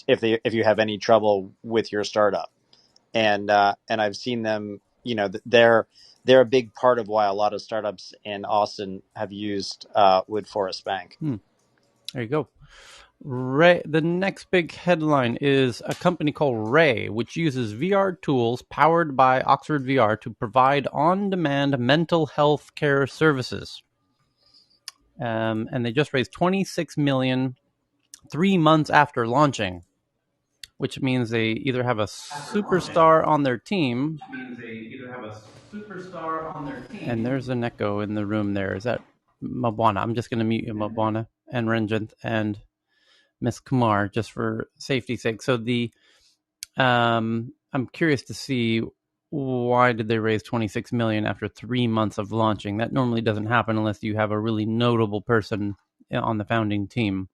if you have any trouble with your startup. And I've seen them, they're a big part of why a lot of startups in Austin have used Wood Forest Bank. There you go. Ray, the next big headline is a company called Ray, which uses VR tools powered by Oxford VR to provide on-demand mental health care services. And they just raised $26 million 3 months after launching, which means they either have a superstar on their team. And there's an echo in the room there. Is that Mabwana? I'm just going to mute you, Mabwana and Ranjit and Miss Kumar, just for safety's sake. So I'm curious to see, why did they raise $26 million after 3 months of launching? That normally doesn't happen unless you have a really notable person on the founding team.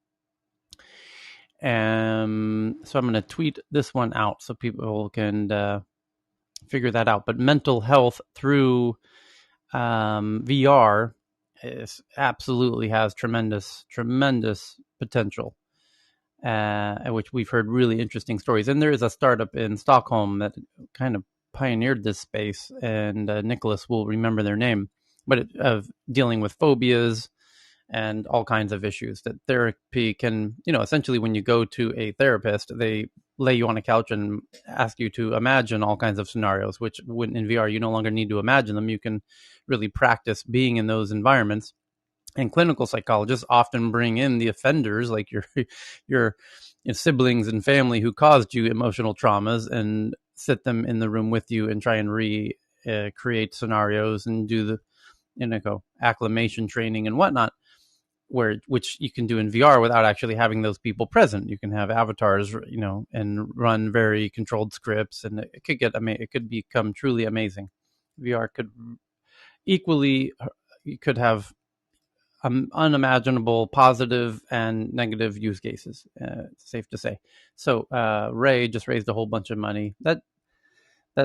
So I'm going to tweet this one out so people can figure that out. But mental health through VR absolutely has tremendous potential, which we've heard really interesting stories. And there is a startup in Stockholm that kind of pioneered this space, and Nicholas will remember their name, but of dealing with phobias and all kinds of issues that therapy can, essentially when you go to a therapist, they lay you on a couch and ask you to imagine all kinds of scenarios, which when in VR, you no longer need to imagine them. You can really practice being in those environments. And clinical psychologists often bring in the offenders, like your siblings and family who caused you emotional traumas, and sit them in the room with you and try and create scenarios and do the acclimation training and whatnot, which you can do in VR without actually having those people present. You can have avatars, and run very controlled scripts, and it could become truly amazing. VR could equally, you could have unimaginable positive and negative use cases. It's safe to say. So Ray just raised a whole bunch of money. That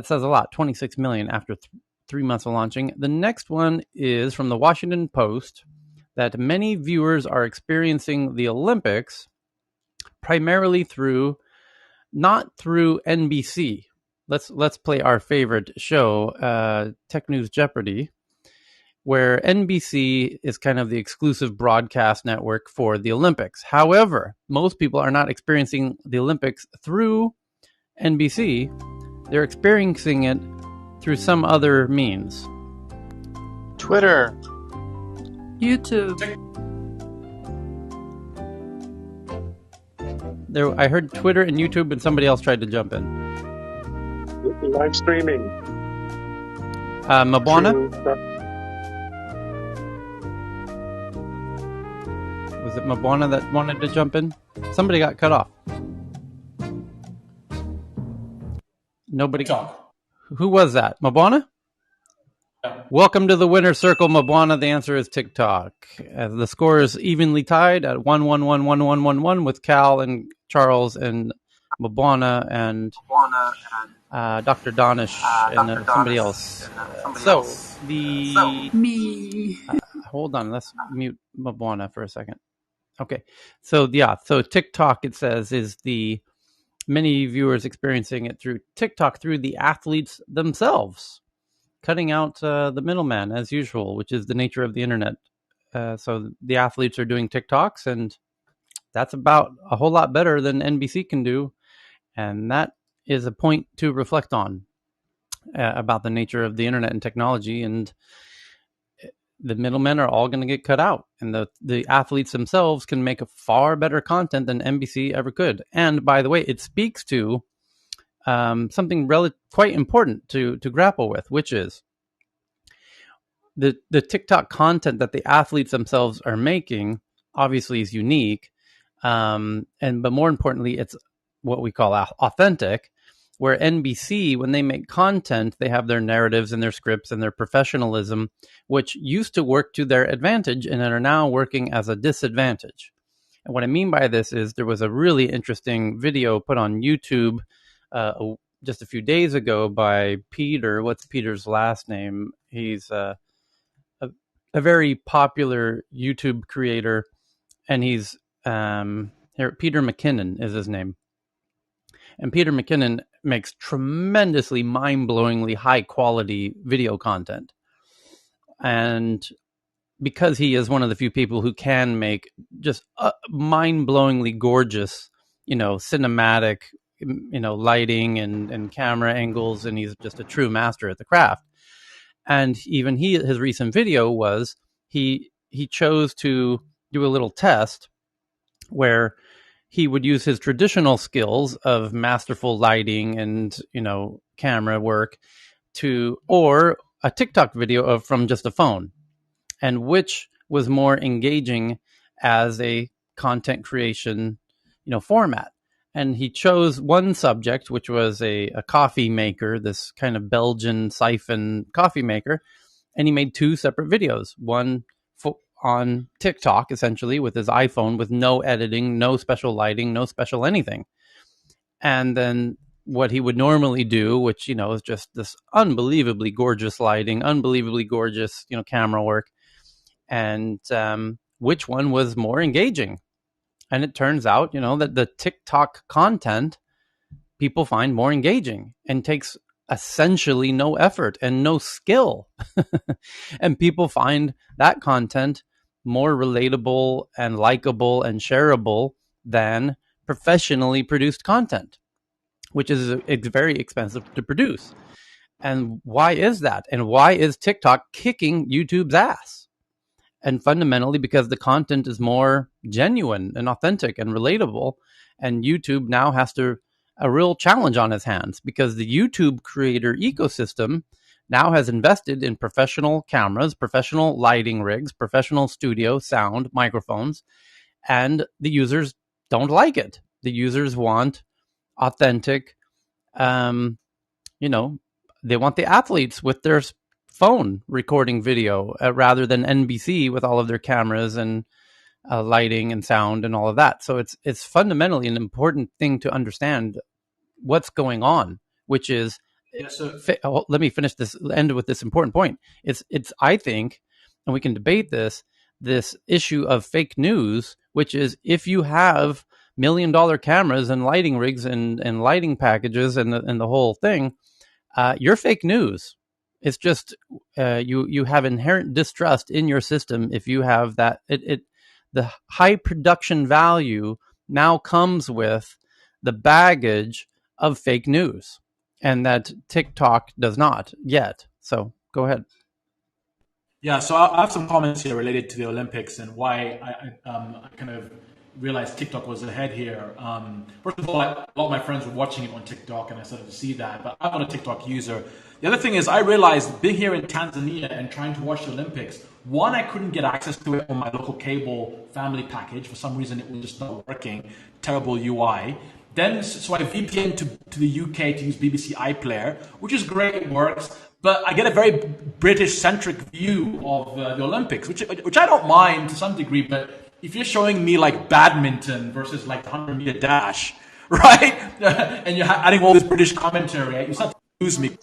says a lot. 26 million after 3 months of launching. The next one is from the Washington Post, that many viewers are experiencing the Olympics primarily not through NBC. Let's play our favorite show, Tech News Jeopardy, where NBC is kind of the exclusive broadcast network for the Olympics. However, most people are not experiencing the Olympics through NBC. They're experiencing it through some other means. Twitter. YouTube. I heard Twitter and YouTube, and somebody else tried to jump in. Live streaming. Mabwana? Was it Mabwana that wanted to jump in? Somebody got cut off. Nobody. TikTok. Who was that? Mabwana? Yeah. Welcome to the winner's circle, Mabwana. The answer is TikTok. The score is evenly tied at 1-1-1-1-1-1-1 with Cal and Charles and Mabwana and Dr. Donish and somebody else. So the Me. hold on, let's mute Mabwana for a second. Okay, so yeah, so TikTok, it says, is the many viewers experiencing it through TikTok through the athletes themselves, cutting out the middleman as usual, which is the nature of the internet. So the athletes are doing TikToks, and that's about a whole lot better than NBC can do, and that is a point to reflect on about the nature of the internet and technology. And the middlemen are all going to get cut out, and the athletes themselves can make a far better content than NBC ever could. And by the way, it speaks to something quite important to grapple with, which is the TikTok content that the athletes themselves are making. Obviously, is unique, but more importantly, it's what we call authentic. Where NBC, when they make content, they have their narratives and their scripts and their professionalism, which used to work to their advantage and are now working as a disadvantage. And what I mean by this is there was a really interesting video put on YouTube just a few days ago by Peter. What's Peter's last name? He's a very popular YouTube creator, and he's Peter McKinnon is his name. And Peter McKinnon makes tremendously mind-blowingly high-quality video content. And because he is one of the few people who can make just mind-blowingly gorgeous, cinematic, lighting and camera angles, and he's just a true master at the craft. And even his recent video was he chose to do a little test where he would use his traditional skills of masterful lighting and camera work or a TikTok video from just a phone, and which was more engaging as a content creation format. And he chose one subject, which was a coffee maker, this kind of Belgian siphon coffee maker, and he made two separate videos, one on TikTok, essentially, with his iPhone, with no editing, no special lighting, no special anything. And then what he would normally do, which, is just this unbelievably gorgeous lighting, unbelievably gorgeous, camera work, and which one was more engaging. And it turns out, that the TikTok content people find more engaging and takes essentially no effort and no skill. And people find that content more relatable and likable and shareable than professionally produced content, which is very expensive to produce. And why is that? And why is TikTok kicking YouTube's ass? And fundamentally because the content is more genuine and authentic and relatable. And YouTube now has a real challenge on his hands, because the YouTube creator ecosystem now has invested in professional cameras, professional lighting rigs, professional studio sound microphones, and the users don't like it. The users want authentic, they want the athletes with their phone recording video rather than NBC with all of their cameras and lighting and sound and all of that. So it's fundamentally an important thing to understand what's going on, which is, let me finish this, end with this important point. It's I think, and we can debate this issue of fake news, which is if you have $1 million cameras and lighting rigs and lighting packages and the whole thing, you're fake news. It's just you have inherent distrust in your system if you have that. The high production value now comes with the baggage of fake news, and that TikTok does not yet. So go ahead. Yeah, so I have some comments here related to the Olympics and why I kind of realized TikTok was ahead here. First of all, a lot of my friends were watching it on TikTok, and I started to see that. But I'm not a TikTok user. The other thing is, I realized being here in Tanzania and trying to watch the Olympics, one, I couldn't get access to it on my local cable family package. For some reason, it was just not working. Terrible UI. Then, so I VPN to the UK to use BBC iPlayer, which is great, it works. But I get a very British-centric view of the Olympics, which I don't mind to some degree. But if you're showing me like badminton versus like the 100-meter dash, right? And you're adding all this British commentary. Right? You start to lose me.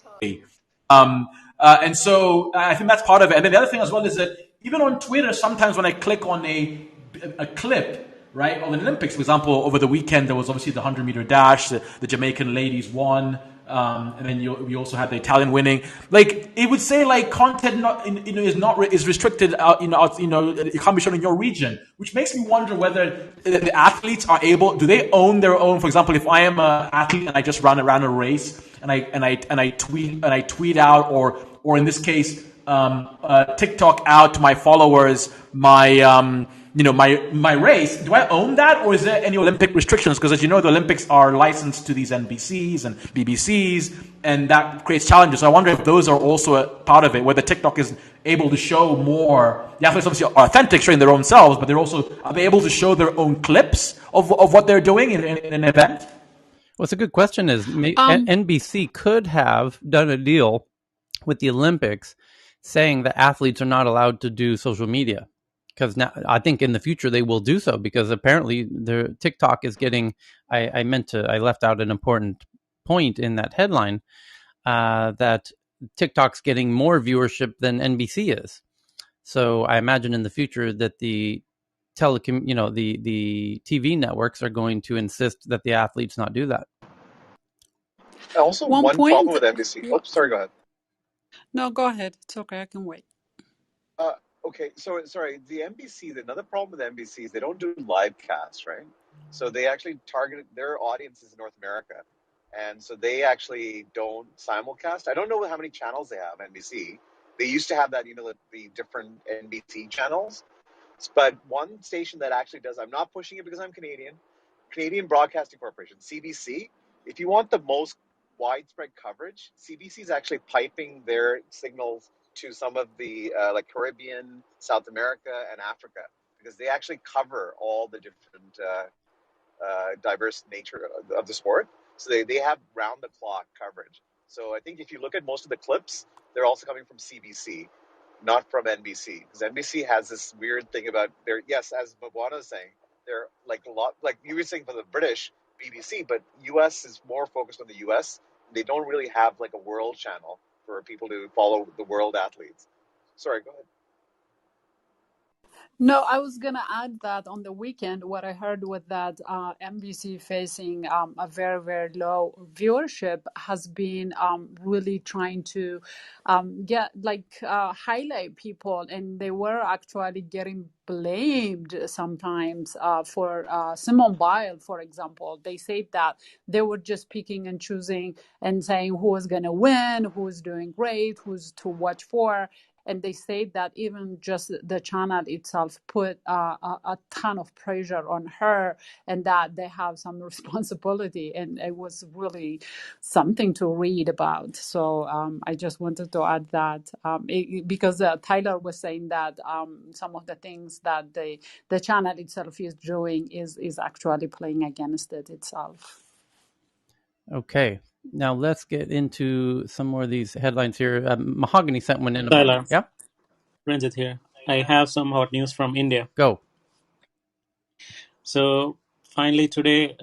Um, and so I think that's part of it. And then the other thing as well is that even on Twitter, sometimes when I click on a clip, right, of the Olympics, for example, over the weekend there was obviously the 100-meter dash, the Jamaican ladies won. And then we also had the Italian winning. Like it would say, like content not is restricted. It can't be shown in your region, which makes me wonder whether the athletes are able. Do they own their own? For example, if I am an athlete and I just around a race and I tweet out, or in this case, TikTok out to my followers my my race. Do I own that, or is there any Olympic restrictions? Because as you know, the Olympics are licensed to these NBCs and BBCs, and that creates challenges. So I wonder if those are also a part of it, whether TikTok is able to show more. The athletes obviously are authentic, showing their own selves, but are they able to show their own clips of what they're doing in an event? Well, it's a good question. NBC could have done a deal with the Olympics saying that athletes are not allowed to do social media, because now I think in the future they will do so, because apparently the TikTok is getting. I left out an important point in that headline, that TikTok's getting more viewership than NBC is. So I imagine in the future that the the TV networks are going to insist that the athletes not do that. Also, One one problem point. with NBC. Yeah. Oh, sorry, go ahead. No, go ahead. It's okay. I can wait. Okay, so sorry, the NBC, another problem with NBC is they don't do live casts, right? So they actually target their audiences in North America. And so they actually don't simulcast. I don't know how many channels they have, NBC. They used to have that, the different NBC channels. But one station that actually does, I'm not pushing it because I'm Canadian, Canadian Broadcasting Corporation, CBC. If you want the most widespread coverage, CBC is actually piping their signals to some of the like Caribbean, South America, and Africa, because they actually cover all the different diverse nature of the sport. So they have round the clock coverage. So I think if you look at most of the clips, they're also coming from CBC, not from NBC, because NBC has this weird thing about their, yes, as Mabwana is saying, they're like a lot, like you were saying for the British BBC, but US is more focused on the US. They don't really have like a world channel for people to follow the world athletes. Sorry, go ahead. No, I was gonna add that on the weekend, what I heard was that NBC facing a very, very low viewership has been really trying to highlight people, and they were actually getting blamed sometimes for Simone Biles, for example. They said that they were just picking and choosing and saying who was gonna win, who's doing great, who's to watch for. And they say that even just the channel itself put a ton of pressure on her, and that they have some responsibility. And it was really something to read about. So I just wanted to add that because Tyler was saying that some of the things that the channel itself is doing is actually playing against it itself. Okay, now let's get into some more of these headlines here. Mahogany sent one in about, Tyler, yeah. Ranjit here. I have some hot news from India. Go. So finally today,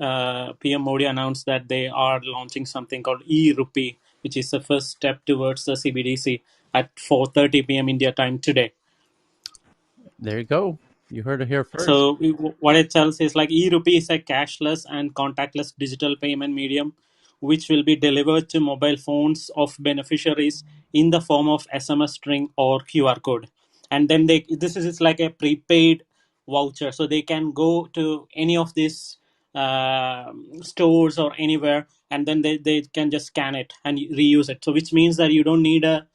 PM Modi announced that they are launching something called e-rupee, which is the first step towards the CBDC at 4:30 p.m. India time today. There you go. You heard it here first. So what it tells is like e-rupee is a cashless and contactless digital payment medium, which will be delivered to mobile phones of beneficiaries in the form of SMS string or QR code. And then this is like a prepaid voucher, so they can go to any of these stores or anywhere, and then they can just scan it and reuse it. So which means that you don't need a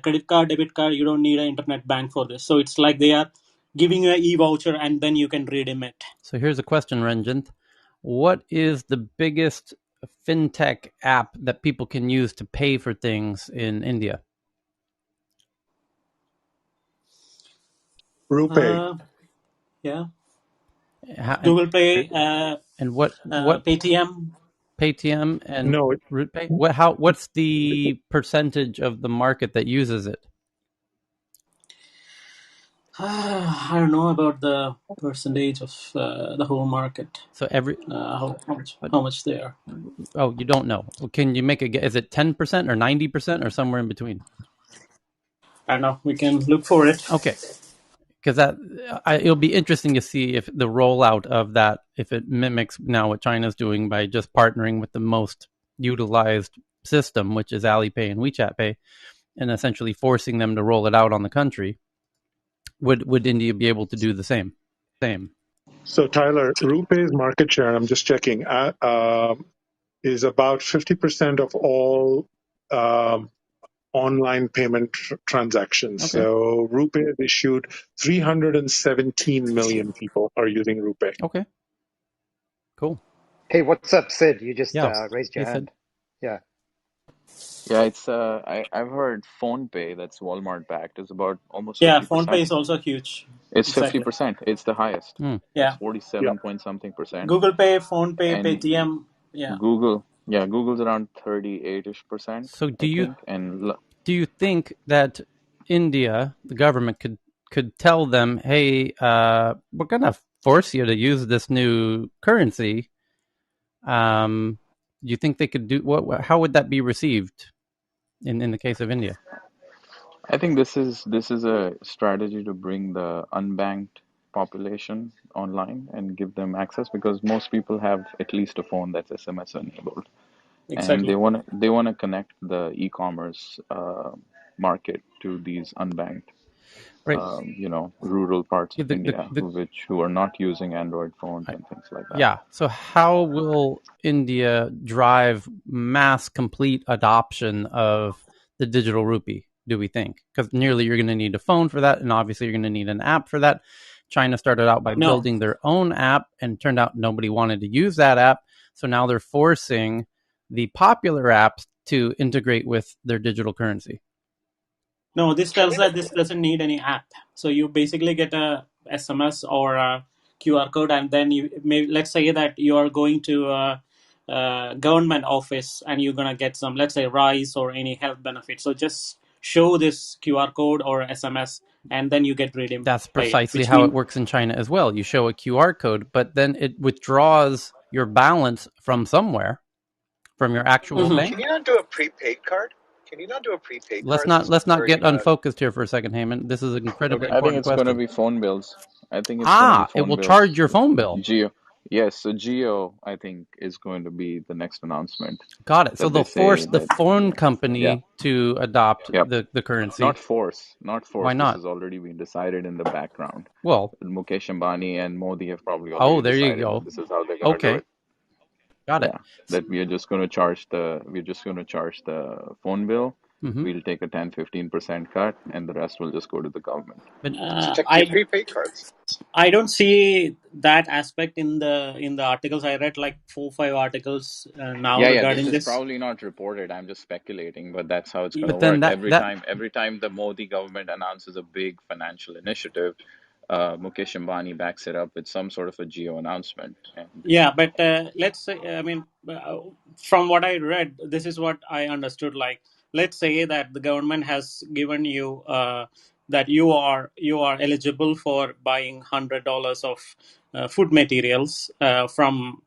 credit card, debit card, you don't need an internet bank for this. So it's like they are giving you an e-voucher and then you can redeem it. So here's a question, Ranjit. What is the biggest fintech app that people can use to pay for things in India? RuPay. Yeah. How, Google Pay, and what Paytm. Paytm and No, RuPay? What's the percentage of the market that uses it? I don't know about the percentage of the whole market. So How much they are? oh, you don't know. Can you make a guess? Is it 10% or 90% or somewhere in between? I don't know. We can look for it. Okay, because it'll be interesting to see if the rollout of that, if it mimics now what China's doing by just partnering with the most utilized system, which is Alipay and WeChat Pay, and essentially forcing them to roll it out on the country. Would India be able to do the same? So Tyler, RuPay's market share, I'm just checking, is about 50% of all online payment transactions. Okay. So RuPay has issued 317 million people are using RuPay. Okay. Cool. Hey, what's up, Sid? You just Yeah. raised He your said, hand. Yeah. Yeah, it's I've heard phone pay that's Walmart backed is about almost Yeah, phone pay 50%. is also huge. It's Exactly. 50%. It's the highest. hmm. It's Yeah. Yeah. 47 point something percent. Google Pay, phone pay, And Paytm. Yeah. Google's around 38ish percent, So I think. And do you think that India, the government, could tell them, hey, we're gonna force you to use this new currency? Do you think they could do what? How would that be received in the case of India? I think this is a strategy to bring the unbanked population online and give them access because most people have at least a phone that's SMS enabled. And Exactly. they want to connect the e-commerce market to these unbanked, Right. rural parts Yeah, of India, who are not using Android phones and things like that. yeah. So how will India drive mass complete adoption of the digital rupee, do we think? Because nearly you're going to need a phone for that, and obviously you're going to need an app for that. China started out by No, building their own app, and turned out nobody wanted to use that app. So now they're forcing the popular apps to integrate with their digital currency. no. This tells that this doesn't need any app. So you basically get a SMS or a QR code, and then let's say that you are going to a government office and you're gonna get some, let's say, rice or any health benefit. So just show this QR code or SMS, and then you get redeemed That's by it. precisely Which how it means, works in China as well. You show a QR code, but then it withdraws your balance from somewhere, from your actual Mhm. Can bank. you not do a prepaid card? Can you not do a prepaid Let's card not system let's not where get unfocused here for a second, Heyman. This is an incredibly okay. I think important it's going to question. be phone bills. I think it's going to be Ah, it phone will charge bills. your phone bill. Geo, yes, so Geo, I think, is going to be the next announcement Got it. So that they they'll force say the that, phone yeah, company to adopt yep. the currency. Not Why force. This not? has already been decided in the background. Well, Mukesh Ambani and Modi have probably oh, already there you decided that go. this is how they're going to do Okay, it. got it. Yeah, that we're just going to charge the phone bill. Mm-hmm. We'll take a 10-15% cut, and the rest will just go to the government. But So check your I prepaid cards. I don't see that aspect in the articles. I read like 4 5 articles now Yeah, this regarding is this. probably not reported. I'm just speculating, but that's how it's going to but then work. that that Every time the Modi government announces a big financial initiative, Mukesh Ambani backs it up with some sort of a geo announcement. And Yeah, but let's say, I mean, from what I read, this is what I understood. Like, let's say that the government has given you that you are eligible for buying $100 of food materials from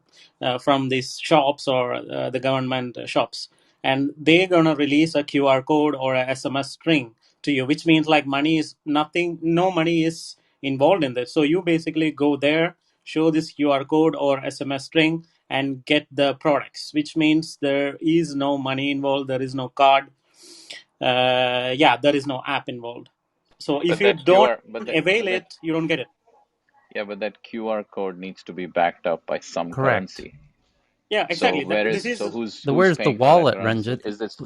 these shops or the government shops, and they're gonna release a QR code or a SMS string to you, which means like money is nothing, no money is involved in this. So you basically go there, show this QR code or SMS string, and get the products, which means there is no money involved, there is no card, yeah, there is no app involved. So if but you that don't QR, but avail that it, you don't get it. yeah, but that QR code needs to be backed up by some correct. currency. Yeah, So exactly. This is who's Where's the paying for that wallet, currency? Ranjit? Is this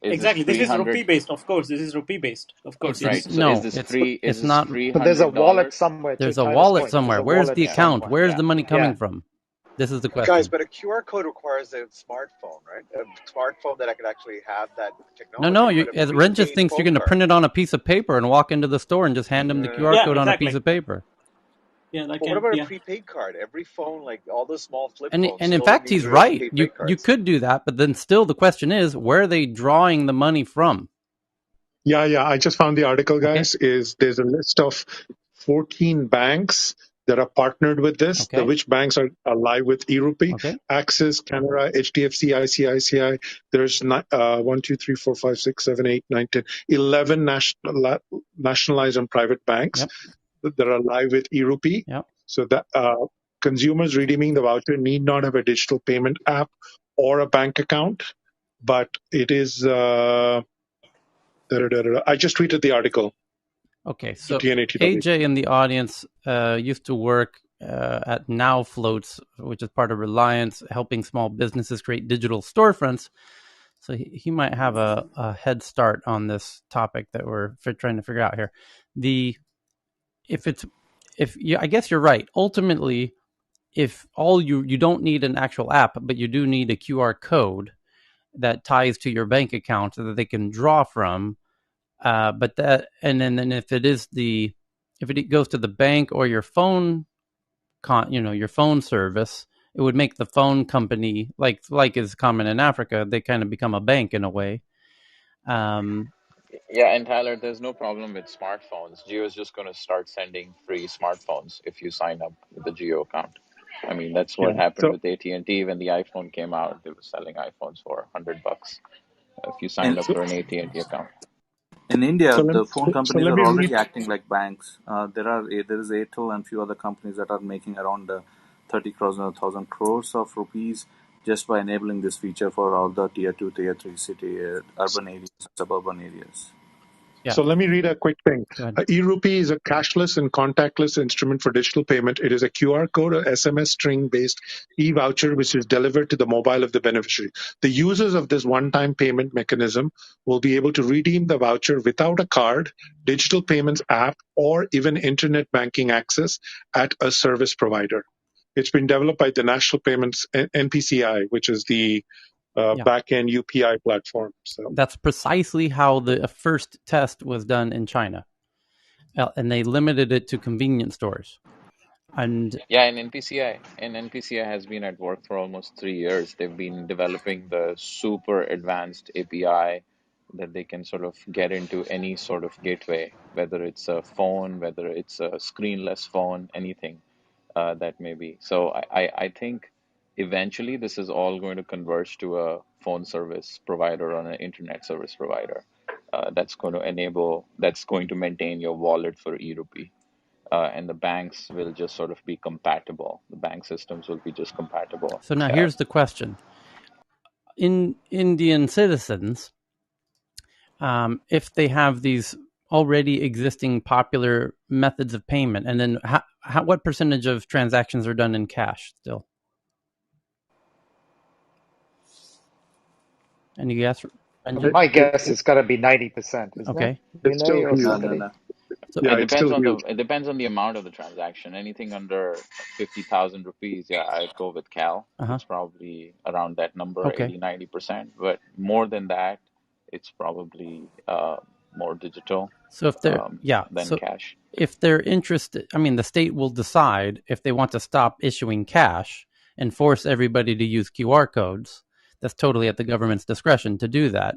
exactly this is rupee 300? based. Of course, this is rupee based. Of course, It's Right. it's So is no, this three? Is it's this not. three But there's a hundred wallet dollars? somewhere, to There's a Tyler's wallet point. There's somewhere. a Where's wallet the Yeah, account? somewhere. Where's yeah. the money Yeah. coming from? This is the Guys, question. but a QR code requires a smartphone, right? A smartphone that I could actually have that No, no. technology. But a As Ren just prepaid thinks you're phone going to card. print it on a piece of paper and walk into the store and just hand him the QR yeah, code on a piece exactly. of paper. Yeah, that But what can, about a yeah. prepaid card? Every phone, like all those small flip And phones, and in still fact, need he's right. You prepaid you cards. could do that, but then still the question is, where are they drawing the money from? Yeah, I just found the article, Okay. guys. Is there's a list of 14 banks that are partnered with this. The Okay. which banks are live with eRupee? Okay. Axis, Canara, HDFC, ICICI. There's 1, 2, 3, 4, 5, 6, 7, 8, 9, 10, 11 nationalized and private banks Yep. that are live with eRupee. Yep. So that consumers redeeming the voucher need not have a digital payment app or a bank account, but it is. I just tweeted the article Okay. to So TNATW. AJ in the audience used to work at Now Floats, which is part of Reliance, helping small businesses create digital storefronts. So he might have a head start on this topic that we're trying to figure out here. I guess you're right. Ultimately, if all you don't need an actual app, but you do need a QR code that ties to your bank account so that they can draw from. But that, and then if it goes to the bank or your phone, your phone service, it would make the phone company like is common in Africa. They kind of become a bank in a way. Yeah, and Tyler, there's no problem with smartphones. Geo is just going to start sending free smartphones if you sign up with the Geo account. I mean, that's Yeah. what happened So with AT&T when the iPhone came out. They were selling iPhones for $100 if you signed In up so for an AT&T account. in India, so let, the phone so companies let are me already read. acting like banks. There is Airtel and few other companies that are making around 30 crores or 1,000 crores of rupees just by enabling this feature for all the tier 2, tier 3 city, urban areas, suburban areas. Yeah. So let me read a quick thing. Go ahead. eRupee is a cashless and contactless instrument for digital payment. It is a QR code or SMS string-based e-voucher which is delivered to the mobile of the beneficiary. The users of this one-time payment mechanism will be able to redeem the voucher without a card, digital payments app, or even internet banking access at a service provider. It's been developed by the National Payments NPCI, which is the Yeah. back-end UPI platform. So. That's precisely how the first test was done in China, and they limited it to convenience stores. And Yeah, and NPCI has been at work for almost 3 years. They've been developing the super advanced API that they can sort of get into any sort of gateway, whether it's a phone, whether it's a screenless phone, anything that may be. So I think eventually this is all going to converge to a phone service provider or an internet service provider that's going to maintain your wallet for eRupee. And the banks will just sort of be compatible. The bank systems will be just compatible. so now here's the question: in Indian citizens, if they have these already existing popular methods of payment, and then what percentage of transactions are done in cash still? Any guess, Benji? My guess is got to be 90%, isn't it? Okay, It's still Vinay or huge. somebody? okay. No. So Yeah, it's still huge. It depends on the amount of the transaction. Anything under 50,000 rupees, yeah, I'd go with Cal. uh-huh. It's probably around that number, Okay. 80-90%. But more than that, it's probably more digital So than cash. if they're interested, I mean, the state will decide if they want to stop issuing cash and force everybody to use QR codes. That's totally at the government's discretion to do that.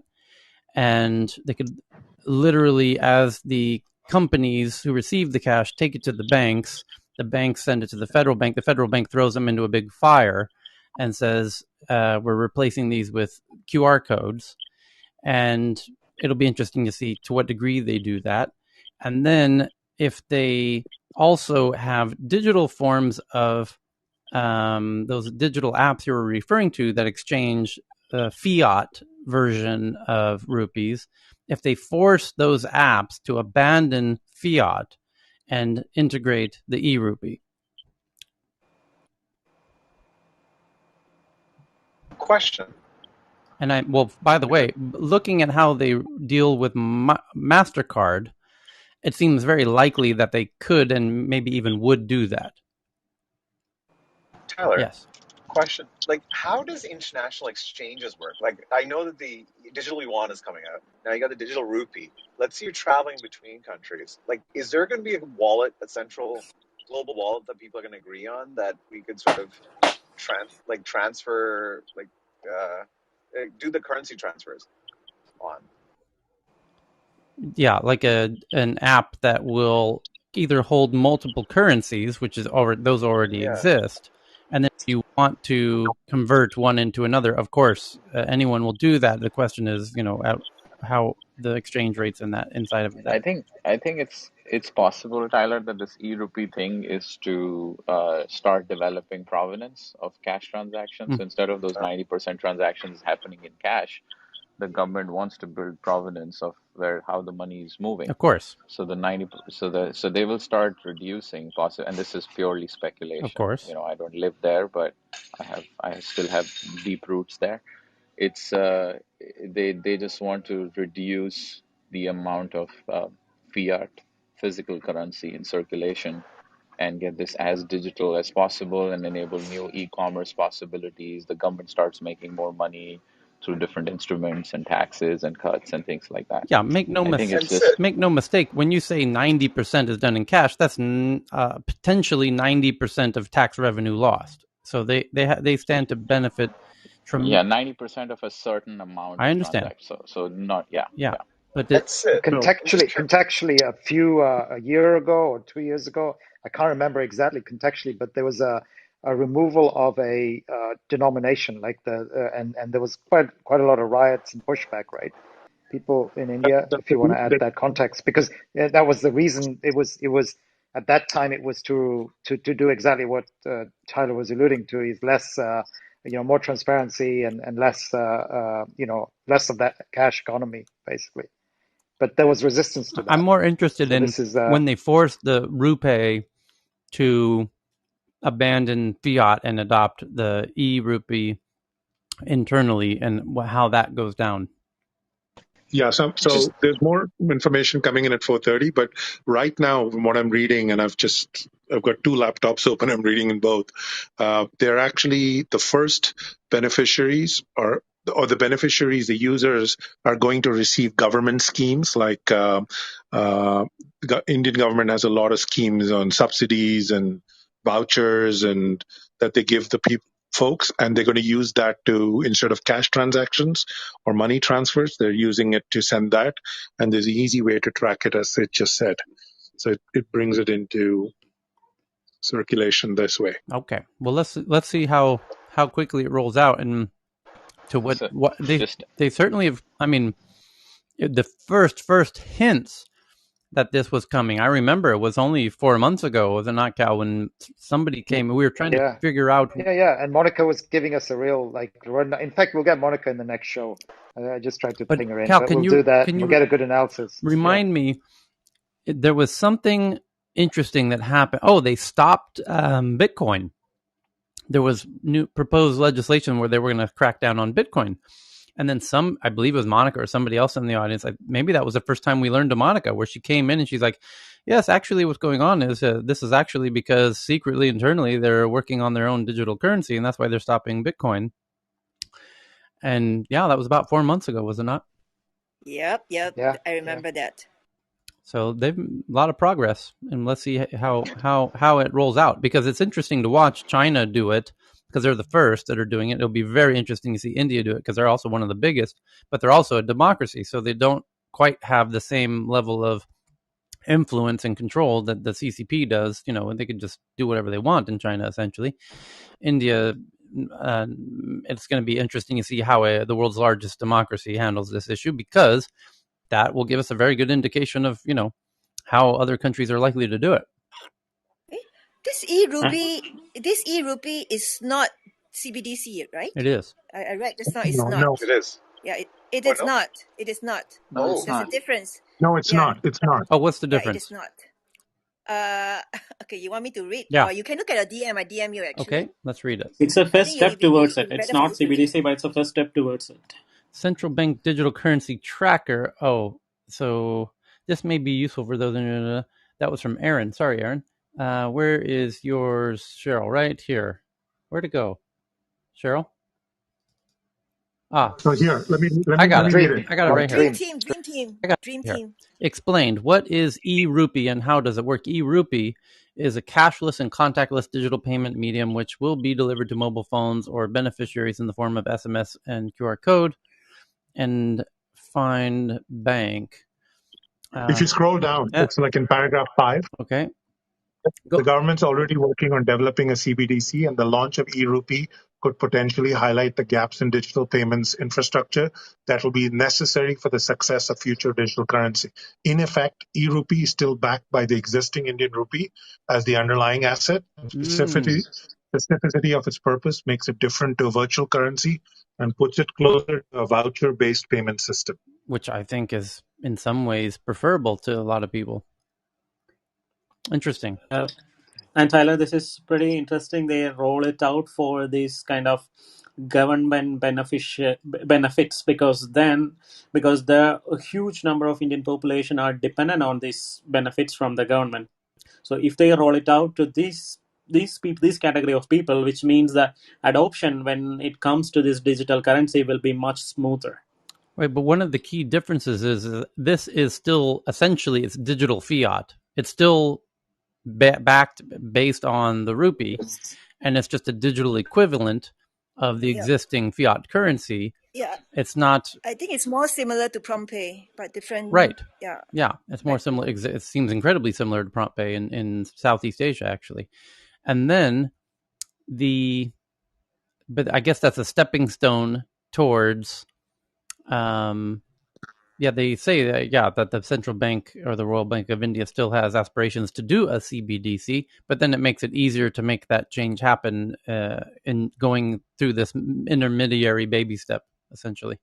And they could literally, as the companies who receive the cash take it to the banks send it to the federal bank throws them into a big fire and says, we're replacing these with QR codes. And it'll be interesting to see to what degree they do that. And then if they also have digital forms of those digital apps you were referring to that exchange the fiat version of rupees, if they force those apps to abandon fiat and integrate the e-rupee. Question. And by the way, looking at how they deal with MasterCard, it seems very likely that they could and maybe even would do that. Tyler, Yes. question. Like, how does international exchanges work? Like, I know that the digital yuan is coming out. Now you got the digital rupee. Let's say you're traveling between countries. Like, is there going to be a wallet, a central global wallet that people are going to agree on that we could sort of transfer, uh, do the currency transfers on? Yeah, like an app that will either hold multiple currencies, which is already those already exist, and then you want to convert one into another. Of course, anyone will do that. The question is, how the exchange rates in that inside of that. I think it's possible, Tyler, that this e-rupee thing is to start developing provenance of cash transactions. So instead of those 90% transactions happening in cash, the government wants to build provenance of how the money is moving. Of course. So so they will start reducing and this is purely speculation. Of course. I don't live there, but I still have deep roots there. It's they just want to reduce the amount of fiat physical currency in circulation and get this as digital as possible and enable new e-commerce possibilities. The government starts making more money through different instruments and taxes and cuts and things like that. Yeah, make no mistake. When you say 90% is done in cash, that's potentially 90% of tax revenue lost. So they stand to benefit from 90% of a certain amount. I understand. So not yeah. But contextually, a year ago or 2 years ago, I can't remember exactly contextually, but there was a removal of a denomination and there was quite a lot of riots and pushback, right? People in India, if you want to add that context, because that was the reason. It was at that time it was to do exactly what Tyler was alluding to, is less more transparency and less less of that cash economy basically. But there was resistance to that. I'm more interested in when they forced the rupee to abandon fiat and adopt the e-rupee internally, and how that goes down. Yeah, so there's more information coming in at 4:30, but right now, from what I'm reading, and I've got two laptops open, I'm reading in both. They're actually the first beneficiaries, or the beneficiaries, the users, are going to receive government schemes like the Indian government has a lot of schemes on subsidies and vouchers and that they give the folks, and they're going to use that to, instead of cash transactions or money transfers, they're using it to send that, and there's an easy way to track it, as it just said. So it brings it into circulation this way. Okay, well let's see how quickly it rolls out, and to what they certainly have. I mean, the first hints that this was coming, I remember it was only 4 months ago, was it not, Cal, when somebody came and we were trying to figure out. And Monica was giving us a real in fact, we'll get Monica in the next show. I just tried to ping her in, Cal, but we'll do that and we'll get a good analysis. Remind me, there was something interesting that happened. Oh, they stopped Bitcoin. There was new proposed legislation where they were going to crack down on Bitcoin. And then I believe it was Monica or somebody else in the audience, maybe that was the first time we learned of Monica, where she came in and she's like, yes, actually what's going on is this is actually because secretly, internally, they're working on their own digital currency, and that's why they're stopping Bitcoin. And yeah, that was about 4 months ago, was it not? Yep. I remember that. So they've a lot of progress, and let's see how it rolls out, because it's interesting to watch China do it, because they're the first that are doing it. It'll be very interesting to see India do it, because they're also one of the biggest, but they're also a democracy, so they don't quite have the same level of influence and control that the CCP does. And they can just do whatever they want in China, essentially. India, it's going to be interesting to see how the world's largest democracy handles this issue, because that will give us a very good indication of, how other countries are likely to do it. This e-rupee is not CBDC, right? It is. I read just now. It's not. No, it is. Yeah, it is not. It is not. No, it's There's not. a difference. No, it's not. It's not. Oh, what's the difference? Yeah, it is not. Okay, you want me to read? Yeah. You can look at a DM. I DM you actually. Okay, let's read it. It's a first step towards it. It's not CBDC, but it's a first step towards it. Central Bank Digital Currency Tracker. Oh, so this may be useful for those. That was from Aaron. Sorry, Aaron. Where is yours, Cheryl? Right here. Where'd it go? Cheryl? So here, let me I got it. read it. I got it right here. Dream Team. Explained. What is e-rupee and how does it work? E-rupee is a cashless and contactless digital payment medium which will be delivered to mobile phones or beneficiaries in the form of SMS and QR code and find bank. If you scroll down, it's like in paragraph 5. Okay. The Go. government's already working on developing a CBDC, and the launch of e-rupee could potentially highlight the gaps in digital payments infrastructure that will be necessary for the success of future digital currency. In effect, e-rupee is still backed by the existing Indian rupee as the underlying asset. Specificity of its purpose makes it different to a virtual currency and puts it closer to a voucher-based payment system. Which I think is in some ways preferable to a lot of people. Interesting. And Tyler, this is pretty interesting. They roll it out for these kind of government benefits because there a huge number of Indian population are dependent on these benefits from the government. So if they roll it out to these people, this category of people, which means that adoption when it comes to this digital currency will be much smoother. Right, but one of the key differences is this is still essentially it's digital fiat. It's still backed based on the rupee, and it's just a digital equivalent of the existing fiat currency. Yeah. It's not. I think it's more similar to PromptPay, but different. Right. Yeah. Yeah, it's more similar. It seems incredibly similar to PromptPay in Southeast Asia, actually. And then but I guess that's a stepping stone towards they say that the central bank or the Royal Bank of India still has aspirations to do a CBDC, but then it makes it easier to make that change happen in going through this intermediary baby step, essentially.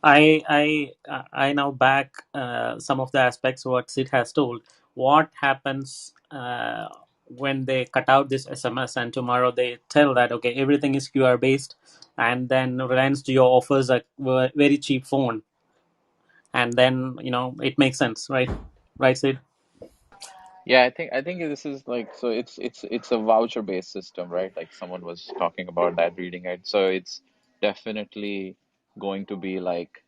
I now back some of the aspects what Sid has told. What happens when they cut out this SMS and tomorrow they tell that okay everything is QR based, and then Reliance Jio offers a very cheap phone, and then it makes sense, right, Sid? Yeah, I think this is like so it's a voucher based system, right? Like someone was talking about that reading it. So it's definitely going to be like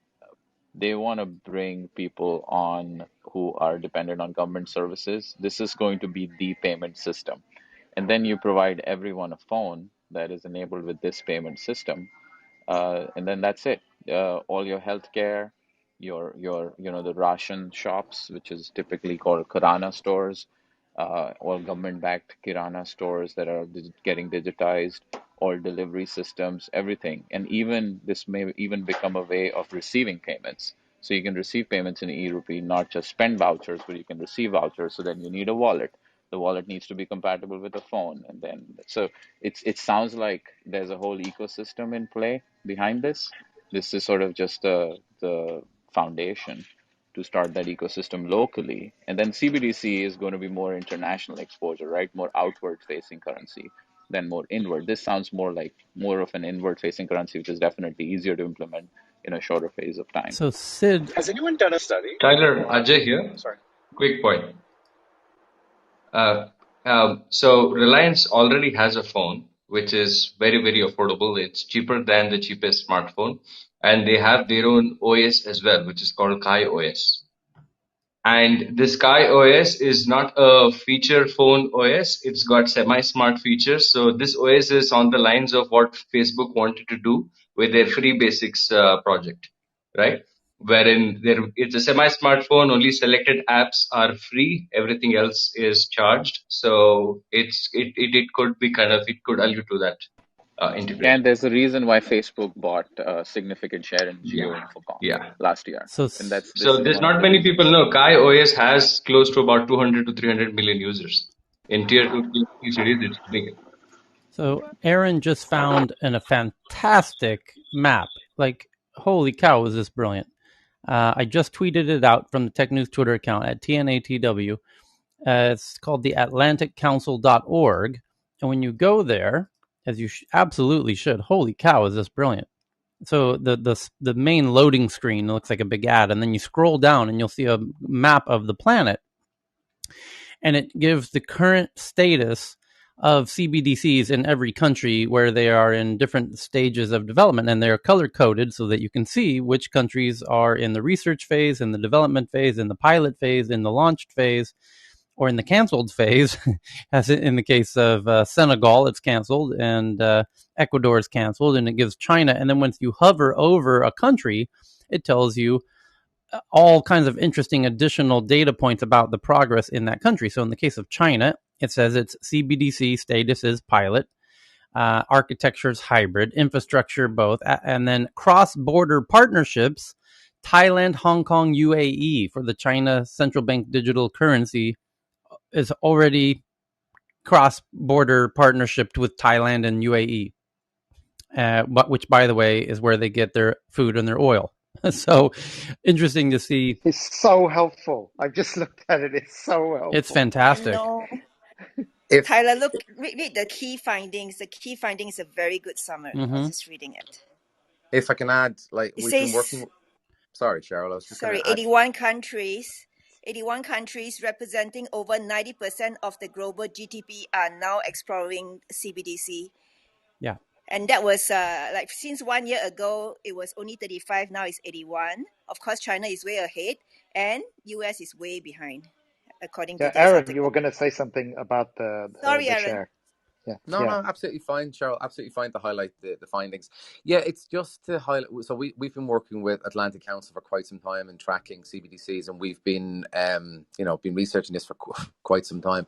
they want to bring people on who are dependent on government services. This is going to be the payment system. And then you provide everyone a phone that is enabled with this payment system, and then that's it. All your healthcare, your the ration shops, which is typically called Kirana stores, all government-backed Kirana stores that are getting digitized, all delivery systems, everything, and even this may even become a way of receiving payments. So you can receive payments in e-rupee, not just spend vouchers, but you can receive vouchers. So then you need a wallet. The wallet needs to be compatible with a phone, and then so it sounds like there's a whole ecosystem in play behind this. This is sort of just the foundation to start that ecosystem locally. And then CBDC is going to be more international exposure, right? More outward facing currency than more inward. This sounds more of an inward facing currency, which is definitely easier to implement in a shorter phase of time. So Sid, Has anyone done a study? Tyler, Ajay here. Sorry. Quick point. So Reliance already has a phone which is very, very affordable. It's cheaper than the cheapest smartphone, and they have their own OS as well, which is called Kai OS. And this Kai OS is not a feature phone OS. It's got semi-smart features. So this OS is on the lines of what Facebook wanted to do with their free basics project, right? Wherein it's a semi-smartphone, only selected apps are free, everything else is charged. So it could be it could allude to that integration. And there's a reason why Facebook bought a significant share in Geo Infocom last year. So there's not many people know Kai OS has close to about 200 to 300 million users. In tier 2 cities, it's big. So Aaron just found a fantastic map. Like, holy cow, is this brilliant. I just tweeted it out from the Tech News Twitter account at TNATW. It's called the AtlanticCouncil.org. And when you go there, as you absolutely should, holy cow, is this brilliant. So the main loading screen looks like a big ad, and then you scroll down and you'll see a map of the planet. And it gives the current status of CBDCs in every country where they are in different stages of development, and they're color coded so that you can see which countries are in the research phase, in the development phase, in the pilot phase, in the launched phase, or in the canceled phase. As in the case of Senegal, it's canceled, and Ecuador is canceled, and it gives China. And then once you hover over a country, it tells you all kinds of interesting additional data points about the progress in that country. So in the case of China, it says its CBDC status is pilot, architecture is hybrid, infrastructure both, and then cross-border partnerships, Thailand, Hong Kong, UAE for the China central bank digital currency is already cross-border partnership with Thailand and UAE, which, by the way, is where they get their food and their oil. So interesting to see. It's so helpful. I've just looked at it. It's so It's helpful. I fantastic. know. If Tyler, look, read the key findings. The key findings is a very good summary. I was Mm-hmm. just reading it. if I can add, like It we've been says, working. Sorry, Cheryl. I was just going sorry, to add. 81 countries representing over 90% of the global GDP are now exploring CBDC. Yeah. And that was like since 1 year ago, it was only 35. Now it's 81. Of course, China is way ahead, and US is way behind, according to Yeah, this Aaron, you were article. going to say something about Sorry, the Aaron. share. Yeah, No, yeah. no, absolutely fine, Cheryl. Absolutely fine to highlight the findings. Yeah, it's just to highlight. So we've been working with Atlantic Council for quite some time and tracking CBDCs, and we've been been researching this for quite some time.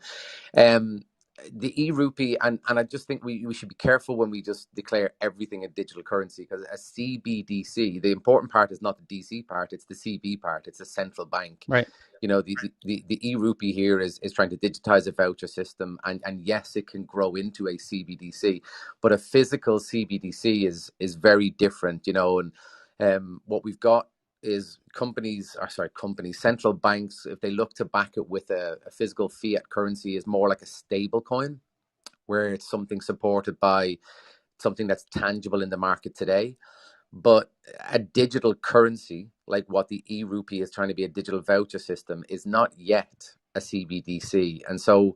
The e-rupee, and I just think we should be careful when we just declare everything a digital currency, because a CBDC, the important part is not the DC part, it's the CB part, it's a central bank. Right. You know, the e-rupee here is trying to digitize a voucher system, and yes, it can grow into a CBDC, but a physical CBDC is very different, you know. And what we've got is central banks, if they look to back it with a physical fiat currency, is more like a stable coin, where it's something supported by something that's tangible in the market today. But a digital currency, like what the e-rupee is trying to be, a digital voucher system, is not yet a CBDC. And so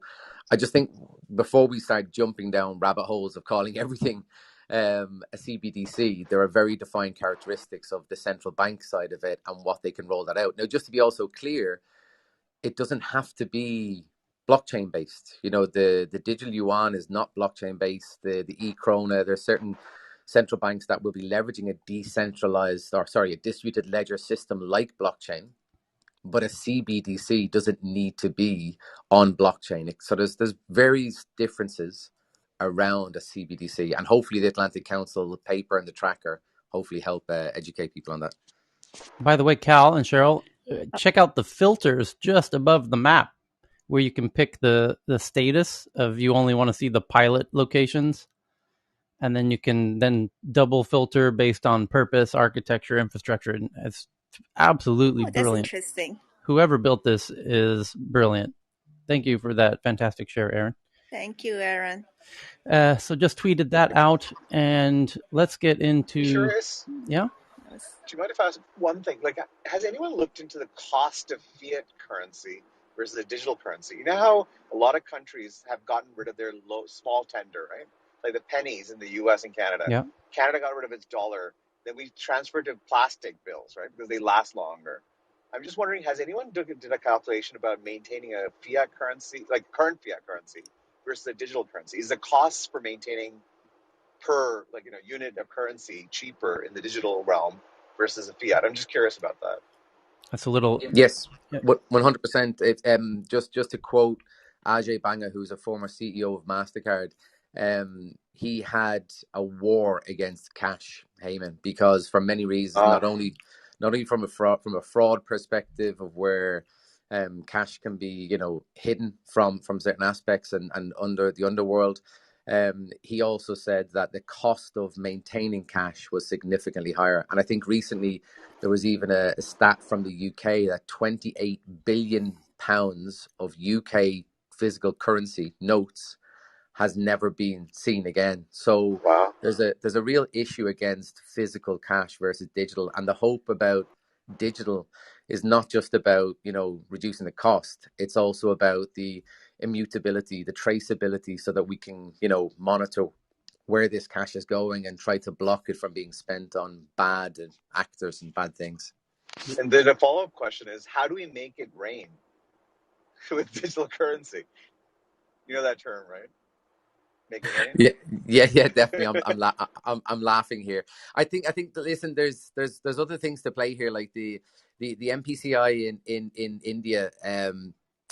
I just think before we start jumping down rabbit holes of calling everything a CBDC, there are very defined characteristics of the central bank side of it and what they can roll that out. Now, just to be also clear, it doesn't have to be blockchain based. You know, the digital yuan is not blockchain based. The e-krona, there's certain central banks that will be leveraging a distributed ledger system like blockchain, but a CBDC doesn't need to be on blockchain. So there's various differences around a CBDC, and hopefully the Atlantic Council paper and the tracker hopefully help educate people on that. By the way, Cal and Cheryl, check out the filters just above the map where you can pick the status of, you only want to see the pilot locations, and then you can then double filter based on purpose, architecture, infrastructure. And it's absolutely Oh, that's brilliant. interesting. Whoever built this is brilliant. Thank you for that fantastic share, Aaron. Thank you, Aaron. So just tweeted that out, and let's get into. Curious. Yeah. Do you mind if I ask one thing? Like, has anyone looked into the cost of fiat currency versus a digital currency? You know how a lot of countries have gotten rid of their small tender, right? Like the pennies in the U.S. and Canada. Yeah. Canada got rid of its dollar. Then we transferred to plastic bills, right? Because they last longer. I'm just wondering, has anyone did a calculation about maintaining a fiat currency, like current fiat currency, versus a digital currency? Is the costs for maintaining per unit of currency cheaper in the digital realm versus a fiat? I'm just curious about that. That's a little. Yes, Yeah. 100%. It's just to quote Ajay Banga, who's a former CEO of Mastercard. He had a war against cash, Heyman, because for many reasons, not only from a fraud perspective of where cash can be hidden from certain aspects and under the underworld. He also said that the cost of maintaining cash was significantly higher, and I think recently there was even a stat from the UK that £28 billion of UK physical currency notes has never been seen again. So Wow. there's a real issue against physical cash versus digital, and the hope about digital is not just about reducing the cost. It's also about the immutability, the traceability, so that we can monitor where this cash is going and try to block it from being spent on bad actors and bad things. And then a follow-up question is, how do we make it rain with digital currency? You know that term, right? Make it rain. Yeah, definitely. I'm laughing here. I think listen, there's other things to play here, like the the MPCI in India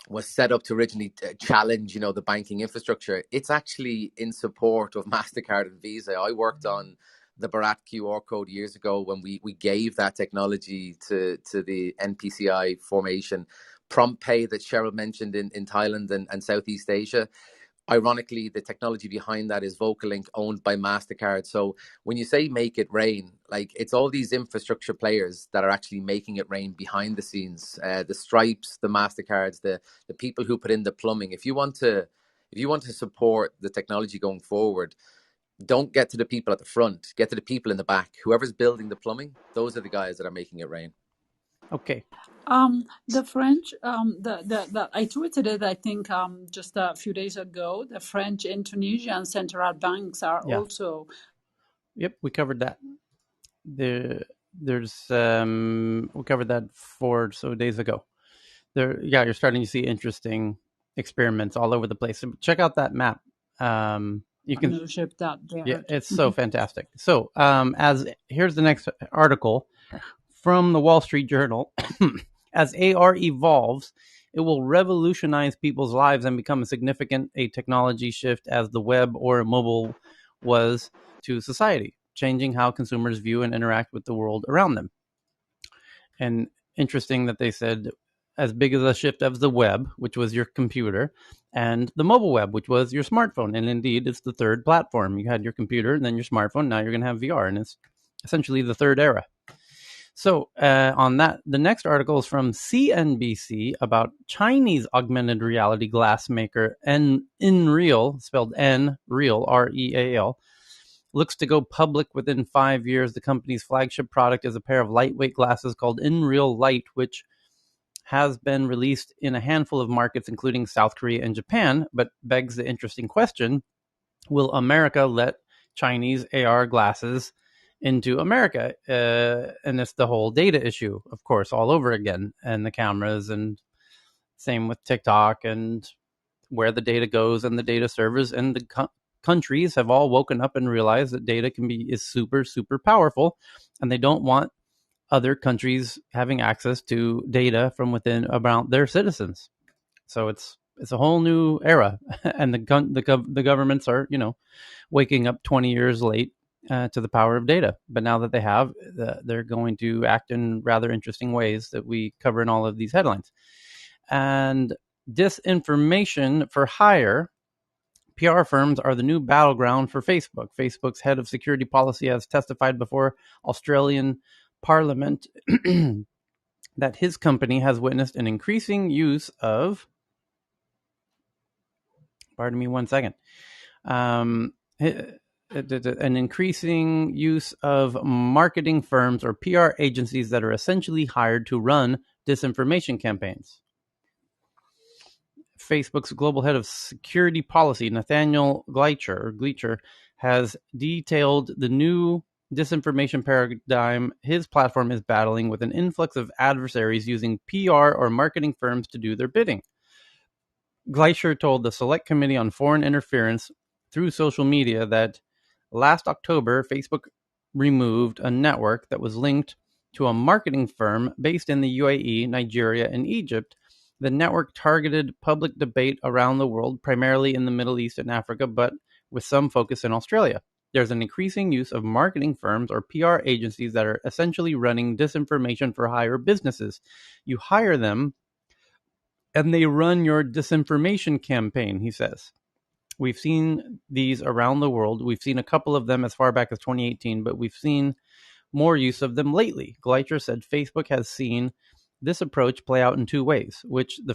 was set up to originally challenge, the banking infrastructure. It's actually in support of MasterCard and Visa. I worked on the Bharat QR code years ago when we gave that technology to the NPCI formation. Prompt Pay that Cheryl mentioned in Thailand and Southeast Asia. Ironically, the technology behind that is Vocalink, owned by MasterCard. So when you say make it rain, like, it's all these infrastructure players that are actually making it rain behind the scenes. The Stripes, the MasterCards, the people who put in the plumbing. If you want to support the technology going forward, don't get to the people at the front. Get to the people in the back. Whoever's building the plumbing, those are the guys that are making it rain. Okay. The French, I tweeted it, I think, just a few days ago. The French and Tunisian central banks are also. Yep, we covered that. We covered that 4 or so days ago. You're starting to see interesting experiments all over the place. So check out that map. You can Partnership that it's so fantastic. So, here's the next article from the Wall Street Journal. As AR evolves, it will revolutionize people's lives and become a technology shift as the web or mobile was to society, changing how consumers view and interact with the world around them. And interesting that they said as big as a shift as the web, which was your computer, and the mobile web, which was your smartphone. And indeed, it's the third platform. You had your computer and then your smartphone. Now you're going to have VR, and it's essentially the third era. So on that, the next article is from CNBC about Chinese augmented reality glass maker Nreal, spelled N-Real, R-E-A-L, looks to go public within 5 years. The company's flagship product is a pair of lightweight glasses called Nreal Light, which has been released in a handful of markets, including South Korea and Japan, but begs the interesting question, will America let Chinese AR glasses into America? And it's the whole data issue, of course, all over again, and the cameras, and same with TikTok, and where the data goes, and the data servers, and the countries have all woken up and realized that data is super, super powerful, and they don't want other countries having access to data from within about their citizens. So it's a whole new era, and the governments are waking up 20 years late to the power of data. But now that they have, they're going to act in rather interesting ways that we cover in all of these headlines. And disinformation for hire. PR firms are the new battleground for Facebook. Facebook's head of security policy has testified before Australian Parliament that his company has witnessed an increasing use of, pardon me one second, an increasing use of marketing firms or PR agencies that are essentially hired to run disinformation campaigns. Facebook's global head of security policy, Nathaniel Gleicher, has detailed the new disinformation paradigm his platform is battling with an influx of adversaries using PR or marketing firms to do their bidding. Gleicher told the Select Committee on Foreign Interference through social media that last October, Facebook removed a network that was linked to a marketing firm based in the UAE, Nigeria, and Egypt. The network targeted public debate around the world, primarily in the Middle East and Africa, but with some focus in Australia. There's an increasing use of marketing firms or PR agencies that are essentially running disinformation for hire businesses. You hire them, and they run your disinformation campaign, he says. We've seen these around the world. We've seen a couple of them as far back as 2018, but we've seen more use of them lately. Gleicher said Facebook has seen this approach play out in two ways, with the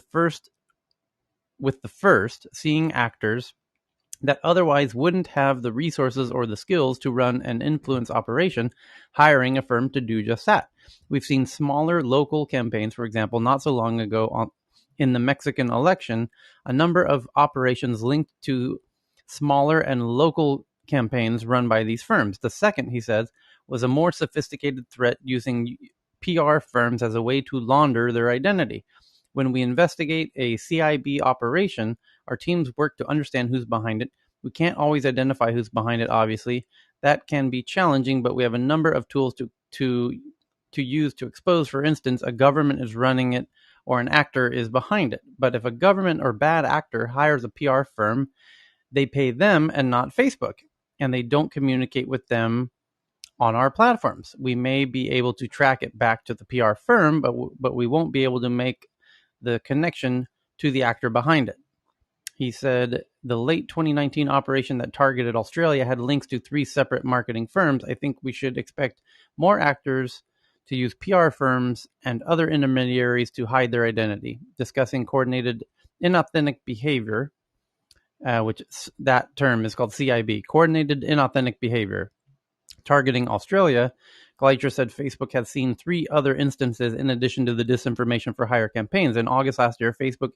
first seeing actors that otherwise wouldn't have the resources or the skills to run an influence operation, hiring a firm to do just that. We've seen smaller local campaigns, for example, not so long ago in the Mexican election, a number of operations linked to smaller and local campaigns run by these firms. The second, he says, was a more sophisticated threat using PR firms as a way to launder their identity. When we investigate a CIB operation, our teams work to understand who's behind it. We can't always identify who's behind it, obviously. That can be challenging, but we have a number of tools to to use to expose, for instance, a government is running it or an actor is behind it. But if a government or bad actor hires a PR firm, they pay them and not Facebook, and they don't communicate with them on our platforms. We may be able to track it back to the PR firm, but we won't be able to make the connection to the actor behind it. He said the late 2019 operation that targeted Australia had links to 3 separate marketing firms. I think we should expect more actors to use PR firms and other intermediaries to hide their identity, discussing coordinated inauthentic behavior, which that term is called CIB, coordinated inauthentic behavior. Targeting Australia, Gleicher said Facebook has seen 3 other instances in addition to the disinformation for hire campaigns. In August last year, Facebook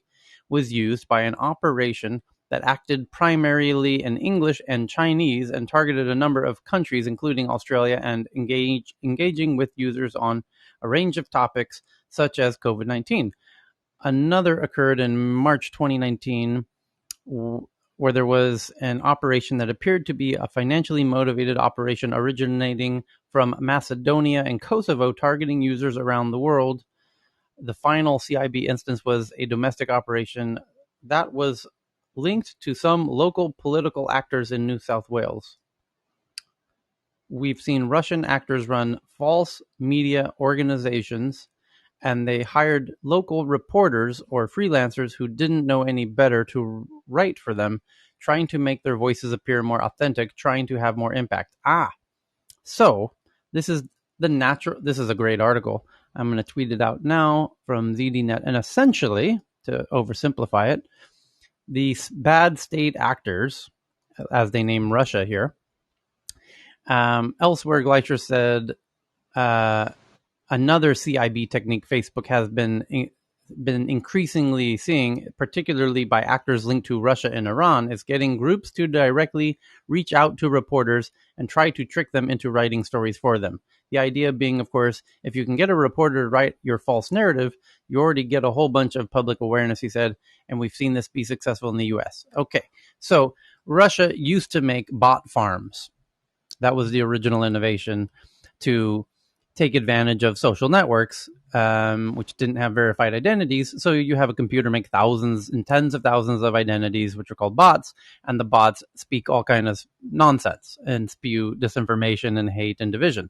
was used by an operation that acted primarily in English and Chinese and targeted a number of countries, including Australia, and engaging with users on a range of topics such as COVID-19. Another occurred in March 2019, where there was an operation that appeared to be a financially motivated operation originating from Macedonia and Kosovo, targeting users around the world. The final CIB instance was a domestic operation that was linked to some local political actors in New South Wales. We've seen Russian actors run false media organizations, and they hired local reporters or freelancers who didn't know any better to write for them, trying to make their voices appear more authentic, trying to have more impact. So this is a great article. I'm going to tweet it out now from ZDNet. And essentially, to oversimplify it, these bad state actors, as they name Russia here, elsewhere, Gleicher said another CIB technique Facebook has been increasingly seeing, particularly by actors linked to Russia and Iran, is getting groups to directly reach out to reporters and try to trick them into writing stories for them. The idea being, of course, if you can get a reporter to write your false narrative, you already get a whole bunch of public awareness, he said, and we've seen this be successful in the US. Okay, so Russia used to make bot farms. That was the original innovation to take advantage of social networks, which didn't have verified identities. So you have a computer make thousands and tens of thousands of identities, which are called bots, and the bots speak all kinds of nonsense and spew disinformation and hate and division.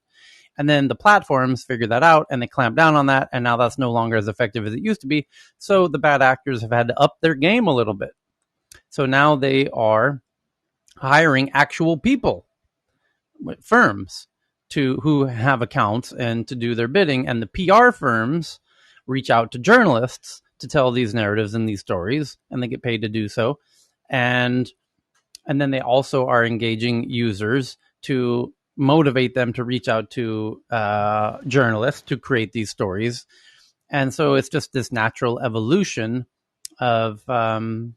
And then the platforms figure that out and they clamp down on that, and now that's no longer as effective as it used to be. So the bad actors have had to up their game a little bit. So now they are hiring actual people, firms, who have accounts and to do their bidding, and the PR firms reach out to journalists to tell these narratives and these stories, and they get paid to do so. And then they also are engaging users to motivate them to reach out to journalists to create these stories. And so it's just this natural evolution of now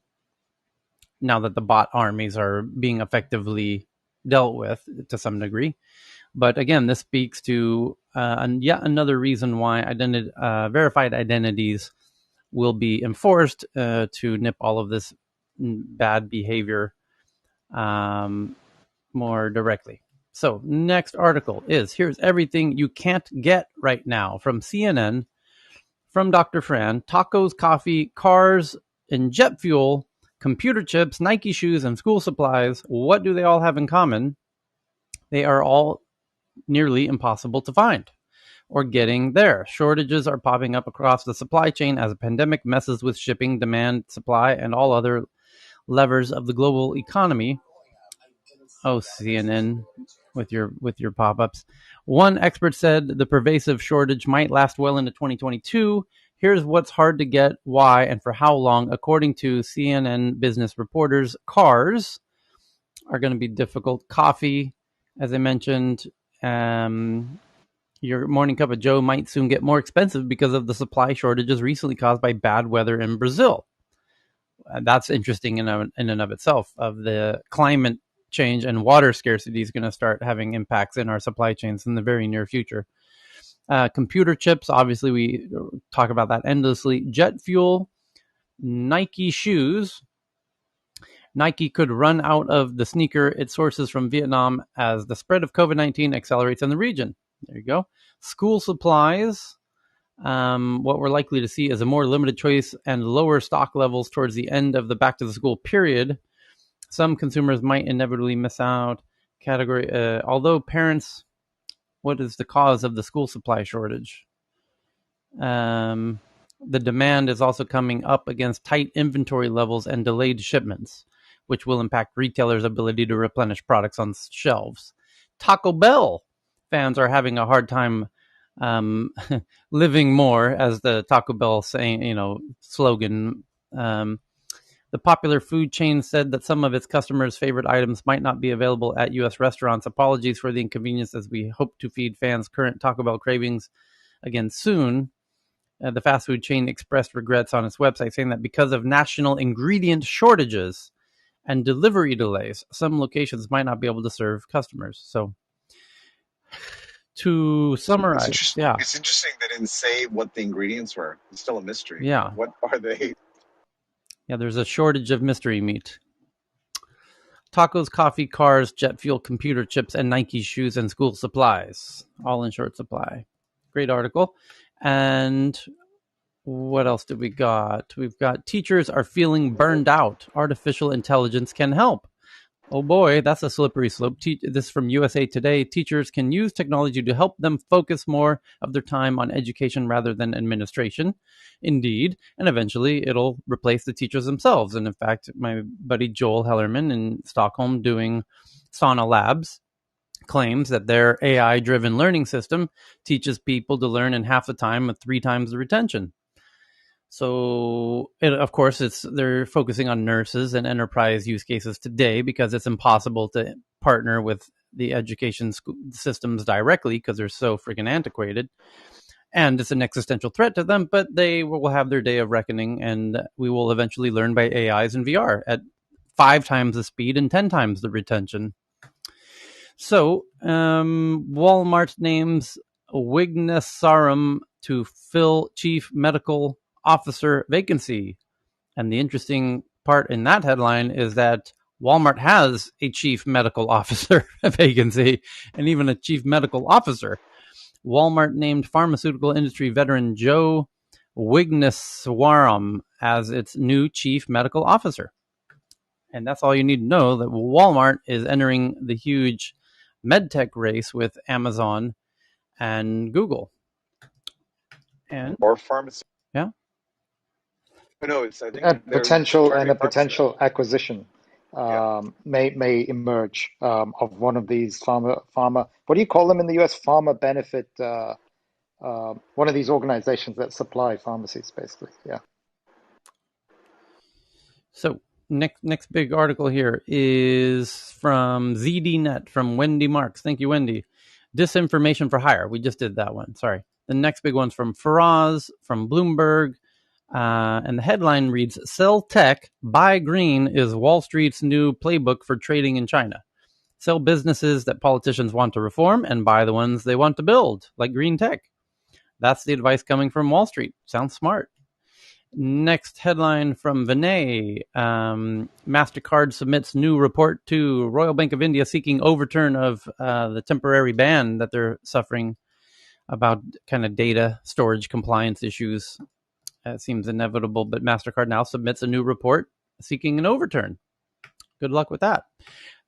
that the bot armies are being effectively dealt with to some degree. But again, this speaks to yet another reason why verified identities will be enforced to nip all of this bad behavior more directly. So next article is, here's everything you can't get right now, from CNN, from Dr. Fran: tacos, coffee, cars, and jet fuel, computer chips, Nike shoes, and school supplies. What do they all have in common? They are all nearly impossible to find or getting there. Shortages are popping up across the supply chain as a pandemic messes with shipping, demand, supply, and all other levers of the global economy. Oh, CNN with your pop-ups. One expert said the pervasive shortage might last well into 2022. Here's what's hard to get, why, and for how long. According to CNN business reporters, cars are going to be difficult. Coffee, as I mentioned, your morning cup of Joe might soon get more expensive because of the supply shortages recently caused by bad weather in Brazil. That's interesting in and of itself. Of the climate change and water scarcity is going to start having impacts in our supply chains in the very near future. Computer chips, obviously, we talk about that endlessly. Jet fuel, Nike shoes. Nike could run out of the sneaker it sources from Vietnam as the spread of COVID-19 accelerates in the region. There you go. School supplies. What we're likely to see is a more limited choice and lower stock levels towards the end of the back to the school period. Some consumers might inevitably miss out. Category, although parents, what is the cause of the school supply shortage? The demand is also coming up against tight inventory levels and delayed shipments, which will impact retailers' ability to replenish products on shelves. Taco Bell fans are having a hard time um, living more, as the Taco Bell slogan. The popular food chain said that some of its customers' favorite items might not be available at U.S. restaurants. Apologies for the inconvenience, as we hope to feed fans' current Taco Bell cravings again soon. The fast food chain expressed regrets on its website, saying that because of national ingredient shortages and delivery delays, some locations might not be able to serve customers. So, to It's summarize, interesting. yeah, It's interesting they didn't say what the ingredients were. It's still a mystery. yeah, What are they? yeah, there's a shortage of mystery meat. Tacos, coffee, cars, jet fuel, computer chips, and Nike shoes and school supplies, all in short supply. Great article. And what else do we got? We've got teachers are feeling burned out. Artificial intelligence can help. Oh boy, that's a slippery slope. This is from USA Today. Teachers can use technology to help them focus more of their time on education rather than administration. Indeed, and eventually it'll replace the teachers themselves. And in fact, my buddy Joel Hellerman in Stockholm doing Sauna Labs claims that their AI-driven learning system teaches people to learn in half the time with 3 times the retention. So, of course, they're focusing on nurses and enterprise use cases today because it's impossible to partner with the education systems directly because they're so freaking antiquated. And it's an existential threat to them, but they will have their day of reckoning, and we will eventually learn by AIs in VR at 5 times the speed and 10 times the retention. So, Walmart names Wignesarum to fill chief medical officer vacancy. And the interesting part in that headline is that Walmart has a chief medical officer vacancy and even a chief medical officer. Walmart named pharmaceutical industry veteran Joe Wigneswaram as its new chief medical officer. And that's all you need to know, that Walmart is entering the huge medtech race with Amazon and Google. And Or pharmacy? yeah. No, it's. I A think they're potential targeting pharmacy. acquisition Yeah. may emerge of one of these pharma. What do you call them in the U.S.? Pharma benefit. One of these organizations that supply pharmacies, basically. Yeah. So next big article here is from ZDNet from Wendy Marks. Thank you, Wendy. Disinformation for hire. We just did that one. Sorry. The next big one's from Faraz from Bloomberg. And the headline reads, Sell tech, buy green is Wall Street's new playbook for trading in China. Sell businesses that politicians want to reform and buy the ones they want to build, like green tech. That's the advice coming from Wall Street. Sounds smart. Next headline from Vinay. MasterCard submits new report to Royal Bank of India seeking overturn of the temporary ban that they're suffering about kind of data storage compliance issues. It seems inevitable, but MasterCard now submits a new report seeking an overturn. Good luck with that.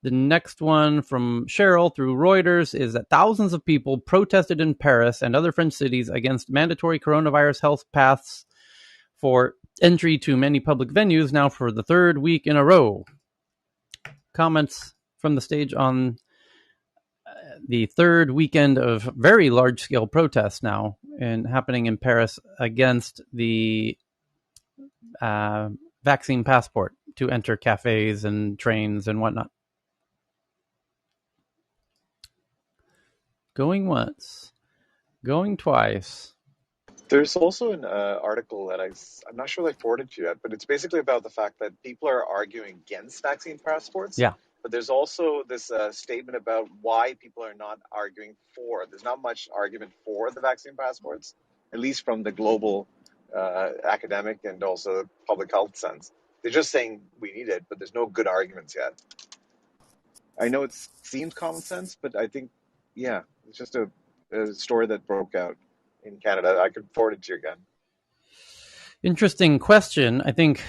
The next one from Cheryl through Reuters is that thousands of people protested in Paris and other French cities against mandatory coronavirus health paths for entry to many public venues now for the 3rd week in a row. Comments from the stage on the 3rd weekend of very large-scale protests now and happening in Paris against the vaccine passport to enter cafes and trains and whatnot. Going once, going twice. There's also an article that I'm not sure I forwarded to you yet, but it's basically about the fact that people are arguing against vaccine passports. Yeah. But there's also this statement about why people are not arguing for. There's not much argument for the vaccine passports, at least from the global academic and also public health sense. They're just saying we need it, but there's no good arguments yet. I know it seems common sense, but I think, yeah, it's just story that broke out in Canada. I could forward it to you again. Interesting question. I think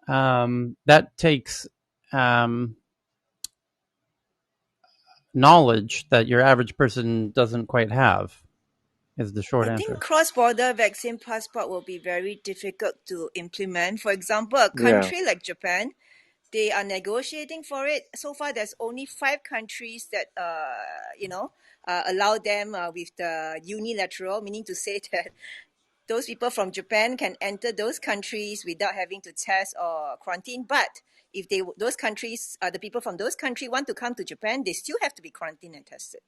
that takes knowledge that your average person doesn't quite have, is the short I answer. think cross-border vaccine passport will be very difficult to implement. For example, a Yeah. country like Japan, they are negotiating for it. So far, there's only 5 countries that allow them with the unilateral, meaning to say that those people from Japan can enter those countries without having to test or quarantine. But if those countries, the people from those countries want to come to Japan, they still have to be quarantined and tested.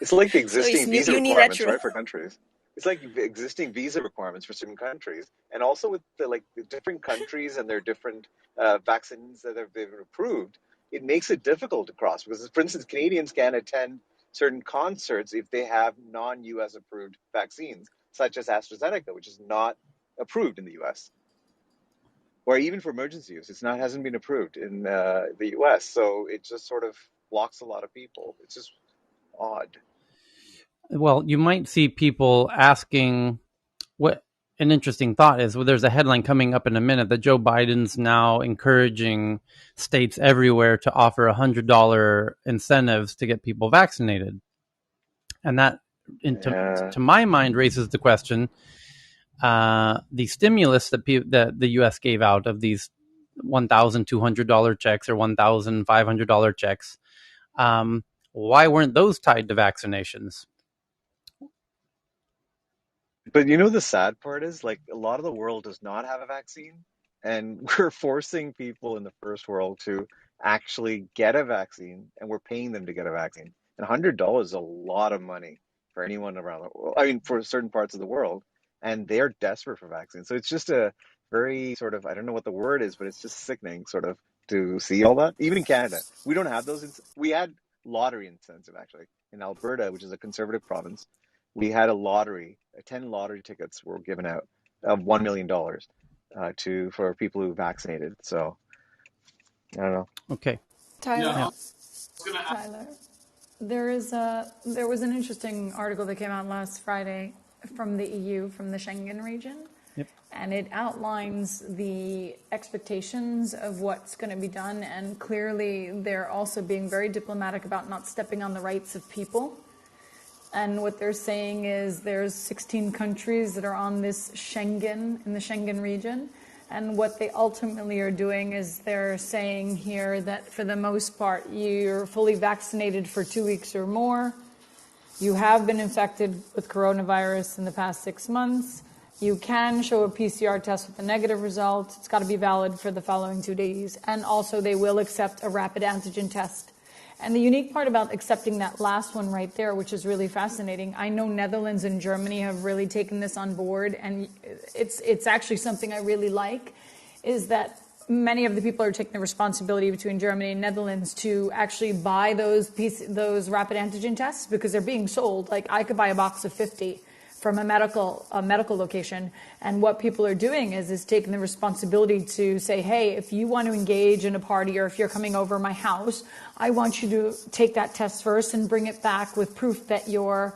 It's like the So it's existing visa requirements, unilateral. right, for countries. It's like the existing visa requirements for certain countries, and also with the different countries and their different vaccines that have been approved. It makes it difficult to cross because, for instance, Canadians can attend certain concerts if they have non-U.S. approved vaccines, such as AstraZeneca, which is not approved in the U.S. or even for emergency use. Hasn't been approved in the U.S. So it just sort of blocks a lot of people. It's just odd. Well, you might see people asking what an interesting thought is. Well, there's a headline coming up in a minute that Joe Biden's now encouraging states everywhere to offer $100 incentives to get people vaccinated. And that, to my mind, raises the question, the stimulus that the U.S. gave out of these $1,200 checks or $1,500 checks, why weren't those tied to vaccinations? But the sad part is, like, a lot of the world does not have a vaccine, and we're forcing people in the first world to actually get a vaccine, and we're paying them to get a vaccine. And $100 is a lot of money for anyone around the world. I mean, for certain parts of the world, and they're desperate for vaccines. So it's just a very sort of, I don't know what the word is, but it's just sickening sort of to see all that. Even in Canada, we don't have those. We had lottery incentive actually in Alberta, which is a conservative province. We had a lottery. 10 lottery tickets were given out of $1 million for people who vaccinated. So I don't know. Okay. Tyler, Yeah. Tyler, there was an interesting article that came out last Friday from the EU, from the Schengen region, Yep. and it outlines the expectations of what's going to be done, and clearly they're also being very diplomatic about not stepping on the rights of people. And what they're saying is there's 16 countries that are on this Schengen, in the Schengen region. And what they ultimately are doing is they're saying here that for the most part, you're fully vaccinated for 2 weeks or more. You have been infected with coronavirus in the past 6 months. You can show a PCR test with a negative result. It's got to be valid for the following 2 days. And also they will accept a rapid antigen test. And the unique part about accepting that last one right there, which is really fascinating, I know Netherlands and Germany have really taken this on board, and it's actually something I really like, is that many of the people are taking the responsibility between Germany and Netherlands to actually buy those rapid antigen tests because they're being sold. Like, I could buy a box of 50 from a medical location. And what people are doing is taking the responsibility to say, hey, if you want to engage in a party or if you're coming over my house, I want you to take that test first and bring it back with proof that your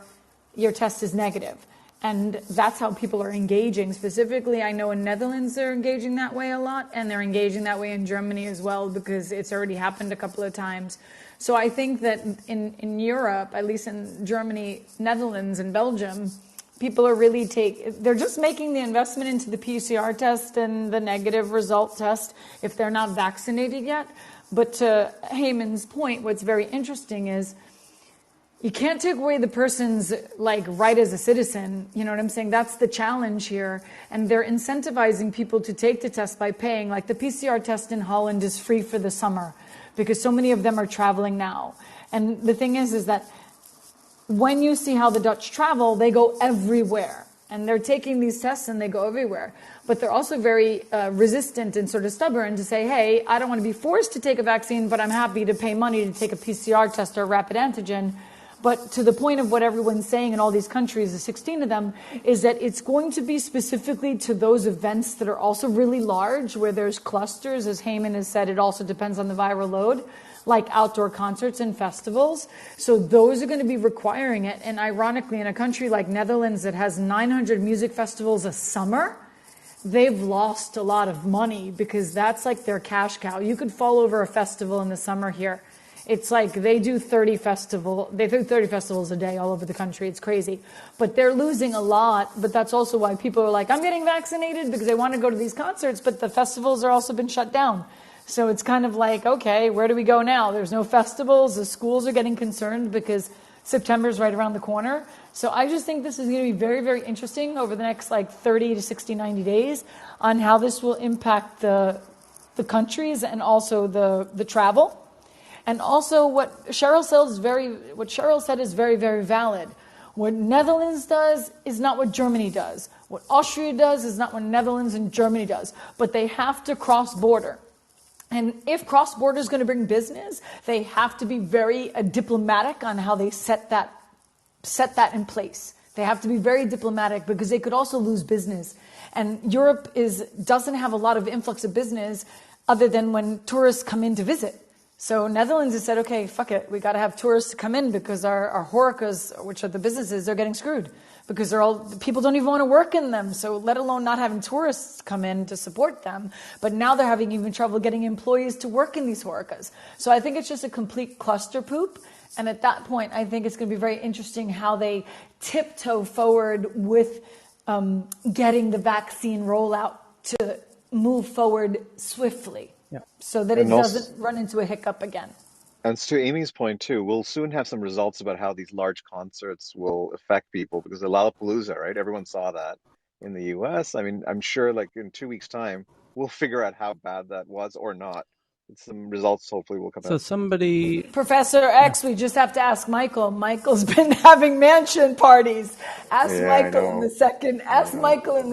test is negative. And that's how people are engaging. Specifically, I know in Netherlands they're engaging that way a lot, and they're engaging that way in Germany as well because it's already happened a couple of times. So I think that in Europe, at least in Germany, Netherlands, and Belgium, people are really they're just making the investment into the PCR test and the negative result test if they're not vaccinated yet. But to Heyman's point, what's very interesting is you can't take away the person's right as a citizen. You know what I'm saying? That's the challenge here. And they're incentivizing people to take the test by paying. Like the PCR test in Holland is free for the summer because so many of them are traveling now. And the thing is that when you see how the Dutch travel, they go everywhere. And they're taking these tests and they go everywhere. But they're also very resistant and sort of stubborn to say, hey, I don't want to be forced to take a vaccine, but I'm happy to pay money to take a PCR test or a rapid antigen. But to the point of what everyone's saying in all these countries, the 16 of them, is that it's going to be specifically to those events that are also really large, where there's clusters. As Heyman has said, it also depends on the viral load. like outdoor concerts and festivals. So those are going to be requiring it. And ironically, in a country like Netherlands that has 900 music festivals a summer, they've lost a lot of money because that's like their cash cow. You could fall over a festival in the summer here. It's like they do 30 festivals a day all over the country. It's crazy. But they're losing a lot, but that's also why people are like, I'm getting vaccinated because they want to go to these concerts, but the festivals are also been shut down. So it's kind of like, okay, where do we go now? There's no festivals. The schools are getting concerned because September's right around the corner. So I just think this is going to be very, very interesting over the next like 30 to 60, 90 days on how this will impact the countries and also the travel. And also what Cheryl said is very, very valid. What Netherlands does is not what Germany does. What Austria does is not what Netherlands and Germany does. But they have to cross border. And if cross-border is going to bring business, they have to be very diplomatic on how they set that in place. They have to be very diplomatic because they could also lose business. And Europe doesn't have a lot of influx of business other than when tourists come in to visit. So Netherlands has said, okay, fuck it, we got to have tourists come in because our horecas, which are the businesses, they're getting screwed because people don't even want to work in them. So let alone not having tourists come in to support them. But now they're having even trouble getting employees to work in these horecas. So I think it's just a complete cluster poop. And at that point, I think it's going to be very interesting how they tiptoe forward with getting the vaccine rollout to move forward swiftly. Yeah. So that it And also, doesn't run into a hiccup again. and to Amy's point too, we'll soon have some results about how these large concerts will affect people because the Lollapalooza, right? Everyone saw that in the US. I mean, I'm sure like in 2 weeks' time, we'll figure out how bad that was or not. Some results hopefully will come So out. somebody, Professor yeah. X, we just have to ask Michael. Michael's been having mansion parties. Ask Yeah, I Michael in the know. second. I Ask know. Michael Okay.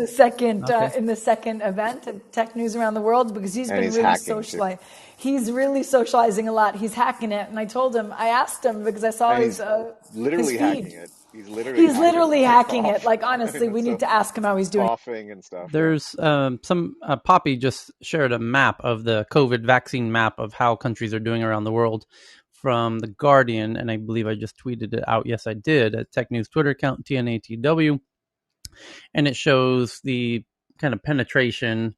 in the second event at Tech News Around the World because he's And been he's really hacking too. socializing. He's really socializing a lot. He's hacking it, and I asked him because I saw And he's his literally hacking feed. it. He's literally He's hacking literally my hacking it. cough. Like I honestly, know, we so need to ask him how he's doing. coughing and stuff. Yeah. There's some Poppy just shared a map of the COVID vaccine map of how countries are doing around the world from the Guardian, and I believe I just tweeted it out. Yes, I did at Tech News Twitter account TNATW, and it shows the kind of penetration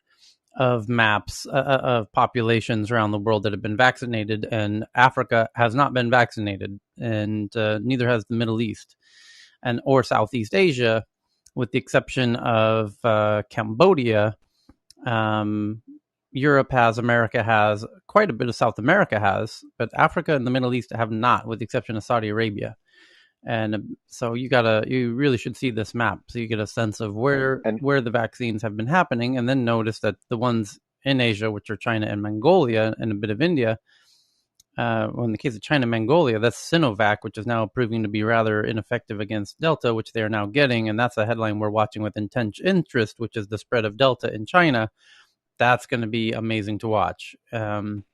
of maps of populations around the world that have been vaccinated, and Africa has not been vaccinated, and neither has the Middle East and or Southeast Asia, with the exception of Cambodia. Europe has, America has, quite a bit of South America has, but Africa and the Middle East have not, with the exception of Saudi Arabia. And so you really should see this map so you get a sense of where And the vaccines have been happening, and then notice that the ones in Asia, which are China and Mongolia, and a bit of India. Well, in the case of China, Mongolia, that's Sinovac, which is now proving to be rather ineffective against Delta, which they are now getting, and that's a headline we're watching with intense interest, which is the spread of Delta in China. That's going to be amazing to watch. And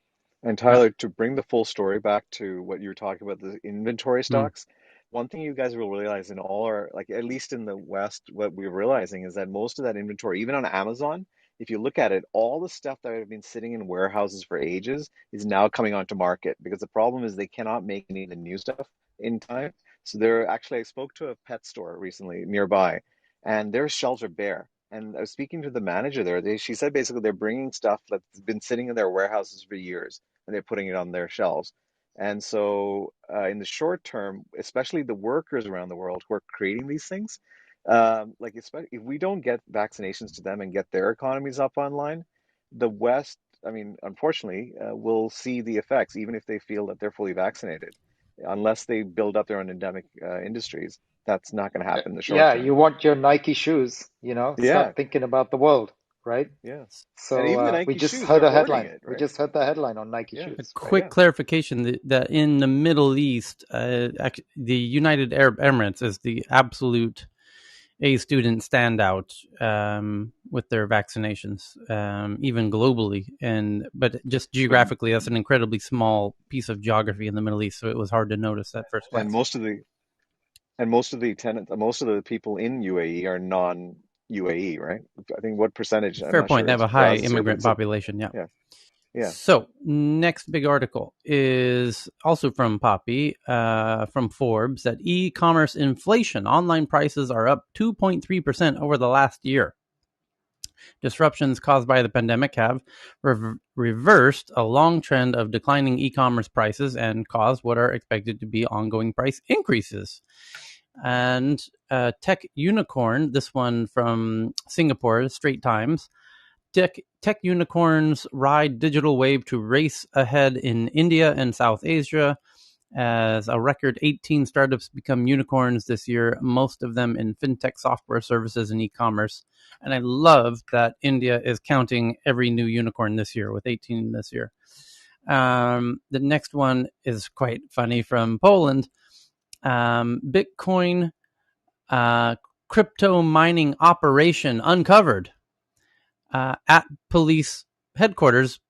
Yeah. Tyler, to bring the full story back to what you were talking about, the inventory Mm. stocks, one thing you guys will realize in all our, like at least in the West, what we're realizing is that most of that inventory, even on Amazon, if you look at it, all the stuff that have been sitting in warehouses for ages is now coming onto market because the problem is they cannot make any of the new stuff in time. So they're actually, I spoke to a pet store recently nearby, and their shelves are bare. And I was speaking to the manager there. She said basically they're bringing stuff that's been sitting in their warehouses for years and they're putting it on their shelves. And so, in the short term, especially the workers around the world who are creating these things, like especially if we don't get vaccinations to them and get their economies up online, the West, I mean, unfortunately, will see the effects, even if they feel that they're fully vaccinated, unless they build up their own endemic industries. That's not going to happen in the short Yeah, term. you want your Nike shoes, Yeah, start thinking about the world, right? yeah. And So even the we Nike just shoes, heard they're a hoarding headline. it, We right? just heard the headline on Nike Yeah, A shoes, right? quick yeah. clarification that in the Middle East, the United Arab Emirates is the absolute A student standout with their vaccinations, even globally. But just But geographically, that's an incredibly small piece of geography in the Middle East, so it was hard to notice at first and glance. most of the tenants, most of the people in UAE are non-UAE, right? I think what percentage? I'm Fair not point. sure. They have It's a high Brazil, but immigrant it's a population. Yeah. yeah, Yeah. So next big article is also from Poppy, from Forbes, that e-commerce inflation, online prices are up 2.3% over the last year. Disruptions caused by the pandemic have reversed a long trend of declining e-commerce prices and caused what are expected to be ongoing price increases. And tech unicorn, this one from Singapore, Straits Times, tech unicorns ride digital wave to race ahead in India and South Asia as a record 18 startups become unicorns this year, most of them in fintech, software services, and e-commerce. And I love that India is counting every new unicorn this year with 18 this year. The next one is quite funny from Poland. Bitcoin crypto mining operation uncovered at police headquarters.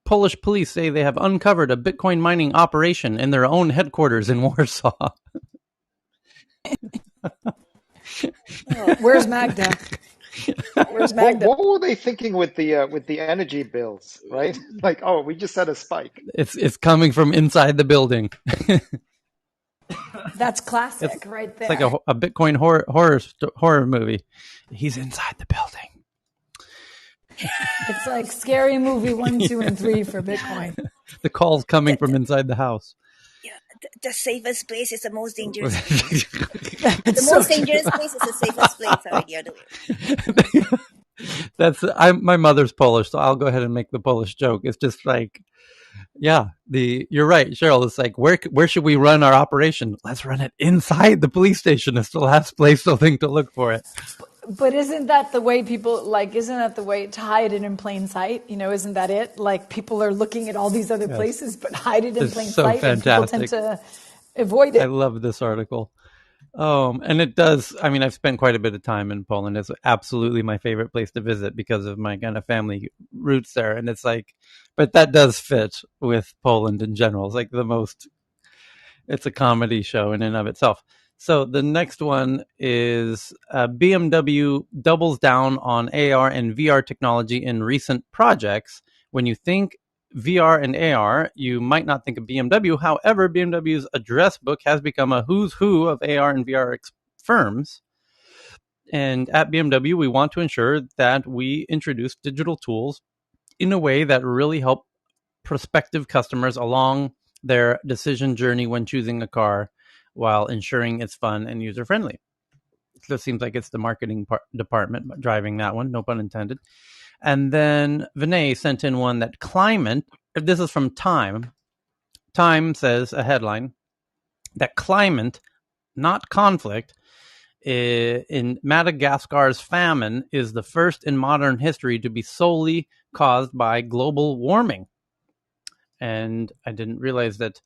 Polish police say they have uncovered a Bitcoin mining operation in their own headquarters in Warsaw. Where's Magda? Where's What Magda? were they thinking with the energy bills, right? Like, oh, we just had a spike. It's coming from inside the building. That's It's classic right it's like there. a Bitcoin horror movie. He's inside the building. It's like Scary Movie 1, 2, and 3 for Bitcoin. The call's coming The, from inside the house. yeah, the safest place is the most dangerous place. The It's so most true. dangerous place is the safest place. All right, the other way. That's my mother's Polish, so I'll go ahead and make the Polish joke. It's just like, yeah, you're right, Cheryl. It's like, where should we run our operation? Let's run it inside the police station. It's the last place they'll think to look for it. But isn't that the way people, like, isn't that the way to hide it in plain sight? You know, isn't that it? Like, people are looking at all these other Yes, places, but hide it in it's plain so sight, and people tend fantastic. to avoid I it. love this article. And it does. I mean, I've spent quite a bit of time in Poland. It's absolutely my favorite place to visit because of my kind of family roots there. And it's like, but that does fit with Poland in general. It's like it's a comedy show in and of itself. So the next one is BMW doubles down on AR and VR technology in recent projects. When you think VR and AR, you might not think of BMW. However, BMW's address book has become a who's who of AR and VR firms. And at BMW, we want to ensure that we introduce digital tools in a way that really help prospective customers along their decision journey when choosing a car while ensuring it's fun and user friendly. So it seems like it's the marketing department driving that one, no pun intended. And then Vinay sent in one that climate, this is from Time. Time says, a headline, that climate, not conflict, in Madagascar's famine is the first in modern history to be solely caused by global warming. And I didn't realize that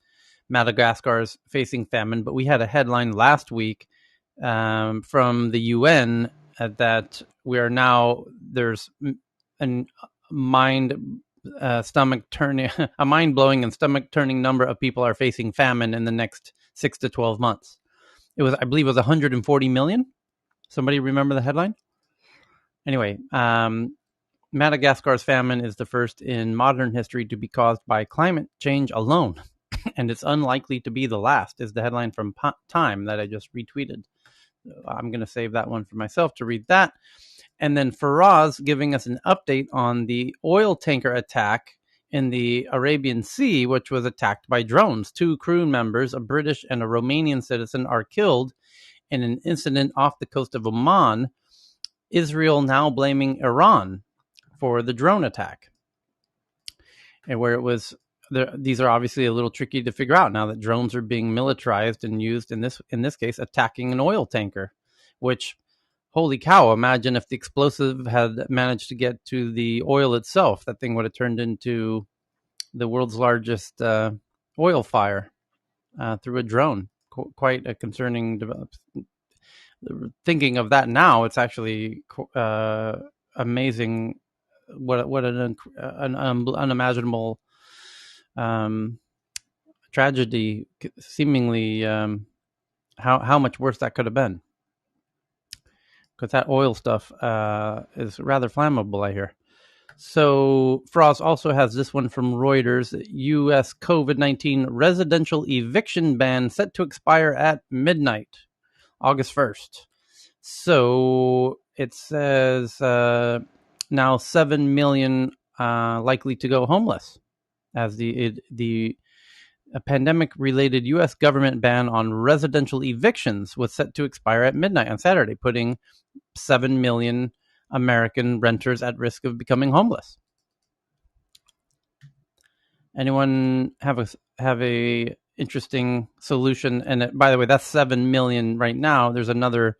Madagascar is facing famine, but we had a headline last week from the UN that we are now, there's a mind-blowing and stomach-turning number of people are facing famine in the next 6 to 12 months. I believe it was 140 million. Somebody remember the headline? Anyway, Madagascar's famine is the first in modern history to be caused by climate change alone, and it's unlikely to be the last, is the headline from Time that I just retweeted. I'm going to save that one for myself to read that. And then Faraz giving us an update on the oil tanker attack in the Arabian Sea, which was attacked by drones. 2 crew members, a British and a Romanian citizen, are killed in an incident off the coast of Oman. Israel now blaming Iran for the drone attack. And where it was, these are obviously a little tricky to figure out now that drones are being militarized and used in this case attacking an oil tanker, which, holy cow, imagine if the explosive had managed to get to the oil itself. That thing would have turned into the world's largest oil fire through a drone. Quite a concerning development. Thinking of that now, it's actually amazing what an unimaginable tragedy, seemingly, how much worse that could have been, because that oil stuff is rather flammable, I hear. So Frost also has this one from Reuters. U.S. COVID-19 residential eviction ban set to expire at midnight, August 1st. So it says now 7 million likely to go homeless as the pandemic-related U.S. government ban on residential evictions was set to expire at midnight on Saturday, putting 7 million American renters at risk of becoming homeless. Anyone have a interesting solution? And by the way, that's 7 million right now. There's another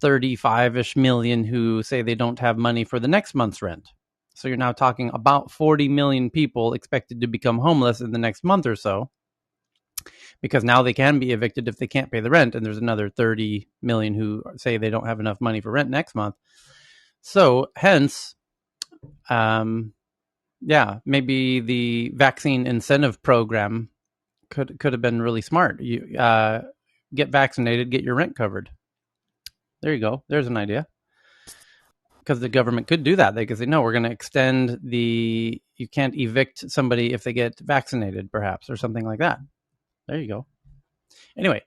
35-ish million who say they don't have money for the next month's rent. So you're now talking about 40 million people expected to become homeless in the next month or so, because now they can be evicted if they can't pay the rent. And there's another 30 million who say they don't have enough money for rent next month. So hence, maybe the vaccine incentive program could have been really smart. You get vaccinated, get your rent covered. There you go. There's an idea. Because the government could do that. They could say, no, we're going to extend you can't evict somebody if they get vaccinated, perhaps, or something like that. There you go. Anyway,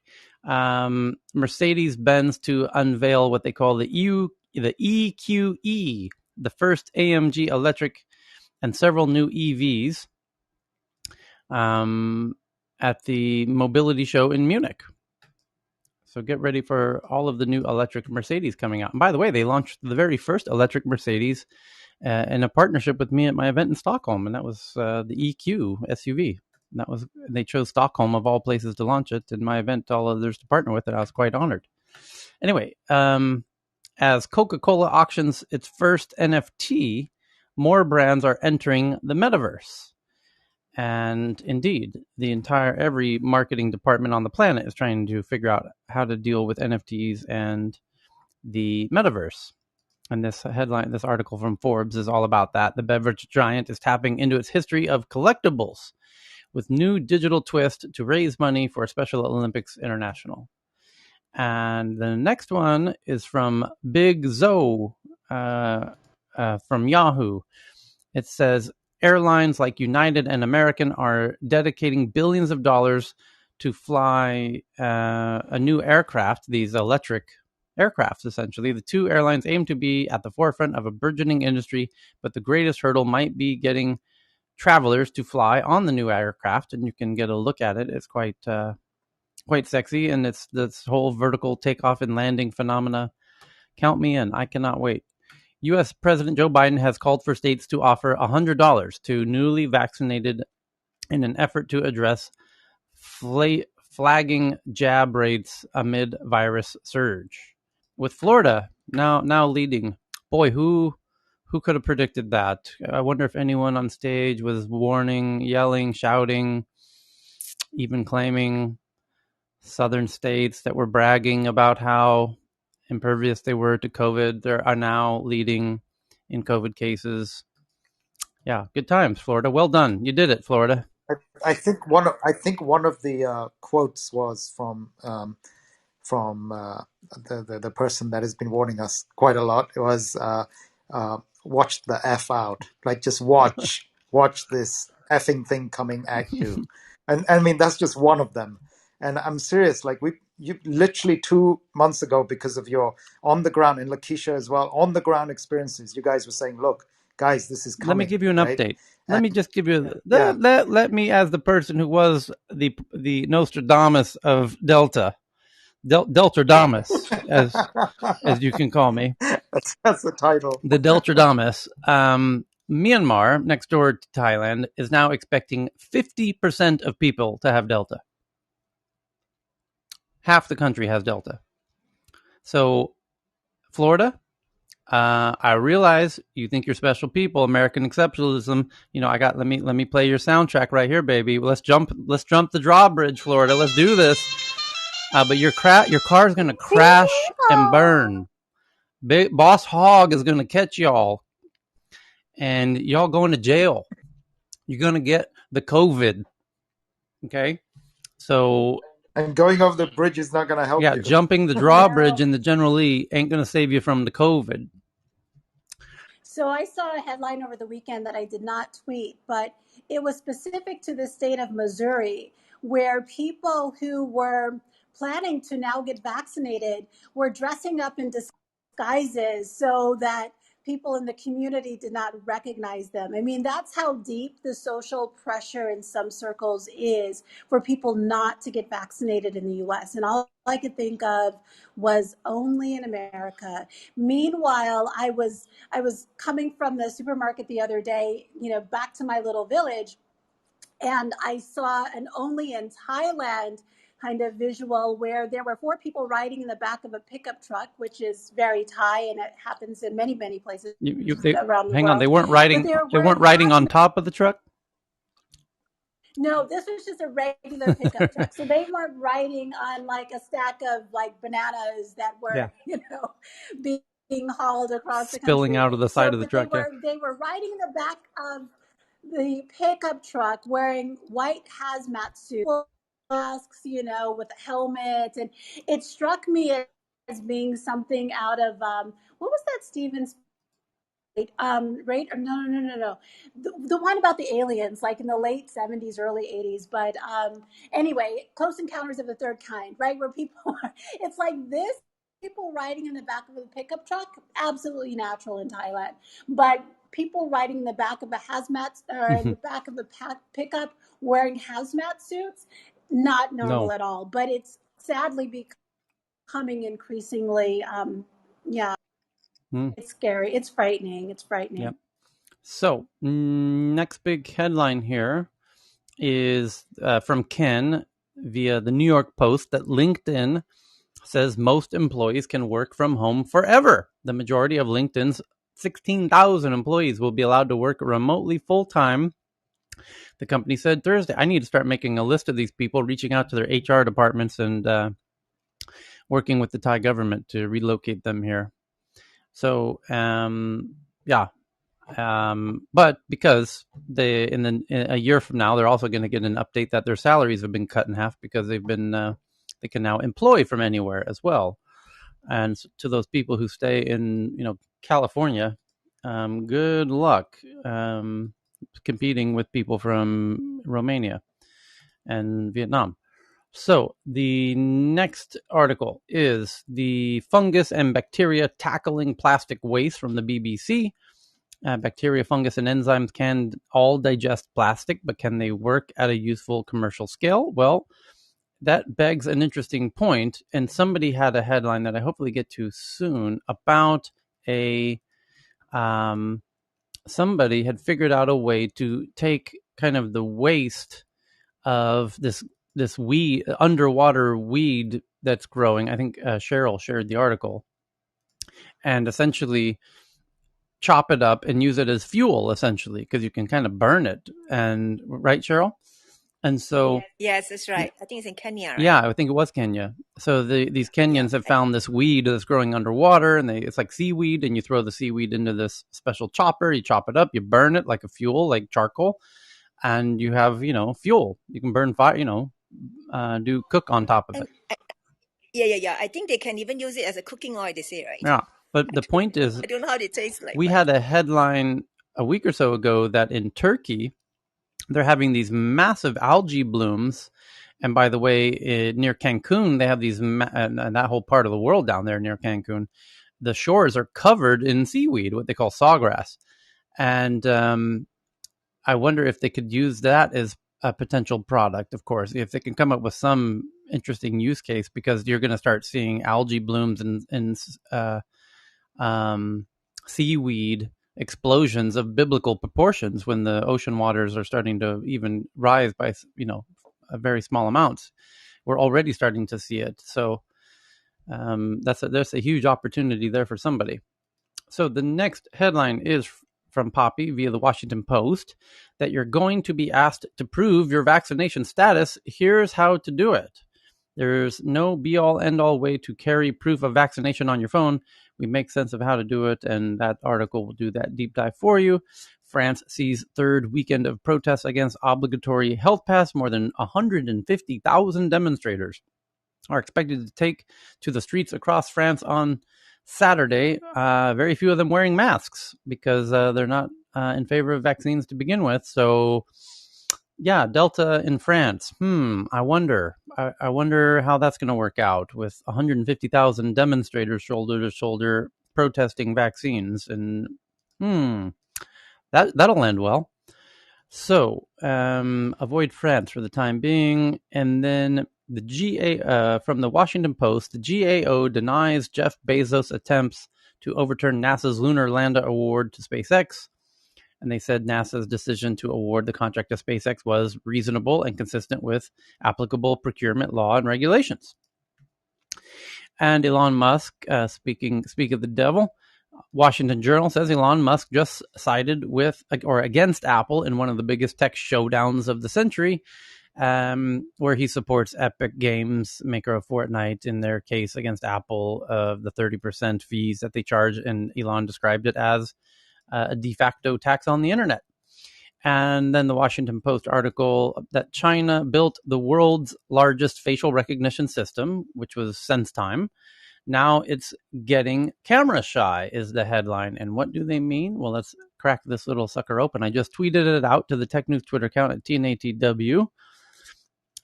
Mercedes-Benz to unveil what they call the EQE, the first AMG electric, and several new EVs at the mobility show in Munich. So get ready for all of the new electric Mercedes coming out. And by the way, they launched the very first electric Mercedes in a partnership with me at my event in Stockholm, and that was the EQ SUV. And they chose Stockholm of all places to launch it. In my event, all others to partner with it. I was quite honored. Anyway, as Coca-Cola auctions its first NFT, more brands are entering the metaverse. And indeed, every marketing department on the planet is trying to figure out how to deal with NFTs and the metaverse. And this article from Forbes is all about that. The beverage giant is tapping into its history of collectibles with new digital twist to raise money for Special Olympics International. And the next one is from Big Zoe from Yahoo. It says, airlines like United and American are dedicating billions of dollars to fly a new aircraft, these electric aircrafts, essentially. The two airlines aim to be at the forefront of a burgeoning industry, but the greatest hurdle might be getting travelers to fly on the new aircraft, and you can get a look at it. It's quite sexy, and it's this whole vertical takeoff and landing phenomena. Count me in. I cannot wait. U.S. President Joe Biden has called for states to offer $100 to newly vaccinated in an effort to address flagging jab rates amid virus surge. With Florida now leading. Boy, who could have predicted that? I wonder if anyone on stage was warning, yelling, shouting, even claiming southern states that were bragging about how impervious they were to COVID. They are now leading in COVID cases. Yeah, good times, Florida. Well done. You did it, Florida. I think one of the quotes was from the person that has been warning us quite a lot. It was watch the F out, like just watch this effing thing coming at you. And I mean, that's just one of them. And I'm serious, like you literally 2 months ago, because of your on the ground, and Lakeisha as well, on the ground experiences, you guys were saying, look, guys, this is coming. Let me give you an update. Let me just give you Yeah. let me, as the person who was the Nostradamus of Delta, Deltradamus, as you can call me. That's the title. The Deltradamus. Myanmar, next door to Thailand, is now expecting 50% of people to have Delta. Half the country has Delta. So, Florida, I realize you think you're special people, American exceptionalism. You know, let me play your soundtrack right here, baby. Let's jump the drawbridge, Florida. Let's do this. But your car's gonna crash and burn. Boss Hogg is gonna catch y'all, and y'all going to jail. You're gonna get the COVID. Okay, so. And going over the bridge is not going to help you. Yeah, jumping the drawbridge in the General Lee ain't going to save you from the COVID. So I saw a headline over the weekend that I did not tweet, but it was specific to the state of Missouri, where people who were planning to now get vaccinated were dressing up in disguises so that people in the community did not recognize them. I mean, that's how deep the social pressure in some circles is for people not to get vaccinated in the US. And all I could think of was only in America. Meanwhile, I was coming from the supermarket the other day, back to my little village, and I saw an only in Thailand kind of visual where there were 4 people riding in the back of a pickup truck, which is very Thai, and it happens in many, many places around the Hang on, world. they weren't But riding. they're They wearing weren't riding on hazmat. top of the truck. No, this was just a regular pickup truck. So they weren't riding on like a stack of like bananas that were, Yeah, being hauled across the spilling country. out of the side So, of the but they truck. Yeah. were riding in the back of the pickup truck wearing white hazmat suits, masks, with a helmet, and it struck me as being something out of what was that Steven right? No. The one about the aliens, like in the late 70s, early 80s. But anyway, Close Encounters of the Third Kind, right? Where people are, it's like this, people riding in the back of a pickup truck, absolutely natural in Thailand. But people riding in the back of a hazmat or in the back of a pickup wearing hazmat suits, not normal No. at all. But it's sadly becoming increasingly, yeah, it's scary. It's frightening. It's frightening. Yep. So next big headline here is from Ken via the New York Post that LinkedIn says most employees can work from home forever. The majority of LinkedIn's 16,000 employees will be allowed to work remotely full-time. The company said Thursday. I need to start making a list of these people, reaching out to their HR departments and working with the Thai government to relocate them here. So, yeah. But because in a year from now, they're also going to get an update that their salaries have been cut in half because they can now employ from anywhere as well. And to those people who stay in California, good luck competing with people from Romania and Vietnam. So the next article is the fungus and bacteria tackling plastic waste from the BBC. Bacteria, fungus, and enzymes can all digest plastic, but can they work at a useful commercial scale? Well, that begs an interesting point, and somebody had a headline that I hopefully get to soon about somebody had figured out a way to take kind of the waste of this weed, underwater weed that's growing. I think Cheryl shared the article, and essentially chop it up and use it as fuel, essentially, because you can kind of burn it. And right, Cheryl? And so, Yes, that's right. I think it's in Kenya, right? yeah, I think it was Kenya. So these Kenyans have found this weed that's growing underwater, and it's like seaweed, and you throw the seaweed into this special chopper. You chop it up, you burn it like a fuel, like charcoal, and you have fuel. You can burn fire, do cook on top of it. Yeah. I think they can even use it as a cooking oil, they say, right? Yeah, but the point is, I don't know how it tastes like. we had a headline a week or so ago that in Turkey, they're having these massive algae blooms. And by the way, near Cancun, they have these, and that whole part of the world down there near Cancun, the shores are covered in seaweed, what they call sawgrass. And I wonder if they could use that as a potential product, of course, if they can come up with some interesting use case, because you're going to start seeing algae blooms and seaweed explosions of biblical proportions when the ocean waters are starting to even rise by a very small amounts. We're already starting to see it. So there's a huge opportunity there for somebody. So the next headline is from Poppy via the Washington Post that you're going to be asked to prove your vaccination status. Here's how to do it. There's no be-all, end-all way to carry proof of vaccination on your phone. We make sense of how to do it, and that article will do that deep dive for you. France sees third weekend of protests against obligatory health pass. More than 150,000 demonstrators are expected to take to the streets across France on Saturday, very few of them wearing masks because they're not in favor of vaccines to begin with. So, yeah, Delta in France. I wonder. I wonder how that's going to work out with 150,000 demonstrators shoulder to shoulder protesting vaccines, and that'll end well. So, avoid France for the time being, and then the from the Washington Post, the GAO denies Jeff Bezos' attempts to overturn NASA's Lunar Lander award to SpaceX. And they said NASA's decision to award the contract to SpaceX was reasonable and consistent with applicable procurement law and regulations. And Elon Musk, speak of the devil, Washington Journal says Elon Musk just sided with or against Apple in one of the biggest tech showdowns of the century, where he supports Epic Games, maker of Fortnite, in their case against Apple of the 30% fees that they charge. And Elon described it as a de facto tax on the internet. And then the Washington Post article that China built the world's largest facial recognition system, which was SenseTime. Now it's getting camera shy is the headline. And what do they mean? Well, let's crack this little sucker open. I just tweeted it out to the Tech News Twitter account at TNATW.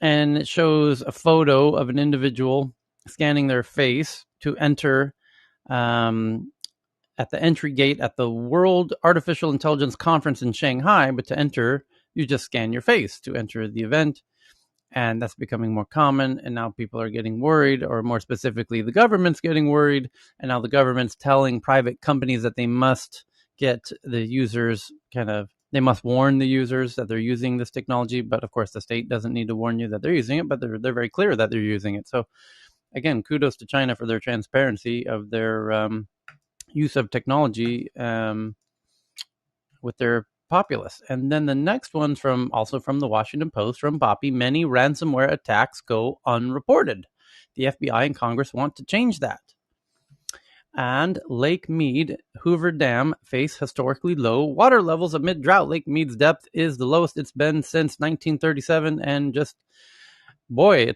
And it shows a photo of an individual scanning their face to enter at the entry gate at the World Artificial Intelligence Conference in Shanghai. But to enter, you just scan your face to enter the event. And that's becoming more common. And now people are getting worried, or more specifically, the government's getting worried. And now the government's telling private companies that they must get the users they must warn the users that they're using this technology. But of course, the state doesn't need to warn you that they're using it, but they're very clear that they're using it. So again, kudos to China for their transparency of their use of technology with their populace. And then the next one's also from the Washington Post, from Poppy. Many ransomware attacks go unreported. The FBI and Congress want to change that. And Lake Mead, Hoover Dam face historically low water levels amid drought. Lake Mead's depth is the lowest it's been since 1937. And it's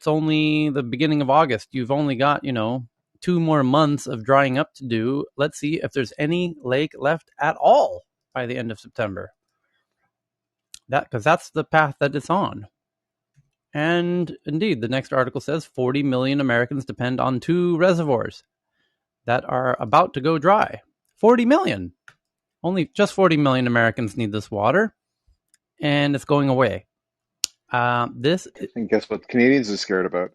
only the beginning of August. You've only got, 2 more months of drying up to do. Let's see if there's any lake left at all by the end of September. Because that's the path that it's on. And indeed, the next article says 40 million Americans depend on 2 reservoirs that are about to go dry. 40 million. Only just 40 million Americans need this water, and it's going away. And guess what Canadians are scared about?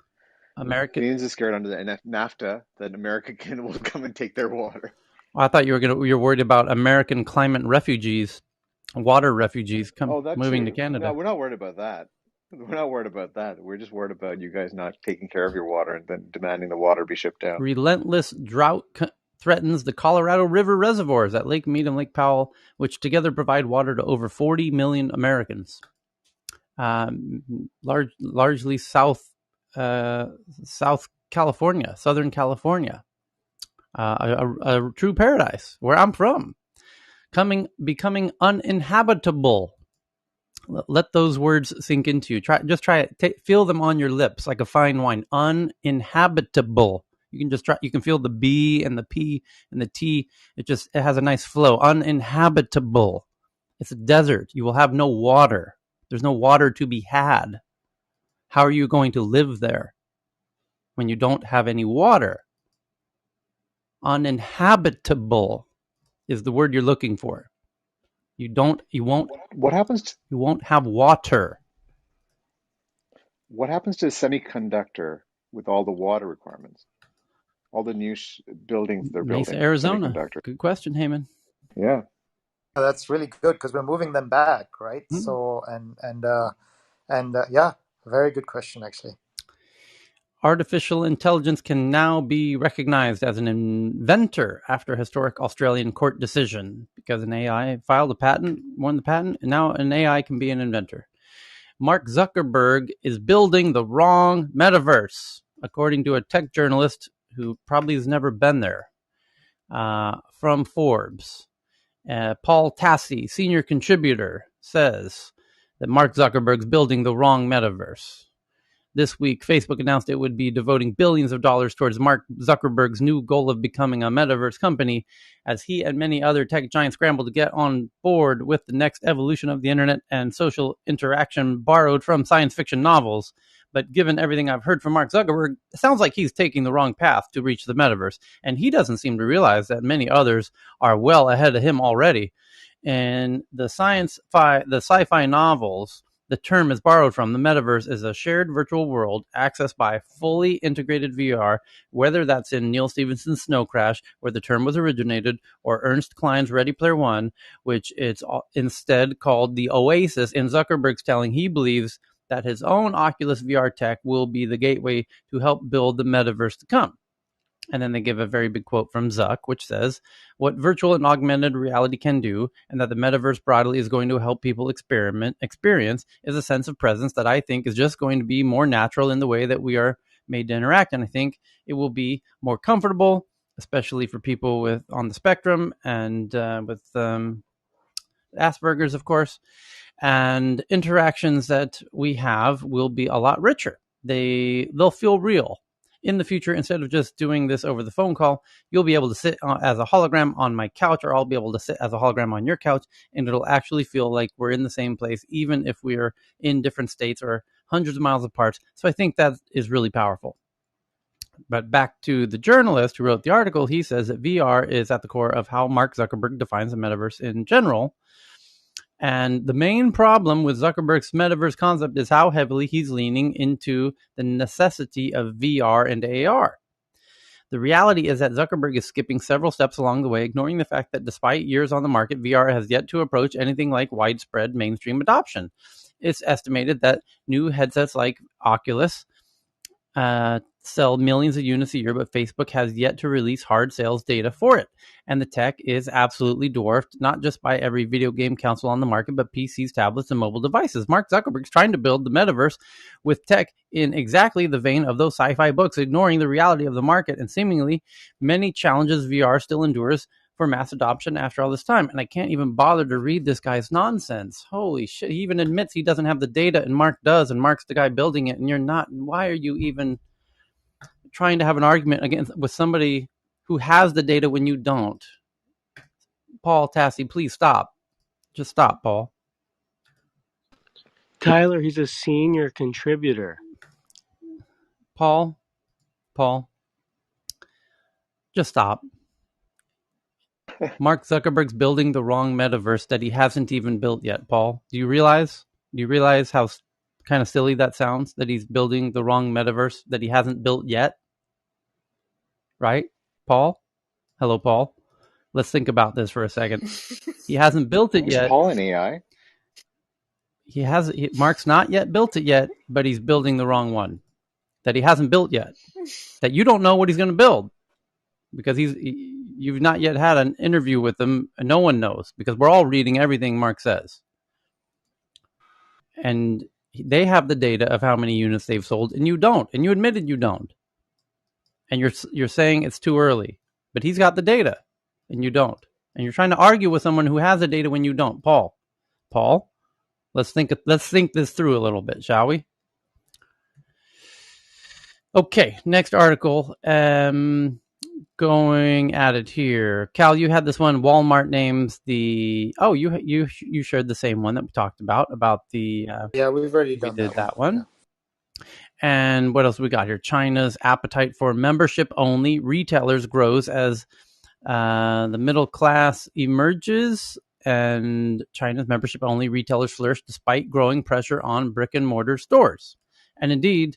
Canadians are scared under the NAFTA that America will come and take their water. Well, I thought you were worried about American climate refugees, water refugees moving to Canada. No, we're not worried about that. We're not worried about that. We're just worried about you guys not taking care of your water and then demanding the water be shipped down. Relentless drought threatens the Colorado River reservoirs at Lake Mead and Lake Powell, which together provide water to over 40 million Americans. Largely South California, Southern California, a true paradise where I'm from, becoming uninhabitable. Let those words sink into you. Try it. Feel them on your lips like a fine wine. Uninhabitable. You can you can feel the B and the P and the T. It has a nice flow. Uninhabitable. It's a desert. You will have no water. There's no water to be had. How are you going to live there when you don't have any water? Uninhabitable is the word you're looking for. You won't have water. What happens to a semiconductor with all the water requirements? All the new buildings they're building. Mesa, Arizona. Good question, Heyman. Yeah. That's really good because we're moving them back, right? Mm-hmm. So, yeah, very good question, actually. Artificial intelligence can now be recognized as an inventor after a historic Australian court decision because an AI filed a patent, won the patent, and now an AI can be an inventor. Mark Zuckerberg is building the wrong metaverse, according to a tech journalist who probably has never been there, from Forbes. Paul Tassi, senior contributor, says that Mark Zuckerberg's building the wrong metaverse. This week, Facebook announced it would be devoting billions of dollars towards Mark Zuckerberg's new goal of becoming a metaverse company, as he and many other tech giants scramble to get on board with the next evolution of the internet and social interaction borrowed from science fiction novels. But given everything I've heard from Mark Zuckerberg, it sounds like he's taking the wrong path to reach the metaverse, and he doesn't seem to realize that many others are well ahead of him already. And the sci-fi novels, the term is borrowed from. The metaverse is a shared virtual world accessed by fully integrated VR, whether that's in Neil Stephenson's Snow Crash, where the term was originated, or Ernst Cline's Ready Player One, which it's instead called the Oasis. In Zuckerberg's telling, he believes that his own Oculus VR tech will be the gateway to help build the metaverse to come. And then they give a very big quote from Zuck, which says, what virtual and augmented reality can do, and that the metaverse broadly is going to help people experience, is a sense of presence that I think is just going to be more natural in the way that we are made to interact. And I think it will be more comfortable, especially for people on the spectrum and with Asperger's, of course. And interactions that we have will be a lot richer. They'll feel real. In the future, instead of just doing this over the phone call, you'll be able to sit as a hologram on my couch, or I'll be able to sit as a hologram on your couch, and it'll actually feel like we're in the same place, even if we're in different states or hundreds of miles apart. So I think that is really powerful. But back to the journalist who wrote the article, he says that VR is at the core of how Mark Zuckerberg defines the metaverse in general. And the main problem with Zuckerberg's metaverse concept is how heavily he's leaning into the necessity of VR and AR. The reality is that Zuckerberg is skipping several steps along the way, ignoring the fact that despite years on the market, VR has yet to approach anything like widespread mainstream adoption. It's estimated that new headsets like Oculus sell millions of units a year, but Facebook has yet to release hard sales data for it. And the tech is absolutely dwarfed, not just by every video game console on the market, but PCs, tablets, and mobile devices. Mark Zuckerberg's trying to build the metaverse with tech in exactly the vein of those sci-fi books, ignoring the reality of the market and seemingly many challenges VR still endures for mass adoption after all this time. And I can't even bother to read this guy's nonsense. Holy shit. He even admits he doesn't have the data, and Mark does, and Mark's the guy building it, and you're not. Why are you even trying to have an argument against with somebody who has the data when you don't? Paul Tassi, please stop. Just stop, Paul. Tyler, he's a senior contributor. Paul, just stop. Mark Zuckerberg's building the wrong metaverse that he hasn't even built yet, Paul. Do you realize how kind of silly that sounds, that he's building the wrong metaverse that he hasn't built yet? Right, Paul? Hello, Paul. Let's think about this for a second. He hasn't built it Is yet. Paul an AI? Mark's not yet built it yet, but he's building the wrong one that he hasn't built yet. That you don't know what he's going to build because you've not yet had an interview with him, and no one knows because we're all reading everything Mark says. And they have the data of how many units they've sold, and you don't. And you admitted you don't. And you're saying it's too early, but he's got the data, and you don't. And you're trying to argue with someone who has the data when you don't. Paul, let's think this through a little bit, shall we? Okay, next article. Going at it here. Cal, you had this one. Walmart names the. Oh, you shared the same one that we talked about the. Yeah, we've already done that one. Yeah. And what else we got here? China's appetite for membership-only retailers grows as the middle class emerges, and China's membership-only retailers flourish despite growing pressure on brick-and-mortar stores. And indeed,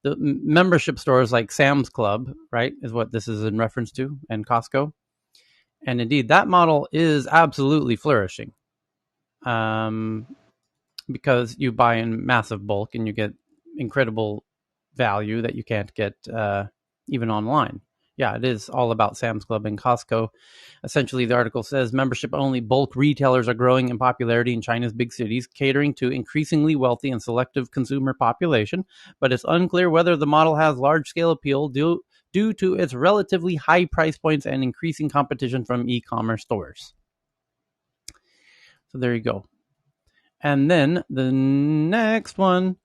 the membership stores like Sam's Club, right, is what this is in reference to, and Costco. And indeed, that model is absolutely flourishing because you buy in massive bulk and you get incredible value that you can't get even online. Yeah, it is all about Sam's Club and Costco. Essentially, the article says membership-only bulk retailers are growing in popularity in China's big cities, catering to increasingly wealthy and selective consumer population, but it's unclear whether the model has large-scale appeal due to its relatively high price points and increasing competition from e-commerce stores. So there you go. And then the next one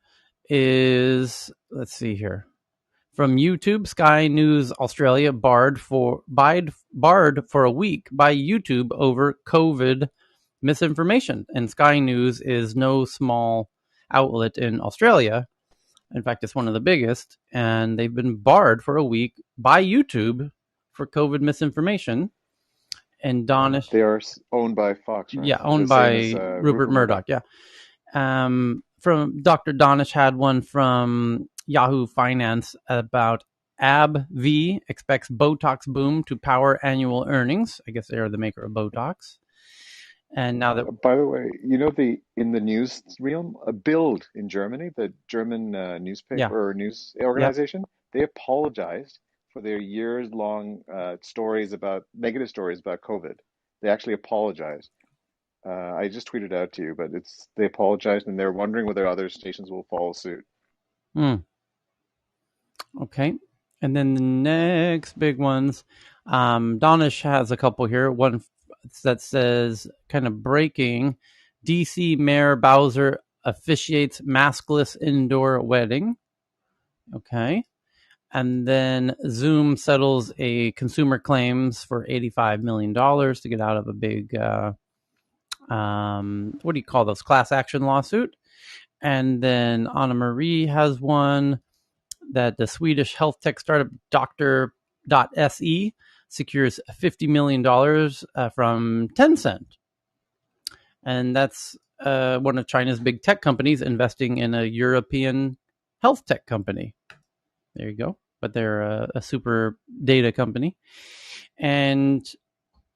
is, let's see here. From YouTube, Sky News Australia barred for a week by YouTube over COVID misinformation. And Sky News is no small outlet in Australia. In fact, it's one of the biggest. And they've been barred for a week by YouTube for COVID misinformation. And Donish, They are owned by Fox, right? yeah, owned The same as by Rupert Murdoch. Yeah. From Dr. Donish had one from Yahoo Finance about AbbVie expects Botox boom to power annual earnings. I guess they are the maker of Botox. And now that, By the way, you know in the news realm, a Bild in Germany, the German yeah, newspaper or news yeah, organization, they apologized for their years-long negative stories about COVID. They actually apologized. I just tweeted out to you, but they apologized and they're wondering whether other stations will follow suit. Okay. And then the next big ones, Donish has a couple here. One that says, kind of breaking, DC Mayor Bowser officiates maskless indoor wedding. Okay. And then Zoom settles a consumer claims for $85 million to get out of a big, what do you call those, class action lawsuit. And then Anna Marie has one that the Swedish health tech startup Doctor.se secures $50 million from Tencent. And that's one of China's big tech companies investing in a European health tech company. There you go. But they're a super data company. And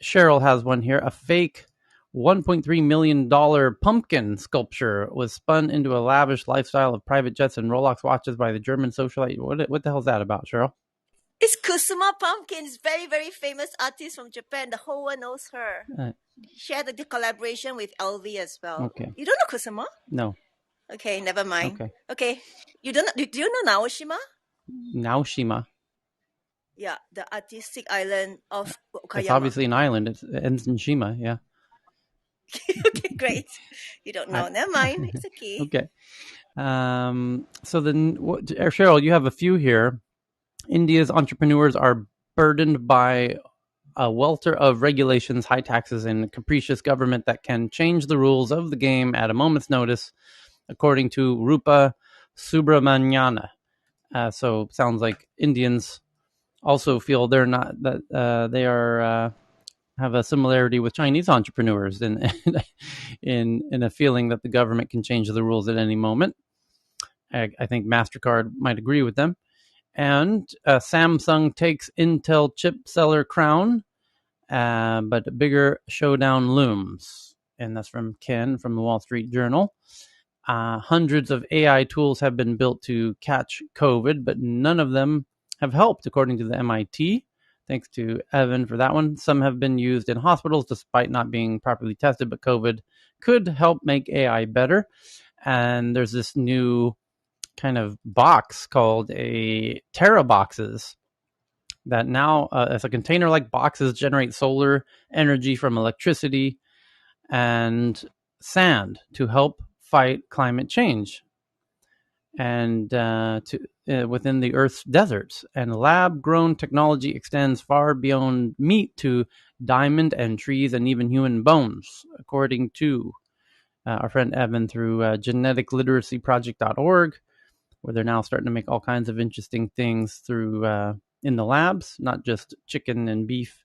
Cheryl has one here. A fake $1.3 million pumpkin sculpture was spun into a lavish lifestyle of private jets and Rolex watches by the German socialite. What the hell is that about, Cheryl? It's Kusuma Pumpkin. It's very, very famous artist from Japan. The whole world knows her. She had a collaboration with LV as well. Okay. You don't know Kusuma? No. Okay, never mind. Okay. Do you know Naoshima? Naoshima. Yeah, the artistic island of Okayama. It's obviously an island. It ends in Shima, yeah. Okay, great. You don't know. Never mind. It's okay. Okay. So then, Cheryl, you have a few here. India's entrepreneurs are burdened by a welter of regulations, high taxes, and a capricious government that can change the rules of the game at a moment's notice, according to Rupa Subramanyana. So sounds like Indians also feel they're not, that they are have a similarity with Chinese entrepreneurs in a feeling that the government can change the rules at any moment. I think MasterCard might agree with them. And Samsung takes Intel chip seller crown, but a bigger showdown looms. And that's from Ken from the Wall Street Journal. Hundreds of AI tools have been built to catch COVID, but none of them have helped, according to the MIT. Thanks to Evan for that one. Some have been used in hospitals despite not being properly tested, but COVID could help make AI better. And there's this new kind of box called a TeraBoxes that now, as a container-like boxes, generate solar energy from electricity and sand to help fight climate change and within the Earth's deserts. And lab-grown technology extends far beyond meat to diamond and trees and even human bones, according to our friend Evan through geneticliteracyproject.org, where they're now starting to make all kinds of interesting things through in the labs, not just chicken and beef.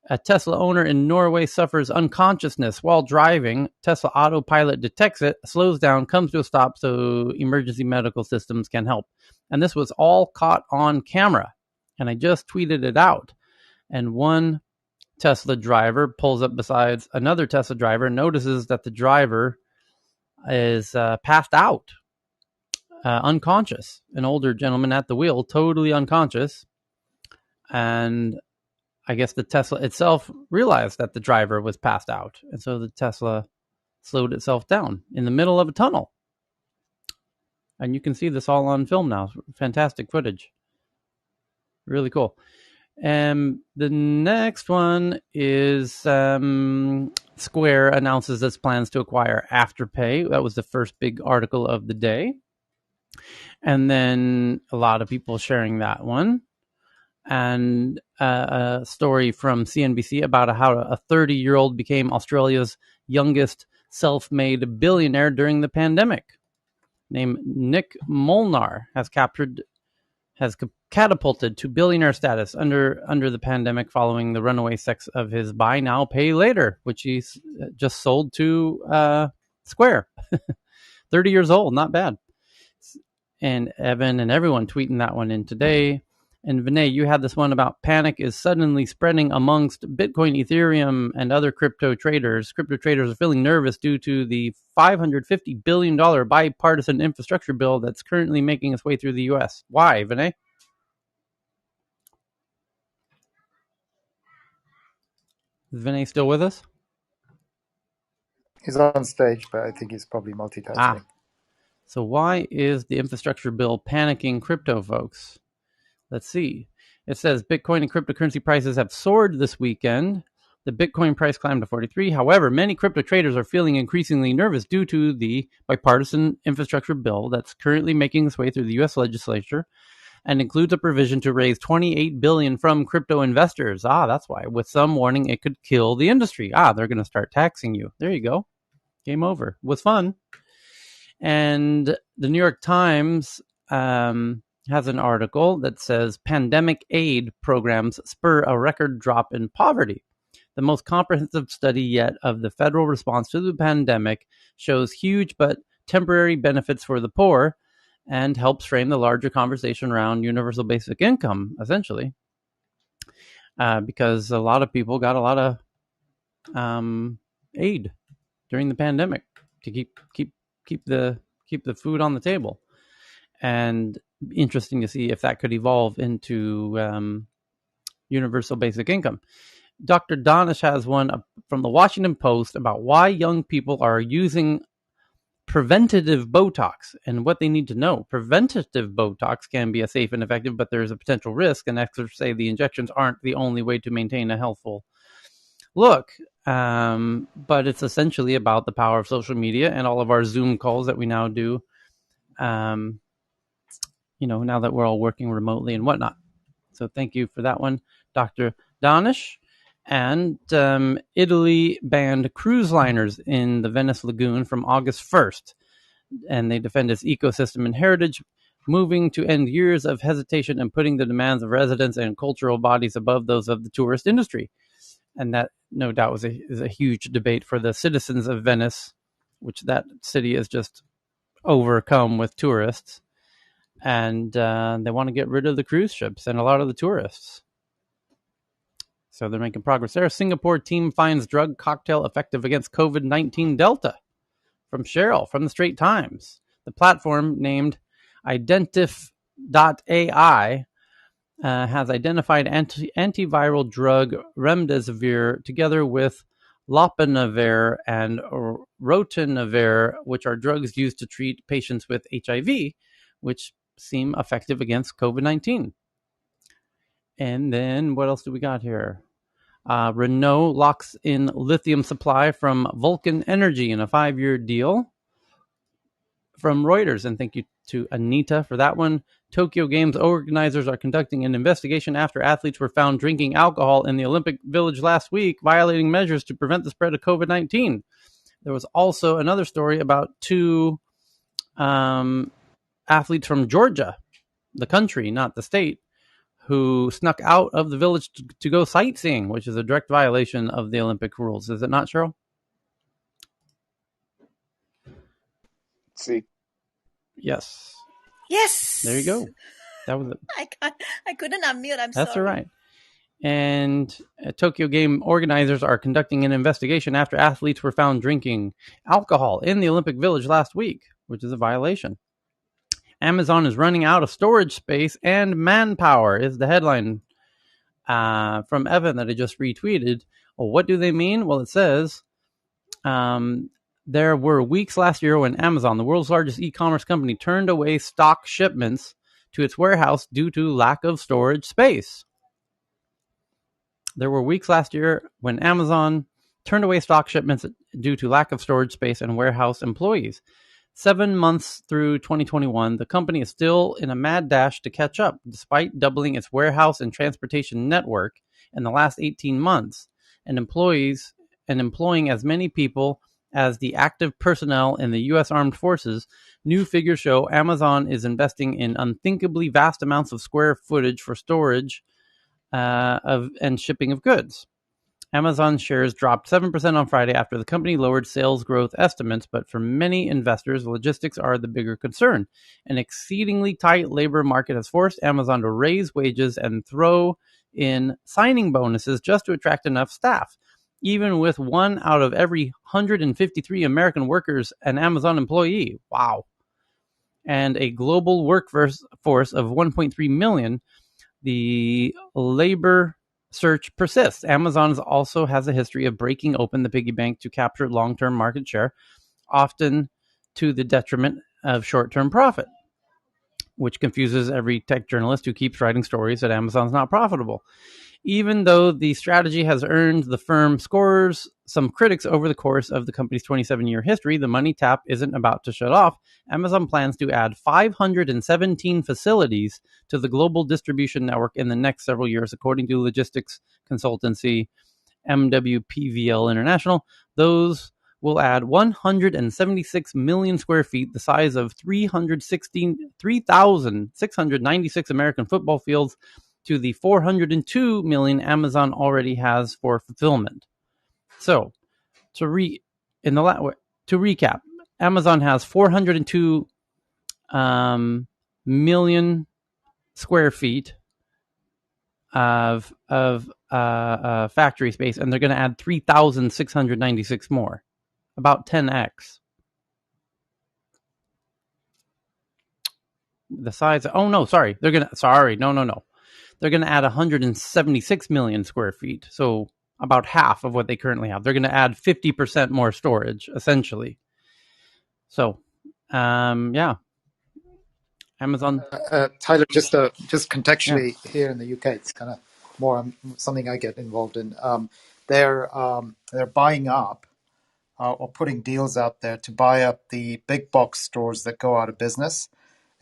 A Tesla owner in Norway suffers unconsciousness while driving. Tesla autopilot detects it, slows down, comes to a stop so emergency medical systems can help. And this was all caught on camera. And I just tweeted it out. And one Tesla driver pulls up beside another Tesla driver, notices that the driver is passed out, unconscious. An older gentleman at the wheel, totally unconscious. And I guess the Tesla itself realized that the driver was passed out. And so the Tesla slowed itself down in the middle of a tunnel. And you can see this all on film now. Fantastic footage. Really cool. The next one is Square announces its plans to acquire Afterpay. That was the first big article of the day. And then a lot of people sharing that one. And a story from CNBC about how a 30-year-old became Australia's youngest self-made billionaire during the pandemic. Named Nick Molnar has catapulted to billionaire status under the pandemic following the runaway success of his buy now pay later, which he's just sold to Square. 30 years old, not bad. And Evan and everyone tweeting that one in today. And Vinay, you had this one about panic is suddenly spreading amongst Bitcoin, Ethereum, and other crypto traders. Crypto traders are feeling nervous due to the $550 billion bipartisan infrastructure bill that's currently making its way through the U.S. Why, Vinay? Is Vinay still with us? He's on stage, but I think he's probably multitasking. So why is the infrastructure bill panicking crypto folks? Let's see. It says Bitcoin and cryptocurrency prices have soared this weekend. The Bitcoin price climbed to 43. However, many crypto traders are feeling increasingly nervous due to the bipartisan infrastructure bill that's currently making its way through the U.S. legislature and includes a provision to raise $28 billion from crypto investors. That's why. With some warning, it could kill the industry. They're going to start taxing you. There you go. Game over. It was fun. And the New York Times has an article that says pandemic aid programs spur a record drop in poverty. The most comprehensive study yet of the federal response to the pandemic shows huge but temporary benefits for the poor and helps frame the larger conversation around universal basic income, essentially. Because a lot of people got a lot of aid during the pandemic to keep the food on the table. And interesting to see if that could evolve into universal basic income. Dr. Donish has one from the Washington Post about why young people are using preventative Botox and what they need to know. Preventative Botox can be safe and effective, but there is a potential risk, and experts say the injections aren't the only way to maintain a healthful look. But it's essentially about the power of social media and all of our Zoom calls that we now do. Now that we're all working remotely and whatnot. So thank you for that one, Dr. Donish. And Italy banned cruise liners in the Venice Lagoon from August 1st. And they defend its ecosystem and heritage, moving to end years of hesitation and putting the demands of residents and cultural bodies above those of the tourist industry. And that, no doubt, is a huge debate for the citizens of Venice, which that city is just overcome with tourists. And they want to get rid of the cruise ships and a lot of the tourists. So they're making progress there. Singapore team finds drug cocktail effective against COVID-19 Delta. From Cheryl, from the Straits Times. The platform named Identif.ai has identified antiviral drug remdesivir together with lopinavir and rotenavir, which are drugs used to treat patients with HIV, which seem effective against COVID-19. And then what else do we got here? Renault locks in lithium supply from Vulcan Energy in a 5-year deal. From Reuters, and thank you to Anita for that one. Tokyo Games organizers are conducting an investigation after athletes were found drinking alcohol in the Olympic Village last week, violating measures to prevent the spread of COVID-19. There was also another story about 2 athletes from Georgia, the country, not the state, who snuck out of the village to go sightseeing, which is a direct violation of the Olympic rules. Is it not, Cheryl? See. Yes. Yes. There you go. That was it. I couldn't unmute. I'm That's sorry. all right. And Tokyo Game organizers are conducting an investigation after athletes were found drinking alcohol in the Olympic Village last week, which is a violation. Amazon is running out of storage space and manpower is the headline from Evan that I just retweeted. Well, what do they mean? Well, it says there were weeks last year when Amazon, the world's largest e-commerce company, turned away stock shipments to its warehouse due to lack of storage space. There were weeks last year when Amazon turned away stock shipments due to lack of storage space and warehouse employees. 7 months through 2021, the company is still in a mad dash to catch up, despite doubling its warehouse and transportation network in the last 18 months and employing as many people as the active personnel in the U.S. Armed Forces. New figures show Amazon is investing in unthinkably vast amounts of square footage for storage and shipping of goods. Amazon shares dropped 7% on Friday after the company lowered sales growth estimates, but for many investors, logistics are the bigger concern. An exceedingly tight labor market has forced Amazon to raise wages and throw in signing bonuses just to attract enough staff. Even with 1 out of every 153 American workers an Amazon employee. Wow. And a global workforce of 1.3 million, the labor search persists. Amazon also has a history of breaking open the piggy bank to capture long-term market share, often to the detriment of short-term profit, which confuses every tech journalist who keeps writing stories that Amazon's not profitable. Even though the strategy has earned the firm scores some critics over the course of the company's 27-year history, the money tap isn't about to shut off. Amazon plans to add 517 facilities to the global distribution network in the next several years, according to logistics consultancy MWPVL International. Those will add 176 million square feet, the size of 3,696 American football fields, to the 402 million Amazon already has for fulfillment. So, to recap, Amazon has 402 million square feet of factory space, and they're going to add 3,696 more, about 10x the size. Oh no, sorry, they're going to no. They're going to add 176 million square feet, so about half of what they currently have. They're going to add 50% more storage, essentially. So, yeah, Amazon. Tyler, just Yeah, contextually here in the UK, it's kind of more something I get involved in. They're buying up or putting deals out there to buy up the big box stores that go out of business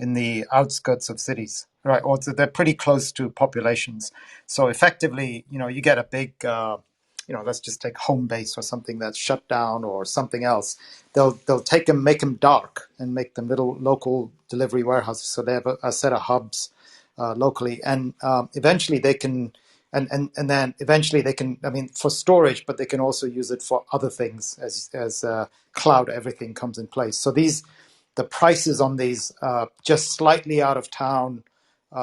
in the outskirts of cities, right? Or they're pretty close to populations. So effectively, you get a big, let's just take Home Base or something that's shut down or something else. They'll take them, make them dark, and make them little local delivery warehouses. So they have a set of hubs locally, and eventually they can. And then eventually they can, I mean, for storage, but they can also use it for other things as cloud everything comes in place. So the prices on these just slightly out of town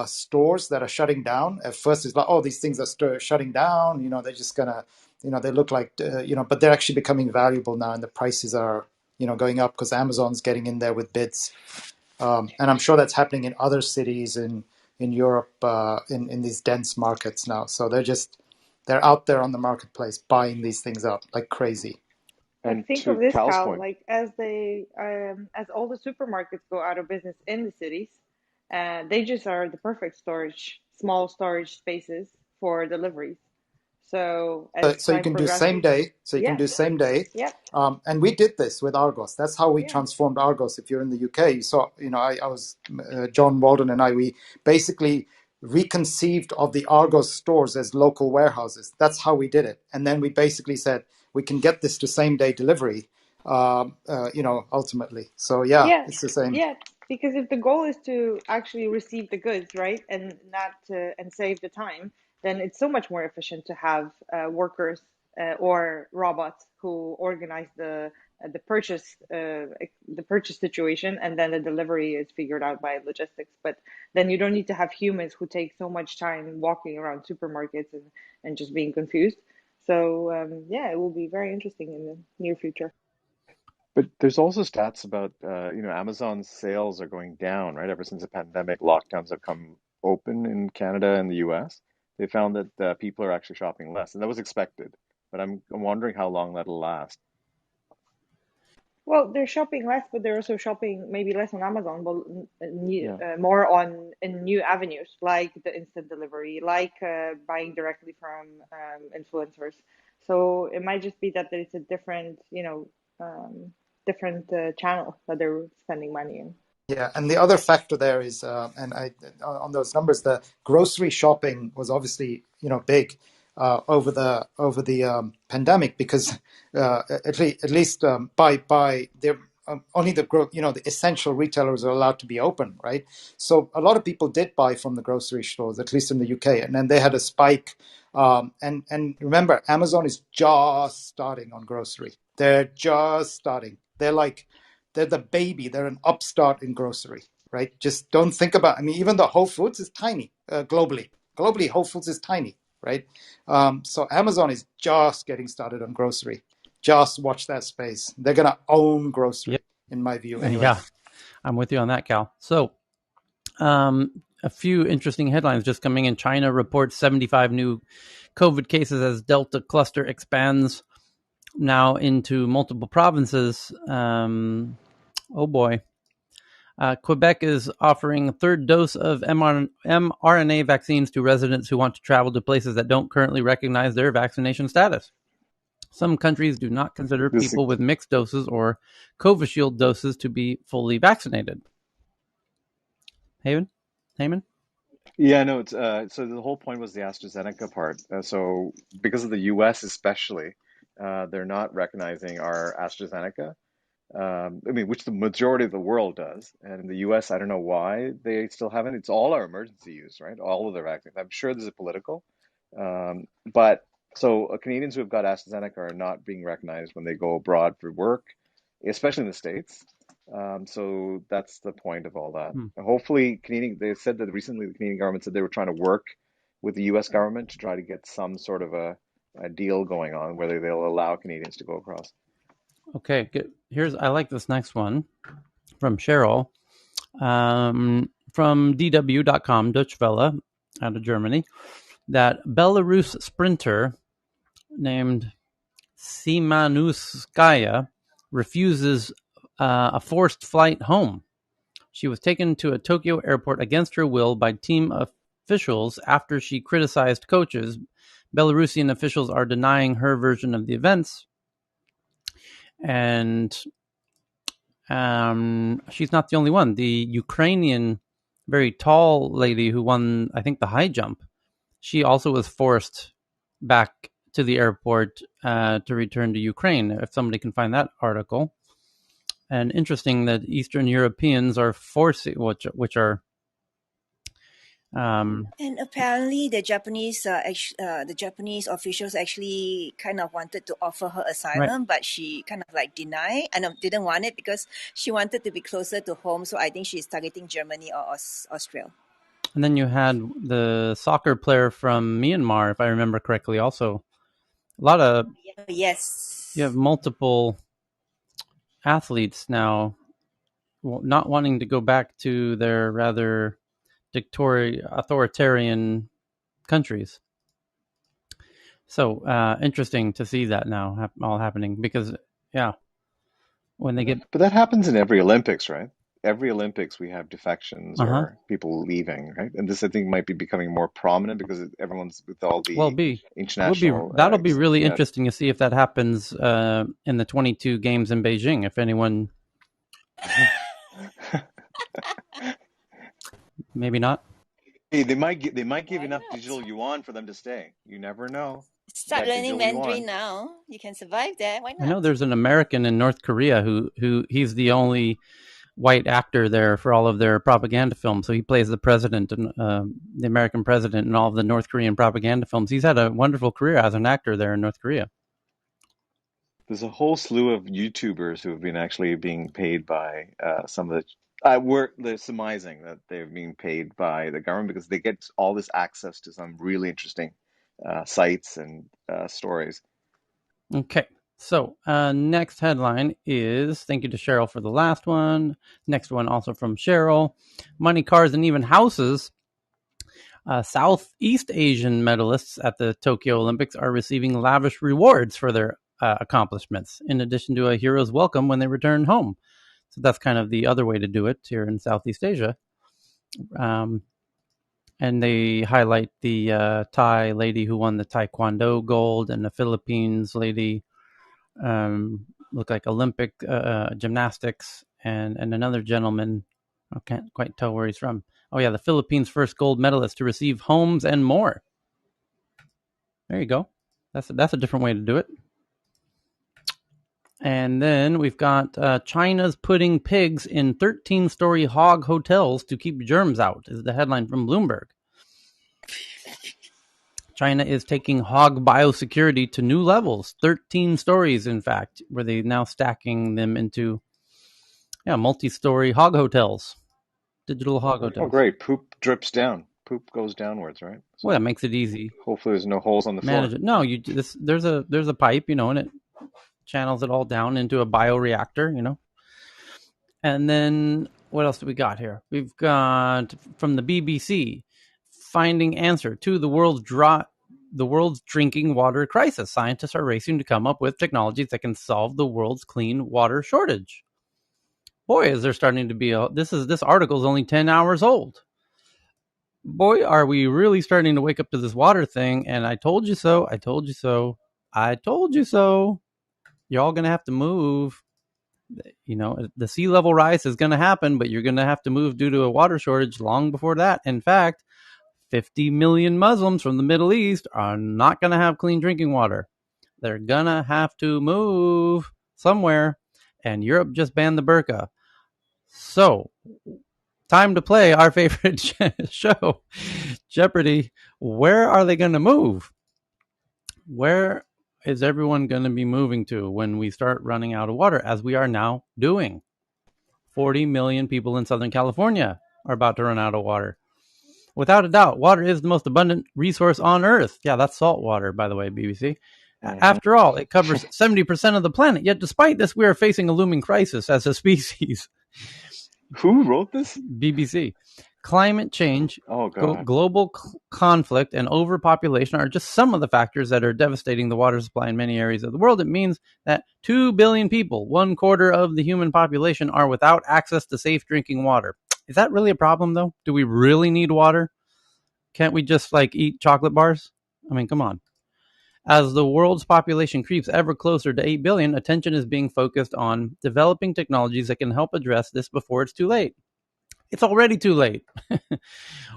stores that are shutting down. At first, it's like, oh, these things are shutting down. They're just gonna, they look like, but they're actually becoming valuable now, and the prices are, going up because Amazon's getting in there with bids. And I'm sure that's happening in other cities in Europe, in these dense markets now. So they're out there on the marketplace buying these things up like crazy. But And think of to this, Cal's Cal, point, like as all the supermarkets go out of business in the cities, they just are the perfect small storage spaces for deliveries. So as So you time can do same progresses, day. So you can yeah, do same day. yeah, And we did this with Argos. That's how we yeah, transformed Argos. If you're in the UK, you saw, I was, John Walden and we basically reconceived of the Argos stores as local warehouses. That's how we did it. And then we basically said, we can get this to same day delivery, ultimately. So yeah, yeah, it's the same. yeah. Because if the goal is to actually receive the goods, right, and not and save the time, then it's so much more efficient to have workers or robots who organize the purchase situation, and then the delivery is figured out by logistics. But then you don't need to have humans who take so much time walking around supermarkets and just being confused. So yeah, it will be very interesting in the near future. but there's also stats about Amazon's sales are going down, right? Ever since the pandemic, lockdowns have come open in Canada and the US. They found that people are actually shopping less, and that was expected. But I'm wondering how long that'll last. Well, they're shopping less, but they're also shopping maybe less on Amazon, but Yeah. more on in new avenues like the instant delivery, like buying directly from influencers. So it might just be that it's a different, different channel that they're spending money in. Yeah, and the other factor there is, on those numbers, the grocery shopping was obviously big over the pandemic because at least by their only the essential retailers are allowed to be open, right? So a lot of people did buy from the grocery stores, at least in the UK, and then they had a spike. And remember, Amazon is just starting on grocery. They're just starting. They're the baby. They're an upstart in grocery, right? Just don't think about. I mean, even though Whole Foods is tiny globally. Globally, Whole Foods is tiny, right? So Amazon is just getting started on grocery. Just watch that space. They're gonna own grocery, in my view. Anyway. Yeah, I'm with you on that, Cal. So, a few interesting headlines just coming in. China reports 75 new COVID cases as Delta cluster expands now into multiple provinces. Oh boy. Quebec is offering a third dose of mRNA vaccines to residents who want to travel to places that don't currently recognize their vaccination status. Some countries do not consider people with mixed doses or Covishield doses to be fully vaccinated. Heyman? Yeah, no, it's so the whole point was the AstraZeneca part. So because of the US especially, they're not recognizing our AstraZeneca. I mean, which the majority of the world does. And in the US, I don't know why they still haven't. It's all our emergency use, right? All of their vaccines. I'm sure there's a political. But so Canadians who have got AstraZeneca are not being recognized when they go abroad for work, especially in the States. So that's the point of all that. Hopefully, they said that recently the Canadian government said they were trying to work with the US government to try to get some sort of a deal going on, whether they'll allow Canadians to go across. Okay, good. I like this next one from Cheryl from DW.com, Deutsche Welle, out of Germany, that Belarus sprinter named Simanuskaya refuses a forced flight home. She was taken to a Tokyo airport against her will by team officials after she criticized coaches. Belarusian officials are denying her version of the events. And she's not the only one. The Ukrainian, very tall lady who won, I think, the high jump, she also was forced back to the airport to return to Ukraine, if somebody can find that article. And interesting that Eastern Europeans are forcing, which are and apparently the Japanese officials actually kind of wanted to offer her asylum, right. but she kind of like denied and didn't want it because she wanted to be closer to home. So I think she's targeting Germany or Austria. And then you had the soccer player from Myanmar, if I remember correctly, also. A lot of... Yes. You have multiple athletes now not wanting to go back to their rather authoritarian countries. So interesting to see that now all happening because, when they get... But that happens in every Olympics, right? Every Olympics we have defections or people leaving, right? And this I think might be becoming more prominent because everyone's with all the international. That'll be really interesting to see if that happens in the 22 games in Beijing. If anyone, maybe not. Hey, they might give enough digital yuan for them to stay. You never know. Start learning Mandarin now. You can survive there. Why not? I know there's an American in North Korea who he's the only white actor there for all of their propaganda films. So he plays the president and the American president in all of the North Korean propaganda films. He's had a wonderful career as an actor there in North Korea. There's a whole slew of YouTubers who have been actually being paid by some of the they're surmising that they're being paid by the government because they get all this access to some really interesting sites and stories. Okay. So next headline is, thank you to Cheryl for the last one. Next one also from Cheryl. Money, cars, and even houses. Southeast Asian medalists at the Tokyo Olympics are receiving lavish rewards for their accomplishments, in addition to a hero's welcome when they return home. So that's kind of the other way to do it here in Southeast Asia. And they highlight the Thai lady who won the Taekwondo gold and the Philippines lady look like Olympic gymnastics, and another gentleman. I can't quite tell where he's from. Oh yeah, the Philippines' first gold medalist to receive homes and more. There you go. That's a different way to do it. And then we've got China's putting pigs in 13-story hog hotels to keep germs out, is the headline from Bloomberg. China is taking hog biosecurity to new levels, 13 stories, in fact, where they're now stacking them into multi-story hog hotels, digital hog Oh, hotels. great. Poop drips down. Poop goes downwards, right? Well, So that makes it easy. hopefully there's no holes on the Manage floor. it. No, there's a pipe, and it channels it all down into a bioreactor, And then what else do we got here? We've got from the BBC, finding answer to the world's drinking water crisis. Scientists are racing to come up with technologies that can solve the world's clean water shortage. Boy, is there starting to be this article is only 10 hours old. Boy, are we really starting to wake up to this water thing, and I told you so, I told you so, I told you so. You're all going to have to move. The sea level rise is going to happen, but you're going to have to move due to a water shortage long before that. In fact, 50 million Muslims from the Middle East are not going to have clean drinking water. They're going to have to move somewhere, and Europe just banned the burqa. So, time to play our favorite show, Jeopardy! Where are they going to move? Where is everyone going to be moving to when we start running out of water, as we are now doing? 40 million people in Southern California are about to run out of water. Without a doubt, water is the most abundant resource on Earth. Yeah, that's salt water, by the way, BBC. After all, it covers 70% of the planet. Yet despite this, we are facing a looming crisis as a species. Who wrote this? BBC. Climate change, Oh, God. global conflict, and overpopulation are just some of the factors that are devastating the water supply in many areas of the world. It means that 2 billion people, 1/4 of the human population, are without access to safe drinking water. Is that really a problem, though? Do we really need water? Can't we just eat chocolate bars? I mean, come on. As the world's population creeps ever closer to 8 billion, attention is being focused on developing technologies that can help address this before it's too late. It's already too late.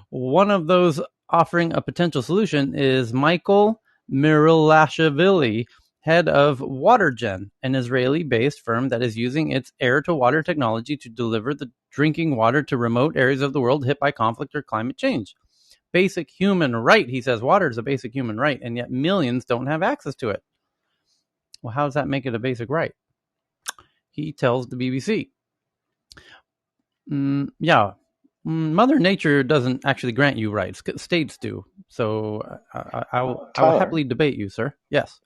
One of those offering a potential solution is Michael Mirilashvili, head of WaterGen, an Israeli-based firm that is using its air-to-water technology to deliver the drinking water to remote areas of the world hit by conflict or climate change. Basic human right, he says. Water is a basic human right, and yet millions don't have access to it. Well, how does that make it a basic right? He tells the BBC. Mother Nature doesn't actually grant you rights. States do. So I will happily debate you, sir. Yes.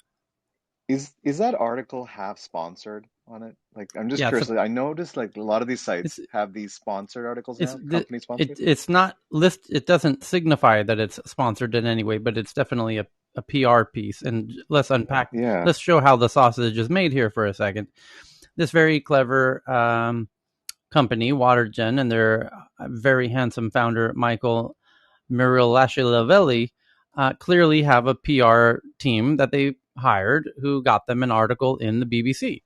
Is that article half sponsored on it? I'm just curious. I noticed a lot of these sites have these sponsored articles now, company sponsored. It's not it doesn't signify that it's sponsored in any way, but it's definitely a PR piece. And let's unpack. Yeah. Let's show how the sausage is made here for a second. This very clever company, WaterGen, and their very handsome founder, Michael Mirilashvili, clearly have a PR team that they hired who got them an article in the BBC.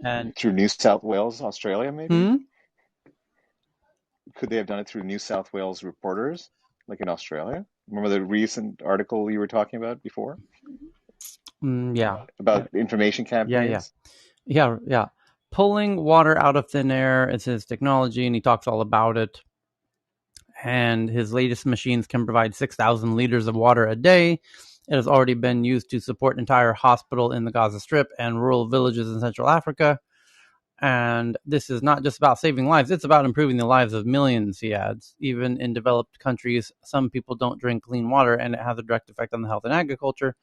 And through New South Wales, Australia, maybe? Could they have done it through New South Wales reporters, like in Australia? Remember the recent article you were talking about before? Yeah. About information campaigns? Yeah. Pulling water out of thin air is his technology, and he talks all about it. And his latest machines can provide 6,000 liters of water a day. It has already been used to support an entire hospital in the Gaza Strip and rural villages in Central Africa. And this is not just about saving lives, it's about improving the lives of millions, he adds. Even in developed countries, some people don't drink clean water, and it has a direct effect on the health and agriculture.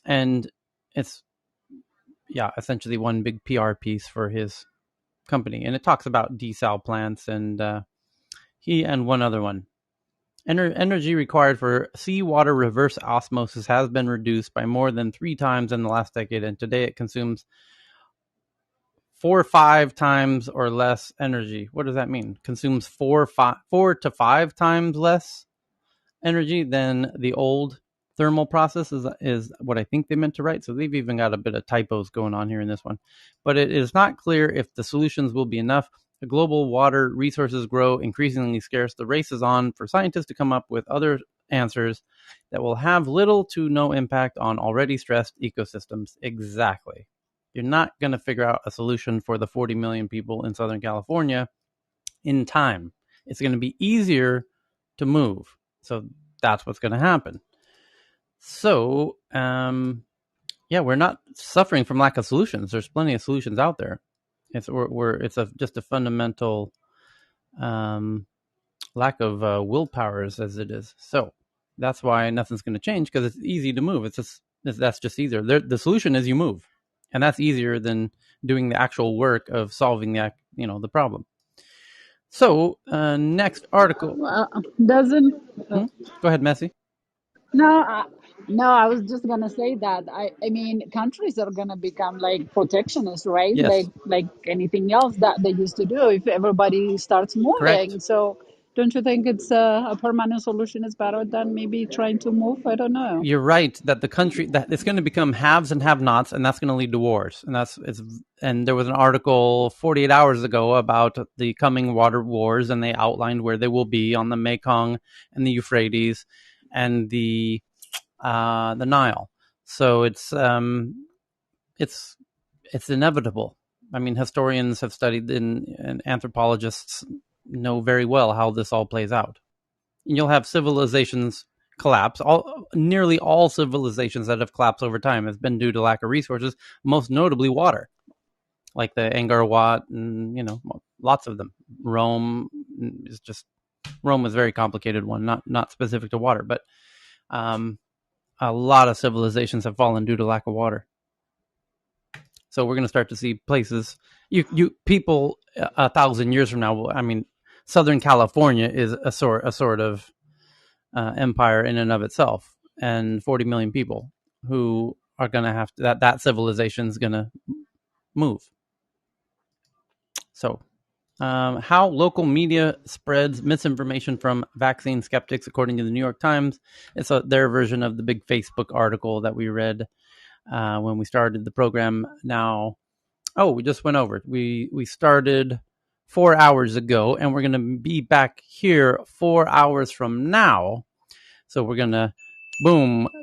And it's, essentially one big PR piece for his company. And it talks about desal plants, and he and one other one. Energy required for seawater reverse osmosis has been reduced by more than 3 times in the last decade, and today it consumes 4 or 5 times or less energy. What does that mean? Consumes 4 to 5 times less energy than the old thermal process is what I think they meant to write. So they've even got a bit of typos going on here in this one. But it is not clear if the solutions will be enough. The global water resources grow increasingly scarce. The race is on for scientists to come up with other answers that will have little to no impact on already stressed ecosystems. Exactly. You're not going to figure out a solution for the 40 million people in Southern California in time. It's going to be easier to move. So that's what's going to happen. So, we're not suffering from lack of solutions. There's plenty of solutions out there. It's just a fundamental lack of willpower as it is. So that's why nothing's going to change, because it's easy to move. That's just easier. The solution is you move, and that's easier than doing the actual work of solving the problem. So next article. Doesn't Go ahead, Messi. no, no, I was just gonna say that I mean countries are gonna become like protectionist, right? Yes, Like anything else that they used to do if everybody starts correct. moving. So don't you think it's a permanent solution is better than maybe trying to move? I don't know. You're right that the country that it's going to become haves and have-nots, and that's going to lead to wars. And there was an article 48 hours ago about the coming water wars, and they outlined where they will be on the Mekong and the Euphrates and the Nile. So it's inevitable. I mean, historians have studied and anthropologists know very well how this all plays out. And you'll have civilizations collapse. Nearly all civilizations that have collapsed over time has been due to lack of resources, most notably water, like the Angkor Wat, and lots of them. Rome was a very complicated one, not specific to water, but a lot of civilizations have fallen due to lack of water. So we're going to start to see places, people 1,000 years from now. I mean, Southern California is a sort of empire in and of itself, and 40 million people who are going to have to, that civilization is going to move. So, how local media spreads misinformation from vaccine skeptics, according to the New York Times. It's their version of the big Facebook article that we read when we started the program. Now, we just went over it. We started 4 hours ago, and we're going to be back here 4 hours from now. So we're going to,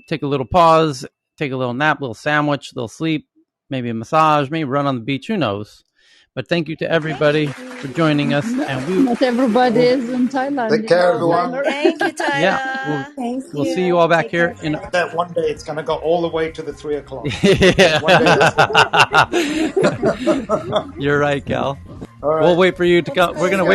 take a little pause, take a little nap, little sandwich, little sleep, maybe a massage, maybe run on the beach, who knows. But thank you to everybody for joining us. And Not everybody is in Take Thailand, care, everyone. Tyler. Thank you, yeah, Tyler. Thank we'll see you all you. back Take care, here in Tyler. That one day it's going to go all the way to the 3 o'clock. One day yeah. that's going to happen. You're right, Cal. All We'll right. wait for you to Hope come. We're so. going to wait